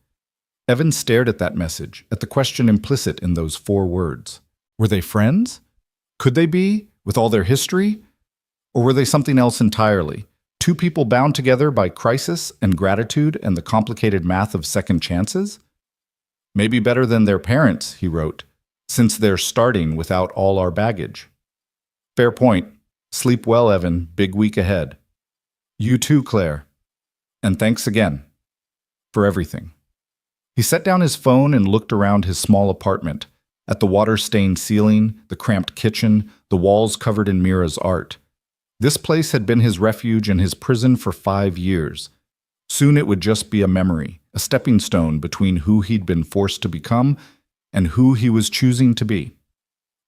[SPEAKER 1] Evan stared at that message, at the question implicit in those 4 words. Were they friends? Could they be, with all their history? Or were they something else entirely? 2 people bound together by crisis and gratitude and the complicated math of second chances? "Maybe better than their parents," he wrote, "since they're starting without all our baggage." "Fair point. Sleep well, Evan. Big week ahead." "You too, Claire. And thanks again. For everything." He set down his phone and looked around his small apartment, at the water-stained ceiling, the cramped kitchen, the walls covered in Mira's art. This place had been his refuge and his prison for 5 years. Soon it would just be a memory, a stepping stone between who he'd been forced to become and who he was choosing to be.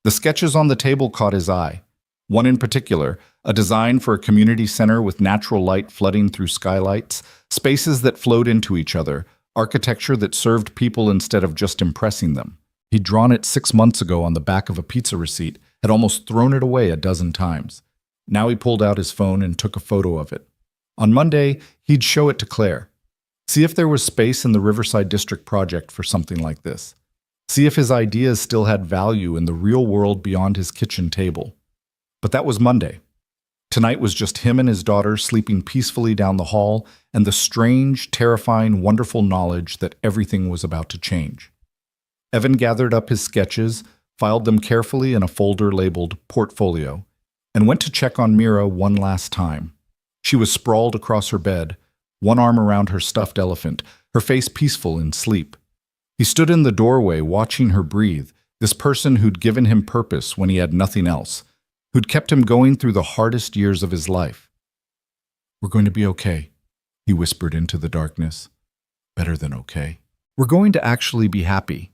[SPEAKER 1] The sketches on the table caught his eye. One in particular, a design for a community center with natural light flooding through skylights, spaces that flowed into each other, architecture that served people instead of just impressing them. He'd drawn it 6 months ago on the back of a pizza receipt, had almost thrown it away a dozen times. Now he pulled out his phone and took a photo of it. On Monday, he'd show it to Claire. See if there was space in the Riverside District project for something like this. See if his ideas still had value in the real world beyond his kitchen table. But that was Monday. Tonight was just him and his daughter sleeping peacefully down the hall, and the strange, terrifying, wonderful knowledge that everything was about to change. Evan gathered up his sketches, filed them carefully in a folder labeled Portfolio, and went to check on Mira one last time. She was sprawled across her bed, one arm around her stuffed elephant, her face peaceful in sleep. He stood in the doorway watching her breathe, this person who'd given him purpose when he had nothing else, who'd kept him going through the hardest years of his life. "We're going to be okay," he whispered into the darkness. "Better than okay. We're going to actually be happy."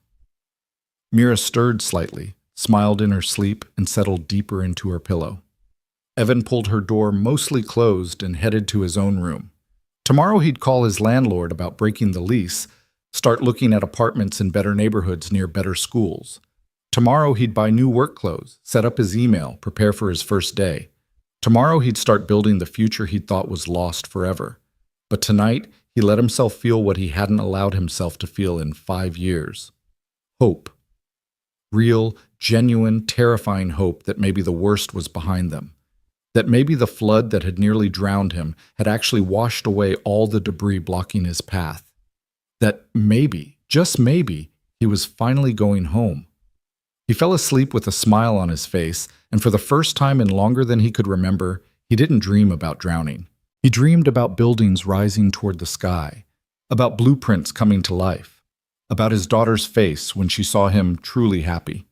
[SPEAKER 1] Mira stirred slightly, smiled in her sleep, and settled deeper into her pillow. Evan pulled her door mostly closed and headed to his own room. Tomorrow he'd call his landlord about breaking the lease, start looking at apartments in better neighborhoods near better schools. Tomorrow he'd buy new work clothes, set up his email, prepare for his first day. Tomorrow he'd start building the future he'd thought was lost forever. But tonight, he let himself feel what he hadn't allowed himself to feel in 5 years. Hope. Real, genuine, terrifying hope that maybe the worst was behind them. That maybe the flood that had nearly drowned him had actually washed away all the debris blocking his path. That maybe, just maybe, he was finally going home. He fell asleep with a smile on his face, and for the first time in longer than he could remember, he didn't dream about drowning. He dreamed about buildings rising toward the sky, about blueprints coming to life, about his daughter's face when she saw him truly happy.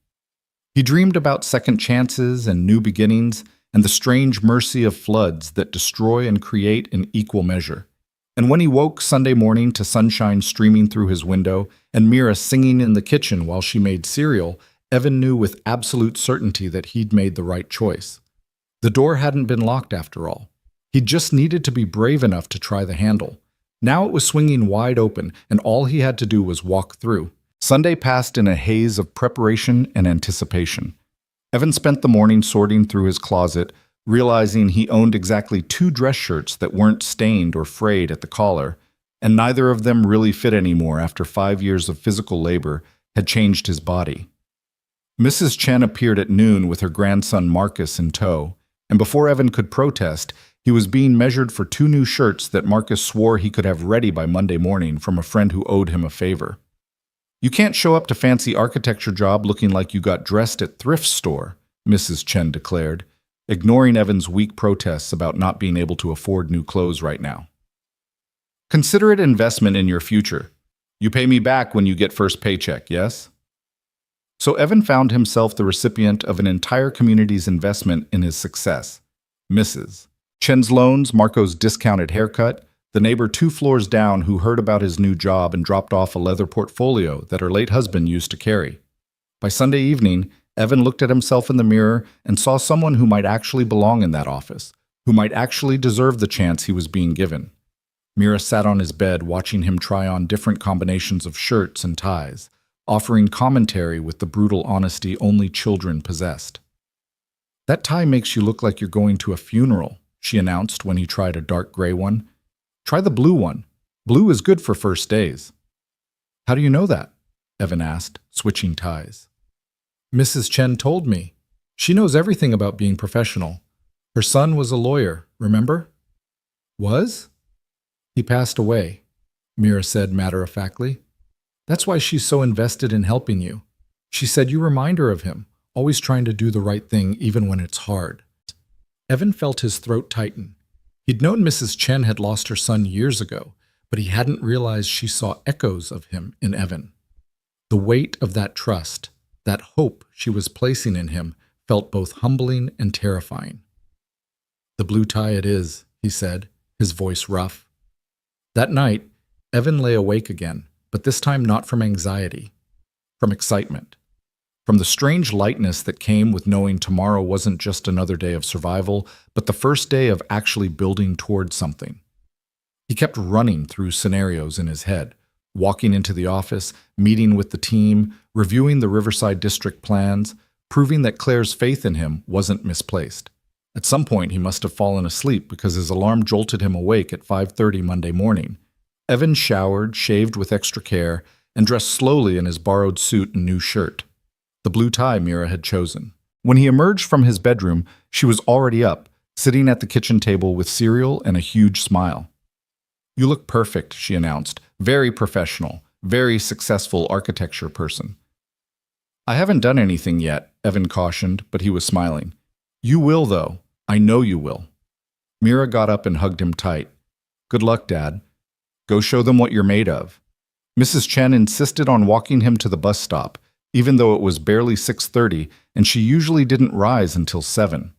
[SPEAKER 1] He dreamed about second chances and new beginnings and the strange mercy of floods that destroy and create in equal measure. And when he woke Sunday morning to sunshine streaming through his window and Mira singing in the kitchen while she made cereal, Evan knew with absolute certainty that he'd made the right choice. The door hadn't been locked after all. He just needed to be brave enough to try the handle. Now it was swinging wide open, and all he had to do was walk through. Sunday passed in a haze of preparation and anticipation. Evan spent the morning sorting through his closet, realizing he owned exactly 2 dress shirts that weren't stained or frayed at the collar, and neither of them really fit anymore after 5 years of physical labor had changed his body. Mrs. Chen appeared at noon with her grandson Marcus in tow, and before Evan could protest, he was being measured for 2 new shirts that Marcus swore he could have ready by Monday morning from a friend who owed him a favor. "You can't show up to fancy architecture job looking like you got dressed at thrift store," Mrs. Chen declared, ignoring Evan's weak protests about not being able to afford new clothes right now. "Consider it investment in your future. You pay me back when you get first paycheck, yes?" So Evan found himself the recipient of an entire community's investment in his success. Mrs. Chen's loans, Marco's discounted haircut, the neighbor 2 floors down who heard about his new job and dropped off a leather portfolio that her late husband used to carry. By Sunday evening, Evan looked at himself in the mirror and saw someone who might actually belong in that office, who might actually deserve the chance he was being given. Mira sat on his bed watching him try on different combinations of shirts and ties, offering commentary with the brutal honesty only children possessed. "That tie makes you look like you're going to a funeral," she announced when he tried a dark gray one. "Try the blue one. Blue is good for first days." "How do you know that?" Evan asked, switching ties. "Mrs. Chen told me. She knows everything about being professional. Her son was a lawyer, remember?" "Was?" "He passed away," Mira said matter-of-factly. "That's why she's so invested in helping you. She said you remind her of him, always trying to do the right thing even when it's hard." Evan felt his throat tighten. He'd known Mrs. Chen had lost her son years ago, but he hadn't realized she saw echoes of him in Evan. The weight of that trust, that hope she was placing in him, felt both humbling and terrifying. "The blue tie it is," he said, his voice rough. That night, Evan lay awake again, but this time not from anxiety, from excitement, from the strange lightness that came with knowing tomorrow wasn't just another day of survival, but the first day of actually building toward something. He kept running through scenarios in his head, walking into the office, meeting with the team, reviewing the Riverside District plans, proving that Claire's faith in him wasn't misplaced. At some point, he must have fallen asleep because his alarm jolted him awake at 5:30 Monday morning. Evan showered, shaved with extra care, and dressed slowly in his borrowed suit and new shirt. The blue tie Mira had chosen. When he emerged from his bedroom, she was already up, sitting at the kitchen table with cereal and a huge smile. "You look perfect," she announced. "Very professional, very successful architecture person." "I haven't done anything yet," Evan cautioned, but he was smiling. "You will, though. I know you will." Mira got up and hugged him tight. "Good luck, Dad. Go show them what you're made of." Mrs. Chen insisted on walking him to the bus stop, even though it was barely 6:30 and she usually didn't rise until 7.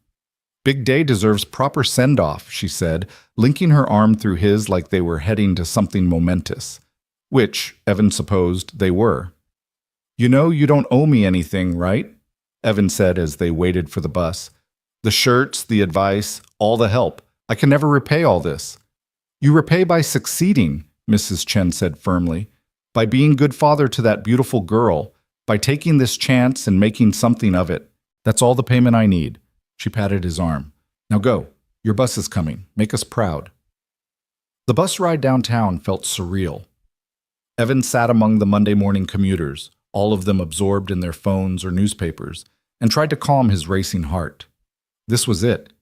[SPEAKER 1] "Big day deserves proper send-off," she said, linking her arm through his like they were heading to something momentous, which, Evan supposed, they were. You know you don't owe me anything, right? Evan said as they waited for the bus. The shirts, the advice, all the help. I can never repay all this. You repay by succeeding, Mrs. Chen said firmly, by being good father to that beautiful girl, by taking this chance and making something of it. That's all the payment I need. She patted his arm. Now go. Your bus is coming. Make us proud. The bus ride downtown felt surreal. Evan sat among the Monday morning commuters, all of them absorbed in their phones or newspapers, and tried to calm his racing heart. This was it.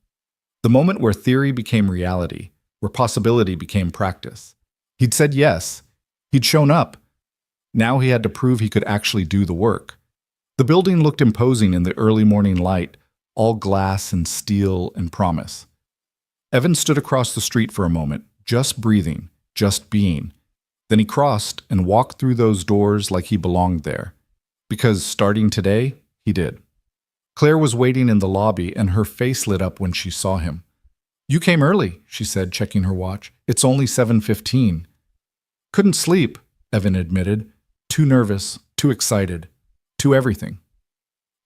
[SPEAKER 1] The moment where theory became reality, where possibility became practice. He'd said yes. He'd shown up. Now he had to prove he could actually do the work. The building looked imposing in the early morning light, all glass and steel and promise. Evan stood across the street for a moment, just breathing, just being. Then he crossed and walked through those doors like he belonged there. Because starting today, he did. Claire was waiting in the lobby and her face lit up when she saw him. You came early, she said, checking her watch. It's only 7:15. Couldn't sleep, Evan admitted. Too nervous, too excited, too everything.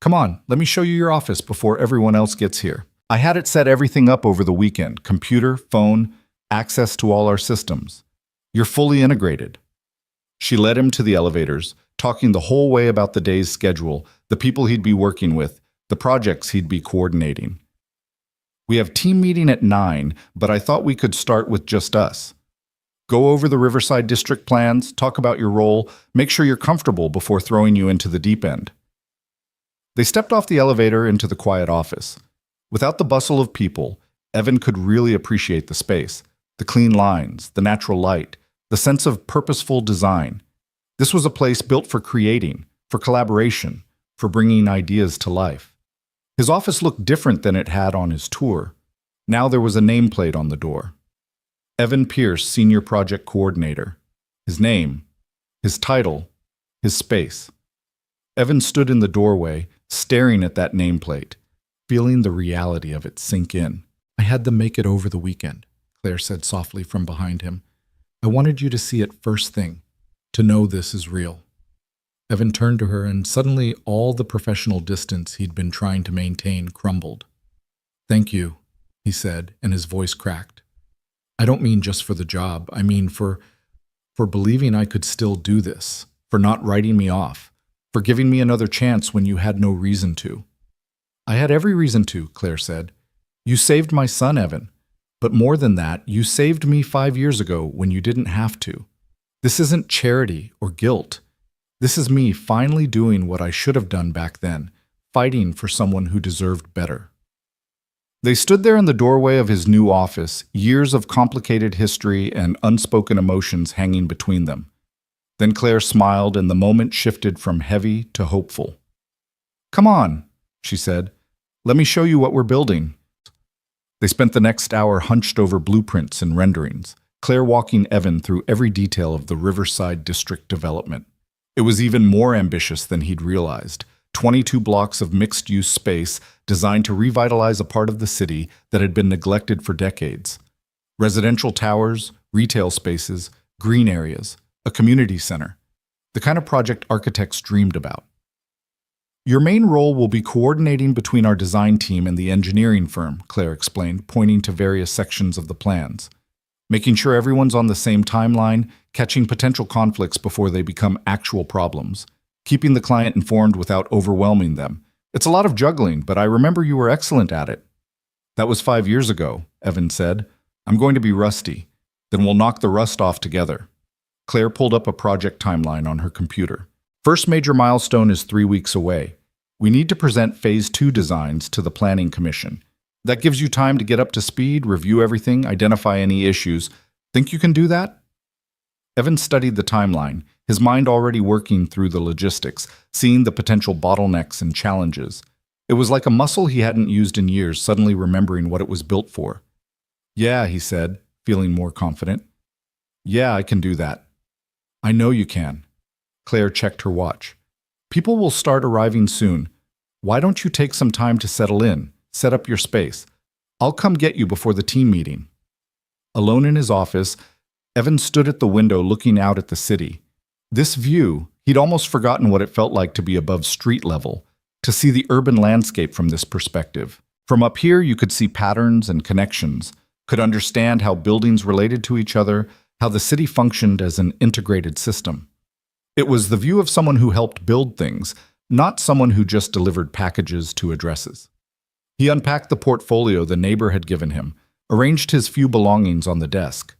[SPEAKER 1] Come on, let me show you your office before everyone else gets here. I had it set everything up over the weekend. Computer, phone, access to all our systems. You're fully integrated. She led him to the elevators, talking the whole way about the day's schedule, the people he'd be working with, the projects he'd be coordinating. We have team meeting at 9, but I thought we could start with just us. Go over the Riverside District plans, talk about your role, make sure you're comfortable before throwing you into the deep end. They stepped off the elevator into the quiet office. Without the bustle of people, Evan could really appreciate the space, the clean lines, the natural light, the sense of purposeful design. This was a place built for creating, for collaboration, for bringing ideas to life. His office looked different than it had on his tour. Now there was a nameplate on the door. Evan Pierce, Senior Project Coordinator. His name, his title, his space. Evan stood in the doorway, staring at that nameplate, feeling the reality of it sink in. I had them make it over the weekend, Claire said softly from behind him. I wanted you to see it first thing, to know this is real. Evan turned to her and suddenly all the professional distance he'd been trying to maintain crumbled. Thank you, he said, and his voice cracked. I don't mean just for the job. I mean for believing I could still do this, for not writing me off, for giving me another chance when you had no reason to. I had every reason to, Claire said. You saved my son, Evan. But more than that, you saved me 5 years ago when you didn't have to. This isn't charity or guilt. This is me finally doing what I should have done back then, fighting for someone who deserved better. They stood there in the doorway of his new office, years of complicated history and unspoken emotions hanging between them. Then Claire smiled and the moment shifted from heavy to hopeful. Come on, she said. Let me show you what we're building. They spent the next hour hunched over blueprints and renderings, Claire walking Evan through every detail of the Riverside District development. It was even more ambitious than he'd realized. 22 blocks of mixed-use space designed to revitalize a part of the city that had been neglected for decades. Residential towers, retail spaces, green areas, a community center. The kind of project architects dreamed about. Your main role will be coordinating between our design team and the engineering firm, Claire explained, pointing to various sections of the plans. Making sure everyone's on the same timeline, catching potential conflicts before they become actual problems. Keeping the client informed without overwhelming them. It's a lot of juggling, but I remember you were excellent at it. That was 5 years ago, Evan said. I'm going to be rusty. Then we'll knock the rust off together. Claire pulled up a project timeline on her computer. First major milestone is 3 weeks away. We need to present Phase 2 designs to the Planning Commission. That gives you time to get up to speed, review everything, identify any issues. Think you can do that? Evan studied the timeline, his mind already working through the logistics, seeing the potential bottlenecks and challenges. It was like a muscle he hadn't used in years, suddenly remembering what it was built for. Yeah, he said, feeling more confident. Yeah, I can do that. I know you can. Claire checked her watch. People will start arriving soon. Why don't you take some time to settle in, set up your space? I'll come get you before the team meeting. Alone in his office, Evan stood at the window looking out at the city. This view, He'd almost forgotten what it felt like to be above street level, to see the urban landscape from this perspective. From up here, you could see patterns and connections, could understand how buildings related to each other, how the city functioned as an integrated system. It was the view of someone who helped build things, not someone who just delivered packages to addresses. He unpacked the portfolio the neighbor had given him, arranged his few belongings on the desk.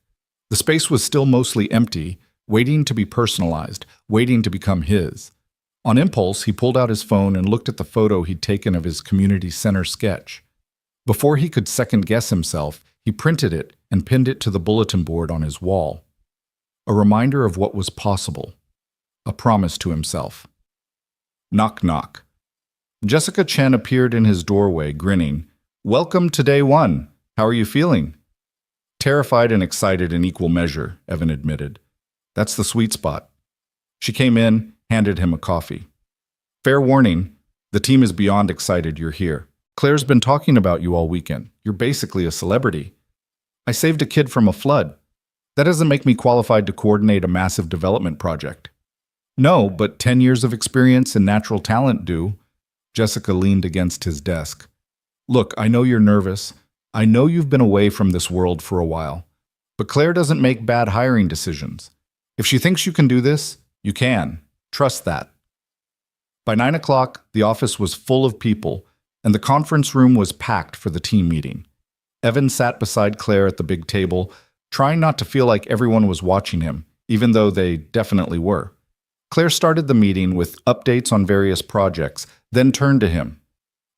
[SPEAKER 1] The space was still mostly empty, waiting to be personalized, waiting to become his. On impulse, he pulled out his phone and looked at the photo he'd taken of his community center sketch. Before he could second-guess himself, he printed it and pinned it to the bulletin board on his wall. A reminder of what was possible. A promise to himself. Knock, knock. Jessica Chen appeared in his doorway, grinning. "Welcome to day one. How are you feeling?" "Terrified and excited in equal measure," Evan admitted. "That's the sweet spot." She came in, handed him a coffee. "Fair warning, the team is beyond excited you're here. Claire's been talking about you all weekend. You're basically a celebrity. I saved a kid from a flood. That doesn't make me qualified to coordinate a massive development project." "No, but 10 years of experience and natural talent do." Jessica leaned against his desk. "Look, I know you're nervous. I know you've been away from this world for a while. But Claire doesn't make bad hiring decisions. If she thinks you can do this, you can. Trust that." By 9 o'clock, the office was full of people, and the conference room was packed for the team meeting. Evan sat beside Claire at the big table, trying not to feel like everyone was watching him, even though they definitely were. Claire started the meeting with updates on various projects, then turned to him.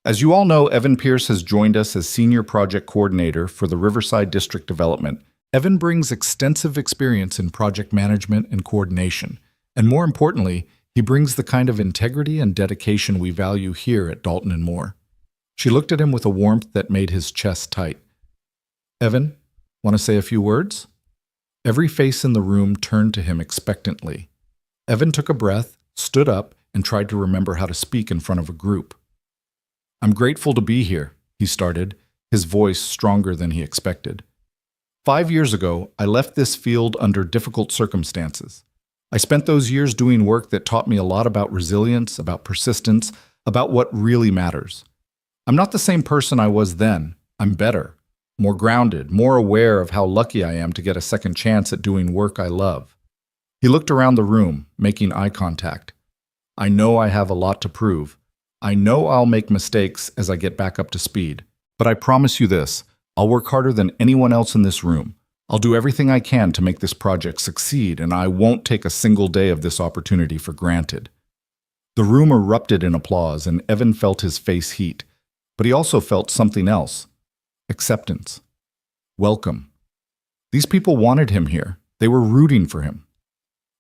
[SPEAKER 1] "As you all know, Evan Pierce has joined us as Senior Project Coordinator for the Riverside District Development. Evan brings extensive experience in project management and coordination, and more importantly, he brings the kind of integrity and dedication we value here at Dalton & Moore." She looked at him with a warmth that made his chest tight. "Evan, want to say a few words?" Every face in the room turned to him expectantly. Evan took a breath, stood up, and tried to remember how to speak in front of a group. "I'm grateful to be here," he started, his voice stronger than he expected. 5 years ago, I left this field under difficult circumstances. I spent those years doing work that taught me a lot about resilience, about persistence, about what really matters. I'm not the same person I was then. I'm better, more grounded, more aware of how lucky I am to get a second chance at doing work I love. He looked around the room, making eye contact. "I know I have a lot to prove. I know I'll make mistakes as I get back up to speed. But I promise you this, I'll work harder than anyone else in this room. I'll do everything I can to make this project succeed, and I won't take a single day of this opportunity for granted." The room erupted in applause, and Evan felt his face heat. But he also felt something else. Acceptance. Welcome. These people wanted him here. They were rooting for him.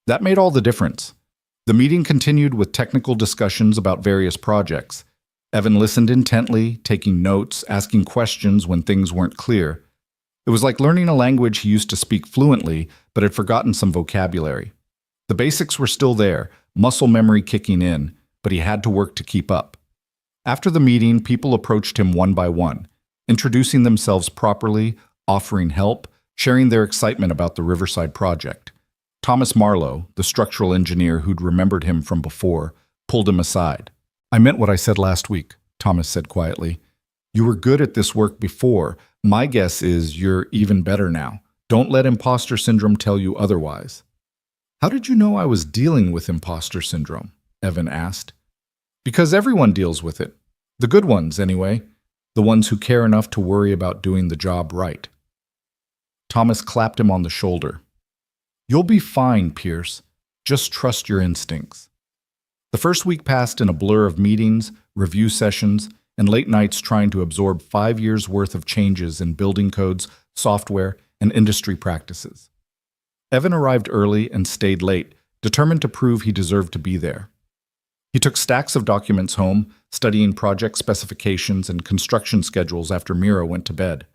[SPEAKER 1] That made all the difference. The meeting continued with technical discussions about various projects. Evan listened intently, taking notes, asking questions when things weren't clear. It was like learning a language he used to speak fluently, but had forgotten some vocabulary. The basics were still there, muscle memory kicking in, but he had to work to keep up. After the meeting, people approached him one by one, introducing themselves properly, offering help, sharing their excitement about the Riverside project. Thomas Marlowe, the structural engineer who'd remembered him from before, pulled him aside. "I meant what I said last week," Thomas said quietly. "You were good at this work before. My guess is you're even better now. Don't let imposter syndrome tell you otherwise." "How did you know I was dealing with imposter syndrome?" Evan asked. "Because everyone deals with it. The good ones, anyway. The ones who care enough to worry about doing the job right." Thomas clapped him on the shoulder. "You'll be fine, Pierce. Just trust your instincts." The first week passed in a blur of meetings, review sessions, and late nights trying to absorb 5 years' worth of changes in building codes, software, and industry practices. Evan arrived early and stayed late, determined to prove he deserved to be there. He took stacks of documents home, studying project specifications and construction schedules after Mira went to bed.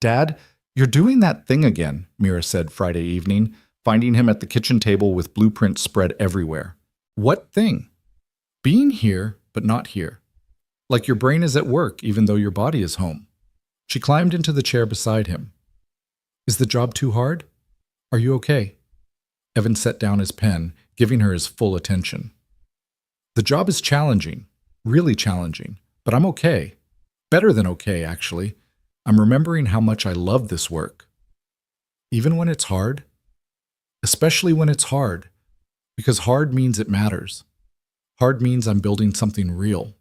[SPEAKER 1] "Dad, you're doing that thing again," Mira said Friday evening, finding him at the kitchen table with blueprints spread everywhere. "What thing?" "Being here, but not here. Like your brain is at work even though your body is home." She climbed into the chair beside him. "Is the job too hard? Are you okay?" Evan set down his pen, giving her his full attention. The job is challenging, really challenging, but I'm okay. Better than okay, actually. I'm remembering how much I love this work. Even when it's hard? Especially when it's hard, because hard means it matters. Hard means I'm building something real.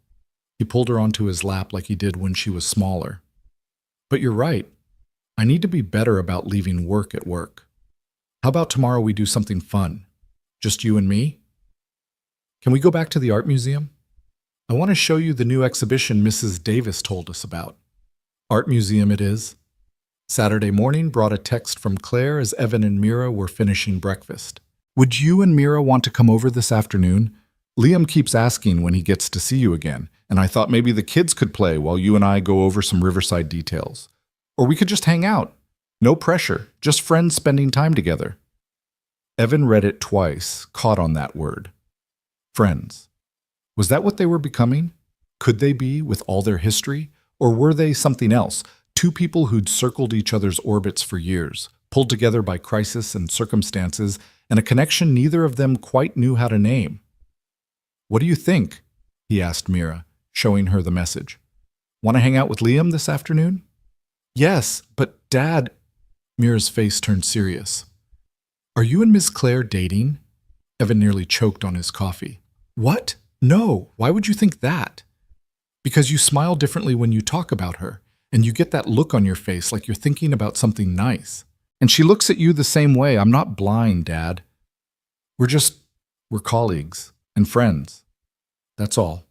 [SPEAKER 1] He pulled her onto his lap like he did when she was smaller. But you're right. I need to be better about leaving work at work. How about tomorrow we do something fun? Just you and me? Can we go back to the art museum? I want to show you the new exhibition Mrs. Davis told us about. Art museum it is. Saturday morning brought a text from Claire as Evan and Mira were finishing breakfast. Would you and Mira want to come over this afternoon? Liam keeps asking when he gets to see you again, and I thought maybe the kids could play while you and I go over some Riverside details. Or we could just hang out. No pressure, just friends spending time together. Evan read it twice, caught on that word. Friends. Was that what they were becoming? Could they be, with all their history? Or were they something else? Two people who'd circled each other's orbits for years, pulled together by crisis and circumstances, and a connection neither of them quite knew how to name. What do you think? He asked Mira, showing her the message. Want to hang out with Liam this afternoon? Yes, but Dad... Mira's face turned serious. Are you and Miss Claire dating? Evan nearly choked on his coffee. What? No, why would you think that? Because you smile differently when you talk about her, and you get that look on your face like you're thinking about something nice. And she looks at you the same way. I'm not blind, Dad. We're colleagues and friends. That's all.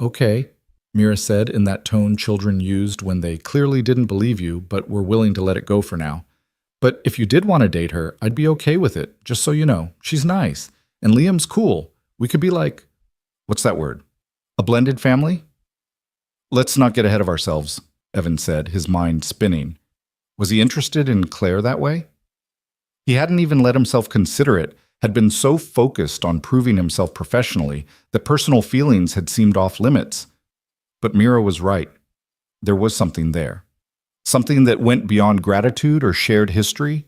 [SPEAKER 1] Okay, Mira said in that tone children used when they clearly didn't believe you but were willing to let it go for now. But if you did want to date her, I'd be okay with it, just so you know. She's nice, and Liam's cool. We could be like, what's that word? A blended family? Let's not get ahead of ourselves, Evan said, his mind spinning. Was he interested in Claire that way? He hadn't even let himself consider it, had been so focused on proving himself professionally that personal feelings had seemed off limits. But Mira was right. There was something there. Something that went beyond gratitude or shared history.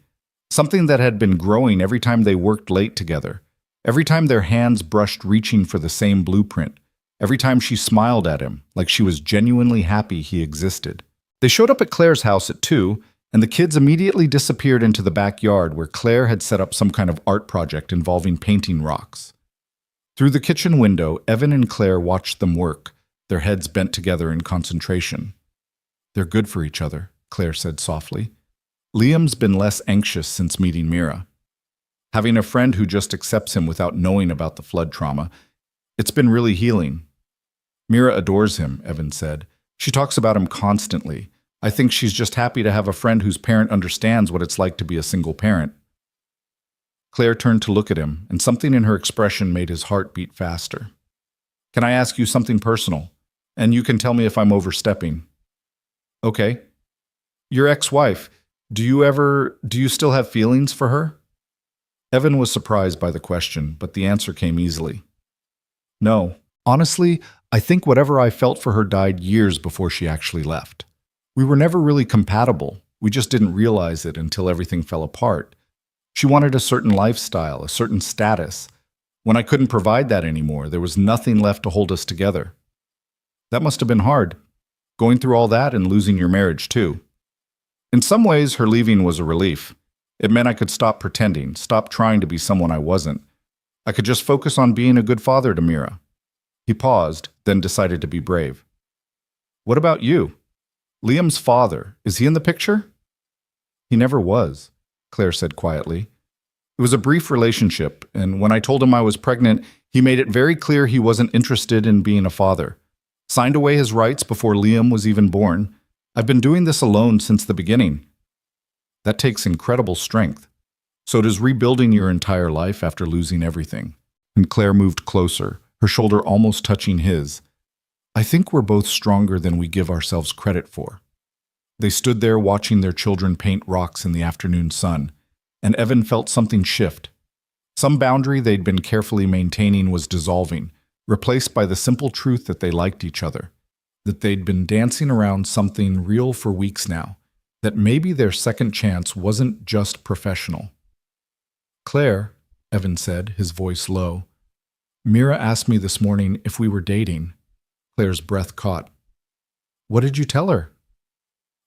[SPEAKER 1] Something that had been growing every time they worked late together. Every time their hands brushed reaching for the same blueprint. Every time she smiled at him, like she was genuinely happy he existed. They showed up at Claire's house at 2, and the kids immediately disappeared into the backyard where Claire had set up some kind of art project involving painting rocks. Through the kitchen window, Evan and Claire watched them work, their heads bent together in concentration. They're good for each other, Claire said softly. Liam's been less anxious since meeting Mira. Having a friend who just accepts him without knowing about the flood trauma, it's been really healing. Mira adores him, Evan said. She talks about him constantly. I think she's just happy to have a friend whose parent understands what it's like to be a single parent. Claire turned to look at him, and something in her expression made his heart beat faster. Can I ask you something personal? And you can tell me if I'm overstepping. Okay. Your ex-wife, do you still have feelings for her? Evan was surprised by the question, but the answer came easily. No. Honestly, I think whatever I felt for her died years before she actually left. We were never really compatible. We just didn't realize it until everything fell apart. She wanted a certain lifestyle, a certain status. When I couldn't provide that anymore, there was nothing left to hold us together. That must have been hard, going through all that and losing your marriage too. In some ways, her leaving was a relief. It meant I could stop pretending, stop trying to be someone I wasn't. I could just focus on being a good father to Mira. He paused, then decided to be brave. What about you? Liam's father, is he in the picture? He never was, Claire said quietly. It was a brief relationship, and when I told him I was pregnant, he made it very clear he wasn't interested in being a father. Signed away his rights before Liam was even born. I've been doing this alone since the beginning. That takes incredible strength. So does rebuilding your entire life after losing everything. And Claire moved closer, her shoulder almost touching his. I think we're both stronger than we give ourselves credit for. They stood there watching their children paint rocks in the afternoon sun, and Evan felt something shift. Some boundary they'd been carefully maintaining was dissolving, replaced by the simple truth that they liked each other, that they'd been dancing around something real for weeks now, that maybe their second chance wasn't just professional. Claire, Evan said, his voice low. Mira asked me this morning if we were dating. Claire's breath caught. What did you tell her?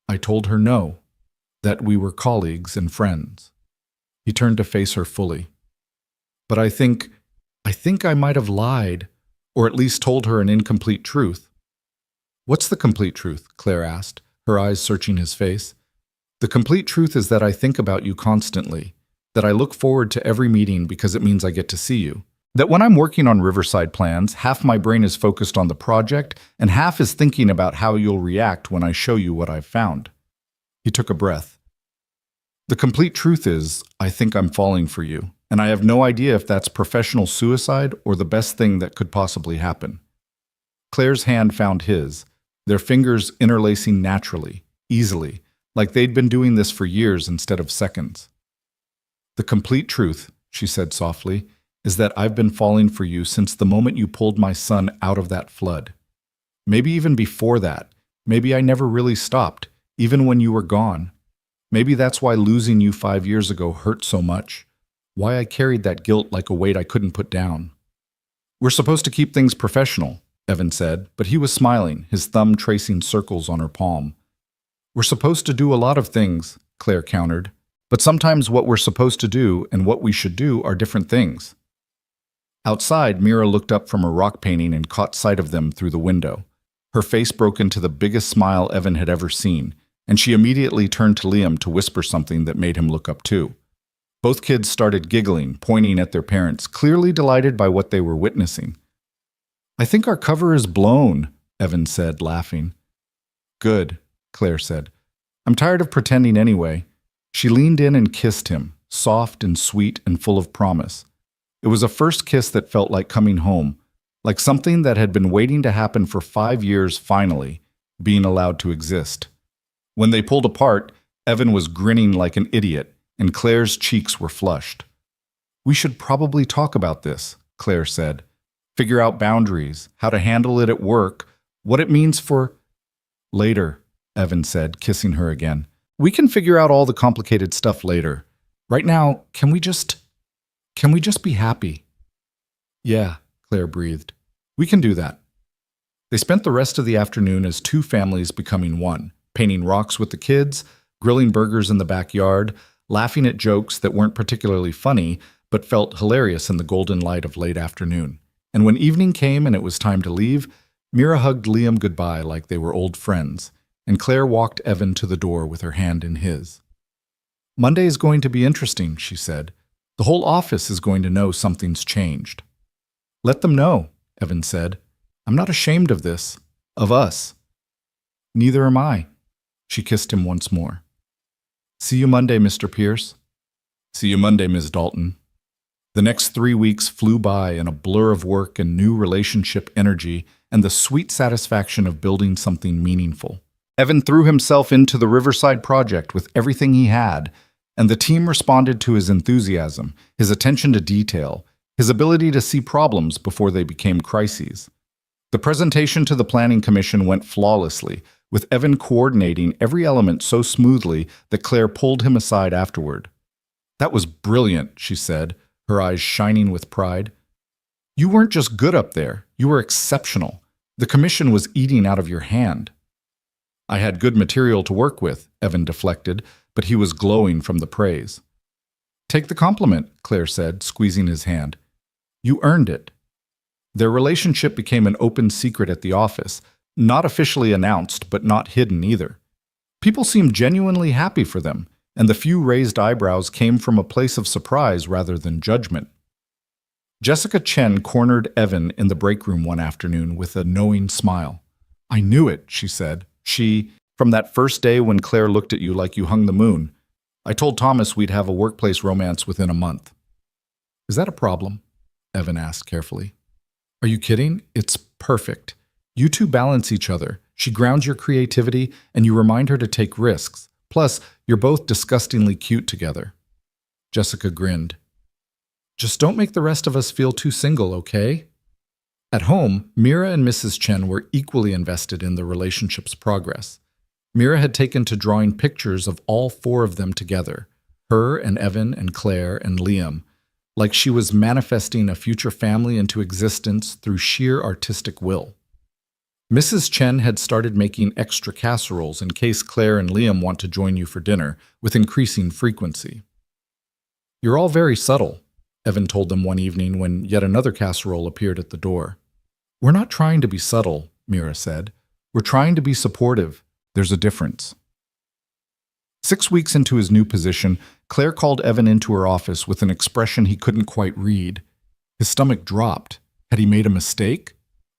[SPEAKER 1] I told her no, that we were colleagues and friends. He turned to face her fully. But I think I might have lied, or at least told her an incomplete truth. What's the complete truth? Claire asked, her eyes searching his face. The complete truth is that I think about you constantly, that I look forward to every meeting because it means I get to see you. That when I'm working on Riverside plans, half my brain is focused on the project and half is thinking about how you'll react when I show you what I've found. He took a breath. The complete truth is, I think I'm falling for you, and I have no idea if that's professional suicide or the best thing that could possibly happen. Claire's hand found his, their fingers interlacing naturally, easily, like they'd been doing this for years instead of seconds. The complete truth, she said softly, is that I've been falling for you since the moment you pulled my son out of that flood. Maybe even before that. Maybe I never really stopped, even when you were gone. Maybe that's why losing you 5 years ago hurt so much. Why I carried that guilt like a weight I couldn't put down. We're supposed to keep things professional, Evan said, but he was smiling, his thumb tracing circles on her palm. We're supposed to do a lot of things, Claire countered, but sometimes what we're supposed to do and what we should do are different things. Outside, Mira looked up from her rock painting and caught sight of them through the window. Her face broke into the biggest smile Evan had ever seen, and she immediately turned to Liam to whisper something that made him look up too. Both kids started giggling, pointing at their parents, clearly delighted by what they were witnessing. I think our cover is blown, Evan said, laughing. Good, Claire said. I'm tired of pretending anyway. She leaned in and kissed him, soft and sweet and full of promise. It was a first kiss that felt like coming home, like something that had been waiting to happen for 5 years finally, being allowed to exist. When they pulled apart, Evan was grinning like an idiot, and Claire's cheeks were flushed. We should probably talk about this, Claire said. Figure out boundaries, how to handle it at work, what it means for... Later, Evan said, kissing her again. We can figure out all the complicated stuff later. Right now, can we just be happy? Yeah, Claire breathed. We can do that. They spent the rest of the afternoon as two families becoming one, painting rocks with the kids, grilling burgers in the backyard, laughing at jokes that weren't particularly funny, but felt hilarious in the golden light of late afternoon. And when evening came and it was time to leave, Mira hugged Liam goodbye like they were old friends, and Claire walked Evan to the door with her hand in his. Monday is going to be interesting, she said. The whole office is going to know something's changed. Let them know, Evan said. I'm not ashamed of this, of us. Neither am I. She kissed him once more. See you Monday, Mr. Pierce. See you Monday, Ms. Dalton. The next 3 weeks flew by in a blur of work and new relationship energy and the sweet satisfaction of building something meaningful. Evan threw himself into the Riverside project with everything he had, and the team responded to his enthusiasm, his attention to detail, his ability to see problems before they became crises. The presentation to the Planning Commission went flawlessly, with Evan coordinating every element so smoothly that Claire pulled him aside afterward. That was brilliant, she said, her eyes shining with pride. You weren't just good up there, you were exceptional. The commission was eating out of your hand. I had good material to work with, Evan deflected, but he was glowing from the praise. Take the compliment, Claire said, squeezing his hand. You earned it. Their relationship became an open secret at the office, not officially announced, but not hidden either. People seemed genuinely happy for them, and the few raised eyebrows came from a place of surprise rather than judgment. Jessica Chen cornered Evan in the break room one afternoon with a knowing smile. I knew it, she said. From that first day when Claire looked at you like you hung the moon. I told Thomas we'd have a workplace romance within a month. Is that a problem? Evan asked carefully. Are you kidding? It's perfect. You two balance each other. She grounds your creativity, and you remind her to take risks. Plus, you're both disgustingly cute together. Jessica grinned. Just don't make the rest of us feel too single, okay? At home, Mira and Mrs. Chen were equally invested in the relationship's progress. Mira had taken to drawing pictures of all 4 of them together, her and Evan and Claire and Liam, like she was manifesting a future family into existence through sheer artistic will. Mrs. Chen had started making extra casseroles in case Claire and Liam want to join you for dinner, with increasing frequency. "You're all very subtle," Evan told them one evening when yet another casserole appeared at the door. "We're not trying to be subtle," Mira said. "We're trying to be supportive. There's a difference." 6 weeks into his new position, Claire called Evan into her office with an expression he couldn't quite read. His stomach dropped. Had he made a mistake?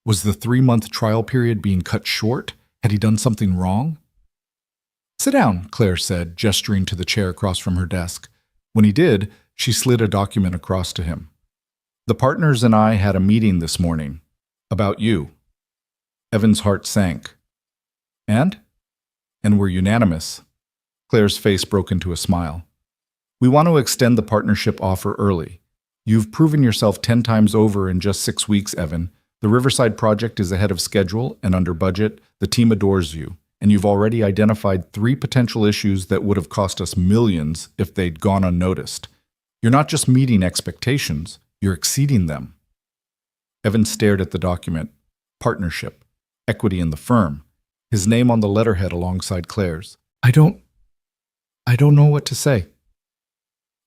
[SPEAKER 1] Was the 3-month trial period being cut short? Had he done something wrong? "Sit down," Claire said, gesturing to the chair across from her desk. When he did, she slid a document across to him. "The partners and I had a meeting this morning. About you." Evan's heart sank. "And?" "And we're unanimous." Claire's face broke into a smile. "We want to extend the partnership offer early. You've proven yourself 10 times over in just 6 weeks, Evan. The Riverside project is ahead of schedule and under budget. The team adores you, and you've already identified 3 potential issues that would have cost us millions if they'd gone unnoticed. You're not just meeting expectations, you're exceeding them." Evan stared at the document. Partnership. Equity in the firm. His name on the letterhead alongside Claire's. I don't know what to say."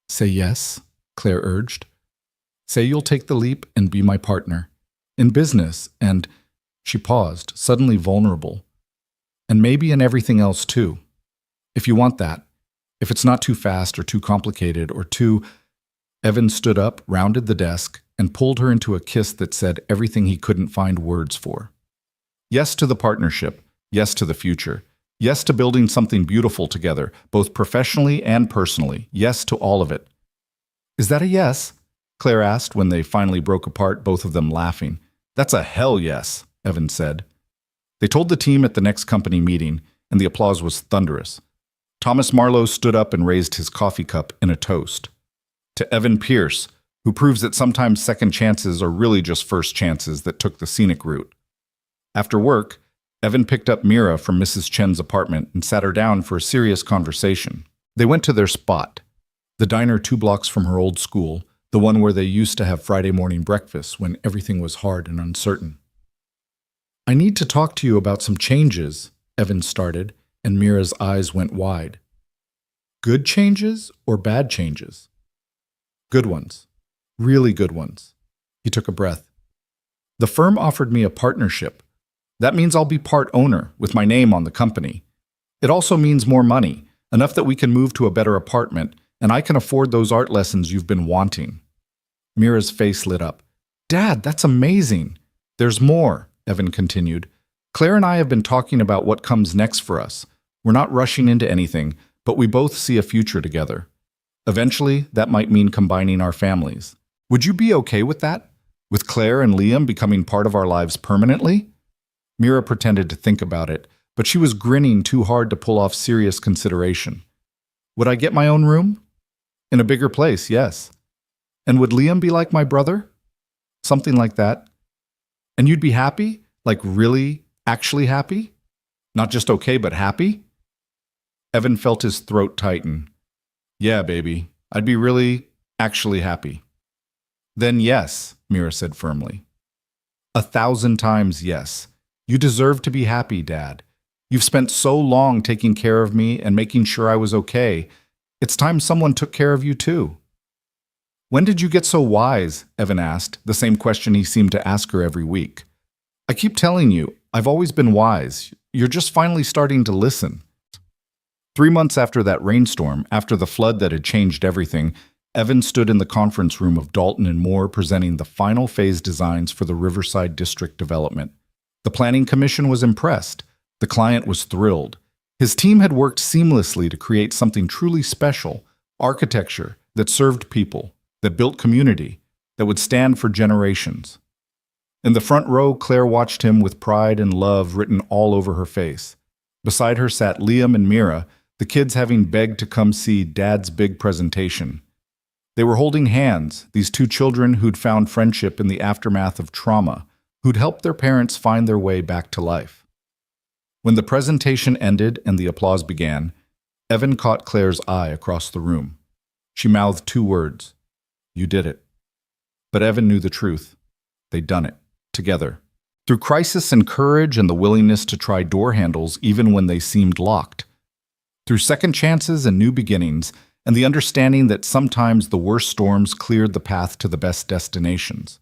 [SPEAKER 1] "Say yes," Claire urged. "Say you'll take the leap and be my partner. In business and—" She paused, suddenly vulnerable. "And maybe in everything else too. If you want that. If it's not too fast or too complicated or too—" Evan stood up, rounded the desk, and pulled her into a kiss that said everything he couldn't find words for. Yes to the partnership. Yes to the future. Yes to building something beautiful together, both professionally and personally. Yes to all of it. "Is that a yes?" Claire asked when they finally broke apart, both of them laughing. "That's a hell yes," Evan said. They told the team at the next company meeting, and the applause was thunderous. Thomas Marlowe stood up and raised his coffee cup in a toast. "To Evan Pierce, who proves that sometimes second chances are really just first chances that took the scenic route." After work, Evan picked up Mira from Mrs. Chen's apartment and sat her down for a serious conversation. They went to their spot, the diner 2 blocks from her old school, the one where they used to have Friday morning breakfast when everything was hard and uncertain. "I need to talk to you about some changes," Evan started, and Mira's eyes went wide. "Good changes or bad changes?" "Good ones. Really good ones." He took a breath. "The firm offered me a partnership. That means I'll be part owner, with my name on the company. It also means more money, enough that we can move to a better apartment, and I can afford those art lessons you've been wanting." Mira's face lit up. "Dad, that's amazing." "There's more," Evan continued. "Claire and I have been talking about what comes next for us. We're not rushing into anything, but we both see a future together. Eventually, that might mean combining our families. Would you be okay with that? With Claire and Liam becoming part of our lives permanently?" Mira pretended to think about it, but she was grinning too hard to pull off serious consideration. "Would I get my own room?" "In a bigger place, yes." "And would Liam be like my brother?" "Something like that." "And you'd be happy? Like really, actually happy? Not just okay, but happy?" Evan felt his throat tighten. "Yeah, baby. I'd be really, actually happy." "Then yes," Mira said firmly. 1,000 times yes. You deserve to be happy, Dad. You've spent so long taking care of me and making sure I was okay. It's time someone took care of you too." "When did you get so wise?" Evan asked, the same question he seemed to ask her every week. "I keep telling you, I've always been wise. You're just finally starting to listen." 3 months after that rainstorm, after the flood that had changed everything, Evan stood in the conference room of Dalton and Moore presenting the final phase designs for the Riverside District development. The Planning Commission was impressed. The client was thrilled. His team had worked seamlessly to create something truly special, architecture that served people, that built community, that would stand for generations. In the front row, Claire watched him with pride and love written all over her face. Beside her sat Liam and Mira, the kids having begged to come see Dad's big presentation. They were holding hands, these 2 children who'd found friendship in the aftermath of trauma, who'd helped their parents find their way back to life. When the presentation ended and the applause began, Evan caught Claire's eye across the room. She mouthed 2 words. "You did it." But Evan knew the truth. They'd done it. Together. Through crisis and courage and the willingness to try door handles even when they seemed locked. Through second chances and new beginnings, and the understanding that sometimes the worst storms cleared the path to the best destinations.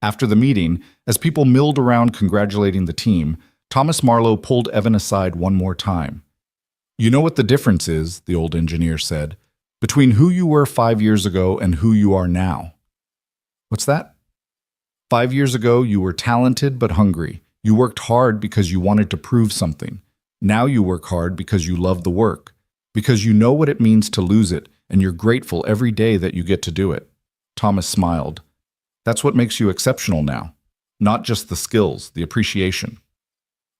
[SPEAKER 1] After the meeting, as people milled around congratulating the team, Thomas Marlowe pulled Evan aside one more time. "You know what the difference is," the old engineer said, "between who you were 5 years ago and who you are now." "What's that?" 5 years ago, you were talented but hungry. You worked hard because you wanted to prove something. Now you work hard because you love the work, because you know what it means to lose it, and you're grateful every day that you get to do it. Thomas smiled. That's what makes you exceptional now. Not just the skills, the appreciation.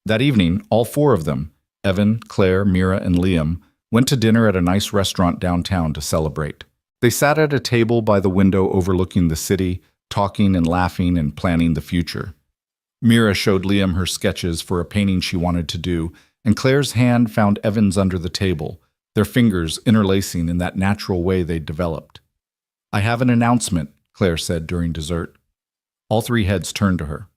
[SPEAKER 1] That evening, all four of them, Evan, Claire, Mira, and Liam, went to dinner at a nice restaurant downtown to celebrate. They sat at a table by the window overlooking the city, talking and laughing and planning the future. Mira showed Liam her sketches for a painting she wanted to do, and Claire's hand found Evan's under the table, their fingers interlacing in that natural way they'd developed. "I have an announcement," Claire said during dessert. All three heads turned to her.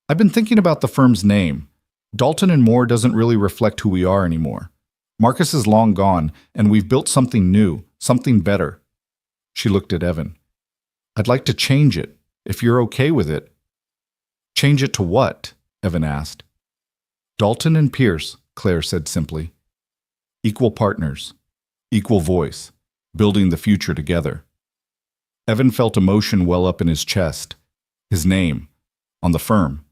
[SPEAKER 1] "I've been thinking about the firm's name. Dalton and Moore doesn't really reflect who we are anymore. Marcus is long gone, and we've built something new, something better." She looked at Evan. "I'd like to change it, if you're okay with it." "Change it to what?" Evan asked. "Dalton and Pierce," Claire said simply. "Equal partners, equal voice, building the future together." Evan felt emotion well up in his chest. His name, on the firm,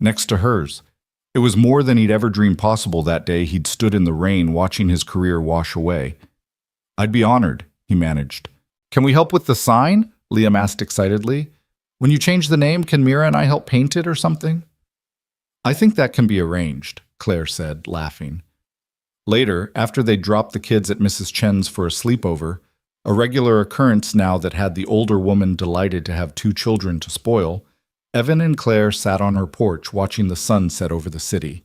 [SPEAKER 1] next to hers. It was more than he'd ever dreamed possible that day he'd stood in the rain watching his career wash away. "I'd be honored," he managed. "Can we help with the sign?" Liam asked excitedly. "When you change the name, can Mira and I help paint it or something?" "I think that can be arranged," Claire said, laughing. Later, after they dropped the kids at Mrs. Chen's for a sleepover, a regular occurrence now that had the older woman delighted to have 2 children to spoil, Evan and Claire sat on her porch watching the sun set over the city.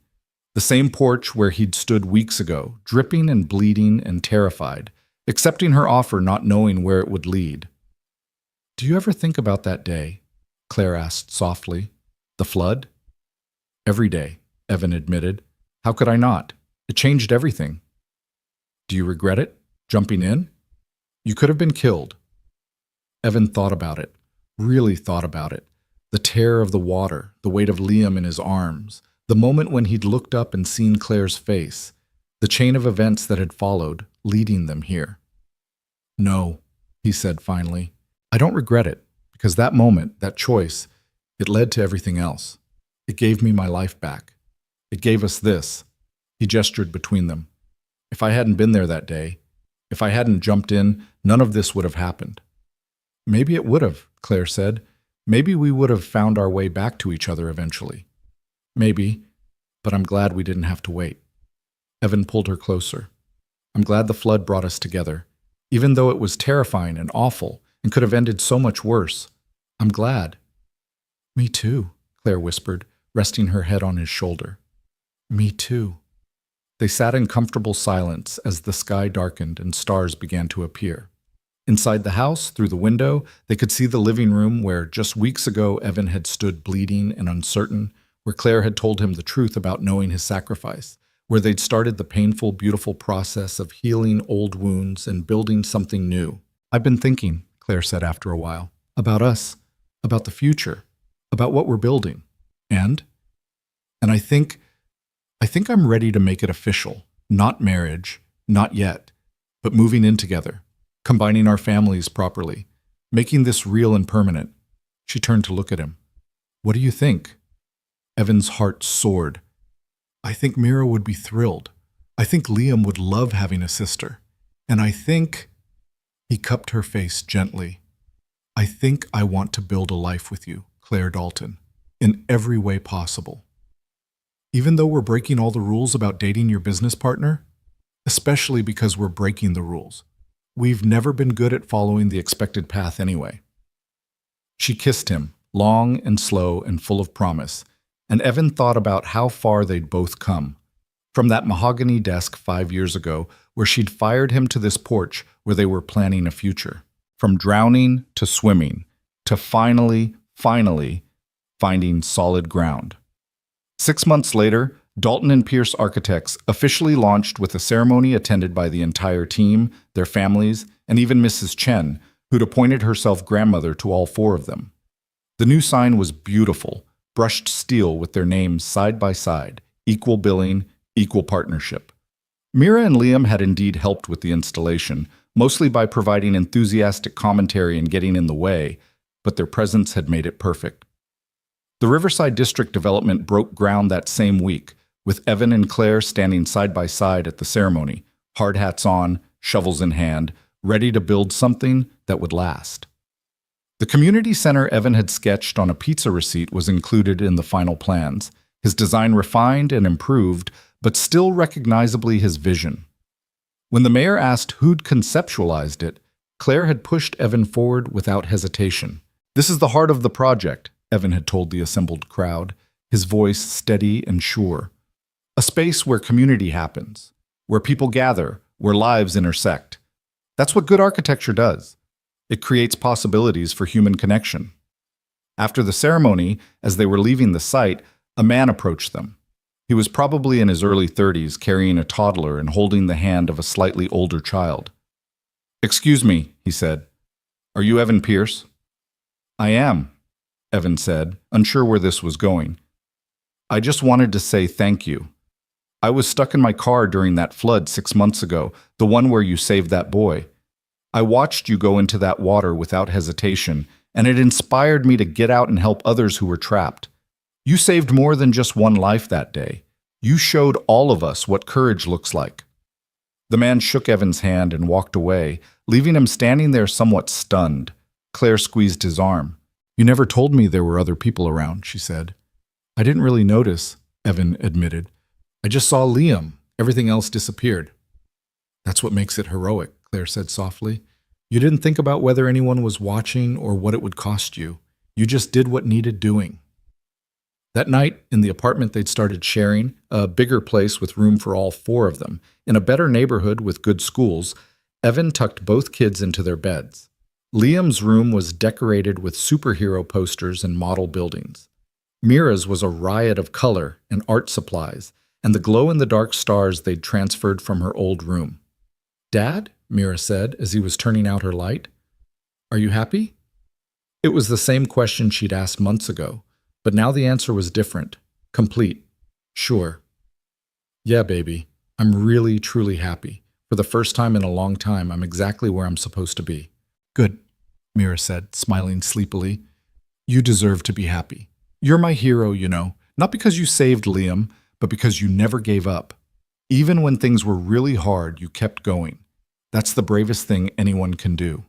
[SPEAKER 1] The same porch where he'd stood weeks ago, dripping and bleeding and terrified, accepting her offer not knowing where it would lead. "Do you ever think about that day?" Claire asked softly. "The flood?" "Every day," Evan admitted. "How could I not? It changed everything." "Do you regret it? Jumping in? You could have been killed." Evan thought about it, really thought about it. The terror of the water, the weight of Liam in his arms, the moment when he'd looked up and seen Claire's face, the chain of events that had followed, leading them here. "No," he said finally. "I don't regret it, because that moment, that choice, it led to everything else. It gave me my life back. It gave us this." He gestured between them. "If I hadn't been there that day, if I hadn't jumped in, none of this would have happened." "Maybe it would have," Claire said. "Maybe we would have found our way back to each other eventually. Maybe, but I'm glad we didn't have to wait." Evan pulled her closer. "I'm glad the flood brought us together, even though it was terrifying and awful and could have ended so much worse. I'm glad." "Me too," Claire whispered, resting her head on his shoulder. "Me too." They sat in comfortable silence as the sky darkened and stars began to appear. Inside the house, through the window, they could see the living room where just weeks ago Evan had stood bleeding and uncertain, where Claire had told him the truth about knowing his sacrifice, where they'd started the painful, beautiful process of healing old wounds and building something new. "I've been thinking," Claire said after a while, "about us, about the future, about what we're building. And I think I'm ready to make it official. Not marriage, not yet, but moving in together, combining our families properly, making this real and permanent." She turned to look at him. "What do you think?" Evan's heart soared. "I think Mira would be thrilled. I think Liam would love having a sister. And I think—" He cupped her face gently. "I think I want to build a life with you, Claire Dalton, in every way possible. Even though we're breaking all the rules about dating your business partner, especially because we're breaking the rules. We've never been good at following the expected path anyway." She kissed him, long and slow and full of promise, and Evan thought about how far they'd both come. From that mahogany desk 5 years ago, where she'd fired him to this porch where they were planning a future. From drowning to swimming, to finally finding solid ground. 6 months later, Dalton and Pierce Architects officially launched with a ceremony attended by the entire team, their families, and even Mrs. Chen, who'd appointed herself grandmother to all 4 of them. The new sign was beautiful, brushed steel with their names side by side, equal billing, equal partnership. Mira and Liam had indeed helped with the installation, mostly by providing enthusiastic commentary and getting in the way, but their presence had made it perfect. The Riverside District development broke ground that same week, with Evan and Claire standing side by side at the ceremony, hard hats on, shovels in hand, ready to build something that would last. The community center Evan had sketched on a pizza receipt was included in the final plans, his design refined and improved, but still recognizably his vision. When the mayor asked who'd conceptualized it, Claire had pushed Evan forward without hesitation. "This is the heart of the project," Evan had told the assembled crowd, his voice steady and sure. "A space where community happens, where people gather, where lives intersect. That's what good architecture does. It creates possibilities for human connection." After the ceremony, as they were leaving the site, a man approached them. He was probably in his early 30s, carrying a toddler and holding the hand of a slightly older child. "Excuse me," he said. "Are you Evan Pierce?" "I am," Evan said, unsure where this was going. "I just wanted to say thank you. I was stuck in my car during that flood 6 months ago, the one where you saved that boy. I watched you go into that water without hesitation, and it inspired me to get out and help others who were trapped. You saved more than just one life that day. You showed all of us what courage looks like." The man shook Evan's hand and walked away, leaving him standing there somewhat stunned. Claire squeezed his arm. "You never told me there were other people around," she said. "I didn't really notice," Evan admitted. "I just saw Liam. Everything else disappeared." "That's what makes it heroic," Claire said softly. "You didn't think about whether anyone was watching or what it would cost you. You just did what needed doing." That night, in the apartment they'd started sharing, a bigger place with room for all 4 of them, in a better neighborhood with good schools, Evan tucked both kids into their beds. Liam's room was decorated with superhero posters and model buildings. Mira's was a riot of color and art supplies, and the glow-in-the-dark stars they'd transferred from her old room. "Dad?" Mira said as he was turning out her light. "Are you happy?" It was the same question she'd asked months ago, but now the answer was different, complete. "Sure. Yeah, baby. I'm really, truly happy. For the first time in a long time, I'm exactly where I'm supposed to be." "Good," Mira said, smiling sleepily. "You deserve to be happy. You're my hero, you know, not because you saved Liam, but because you never gave up. Even when things were really hard, you kept going. That's the bravest thing anyone can do."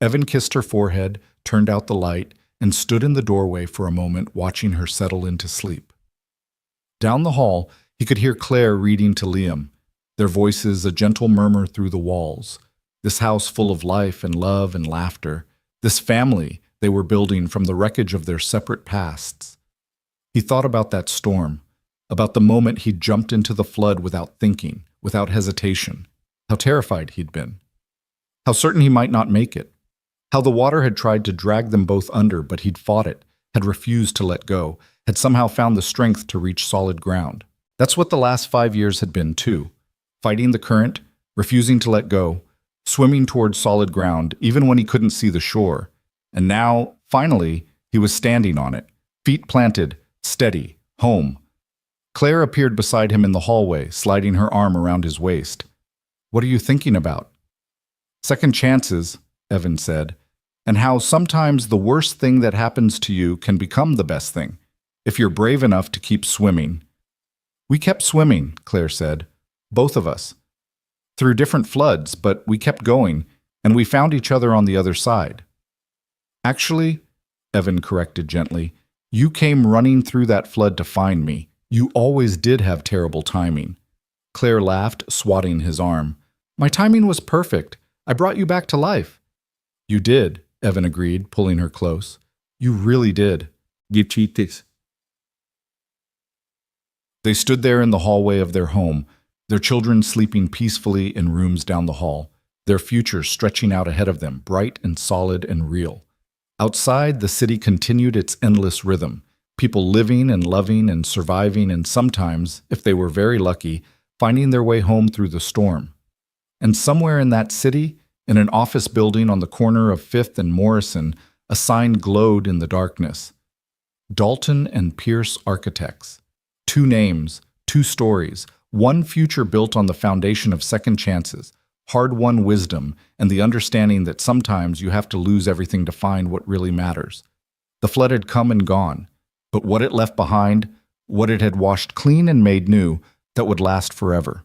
[SPEAKER 1] Evan kissed her forehead, turned out the light, and stood in the doorway for a moment, watching her settle into sleep. Down the hall, he could hear Claire reading to Liam, their voices a gentle murmur through the walls. This house full of life and love and laughter, this family they were building from the wreckage of their separate pasts. He thought about that storm, about the moment he'd jumped into the flood without thinking, without hesitation, how terrified he'd been, how certain he might not make it, how the water had tried to drag them both under, but he'd fought it, had refused to let go, had somehow found the strength to reach solid ground. That's what the last 5 years had been, too. Fighting the current, refusing to let go, swimming towards solid ground, even when he couldn't see the shore. And now, finally, he was standing on it, feet planted, steady, home. Claire appeared beside him in the hallway, sliding her arm around his waist. "What are you thinking about?" "Second chances," Evan said, "and how sometimes the worst thing that happens to you can become the best thing, if you're brave enough to keep swimming." "We kept swimming," Claire said, "both of us. Through different floods, but we kept going, and we found each other on the other side." "Actually," Evan corrected gently, "you came running through that flood to find me. You always did have terrible timing." Claire laughed, swatting his arm. "My timing was perfect. I brought you back to life." "You did," Evan agreed, pulling her close. "You really did." Gichitis. They stood there in the hallway of their home, their children sleeping peacefully in rooms down the hall, their future stretching out ahead of them, bright and solid and real. Outside, the city continued its endless rhythm, people living and loving and surviving and sometimes, if they were very lucky, finding their way home through the storm. And somewhere in that city, in an office building on the corner of 5th and Morrison, a sign glowed in the darkness. Dalton and Pierce Architects. 2 names, 2 stories, one future built on the foundation of second chances, hard-won wisdom, and the understanding that sometimes you have to lose everything to find what really matters. The flood had come and gone, but what it left behind, what it had washed clean and made new, that would last forever.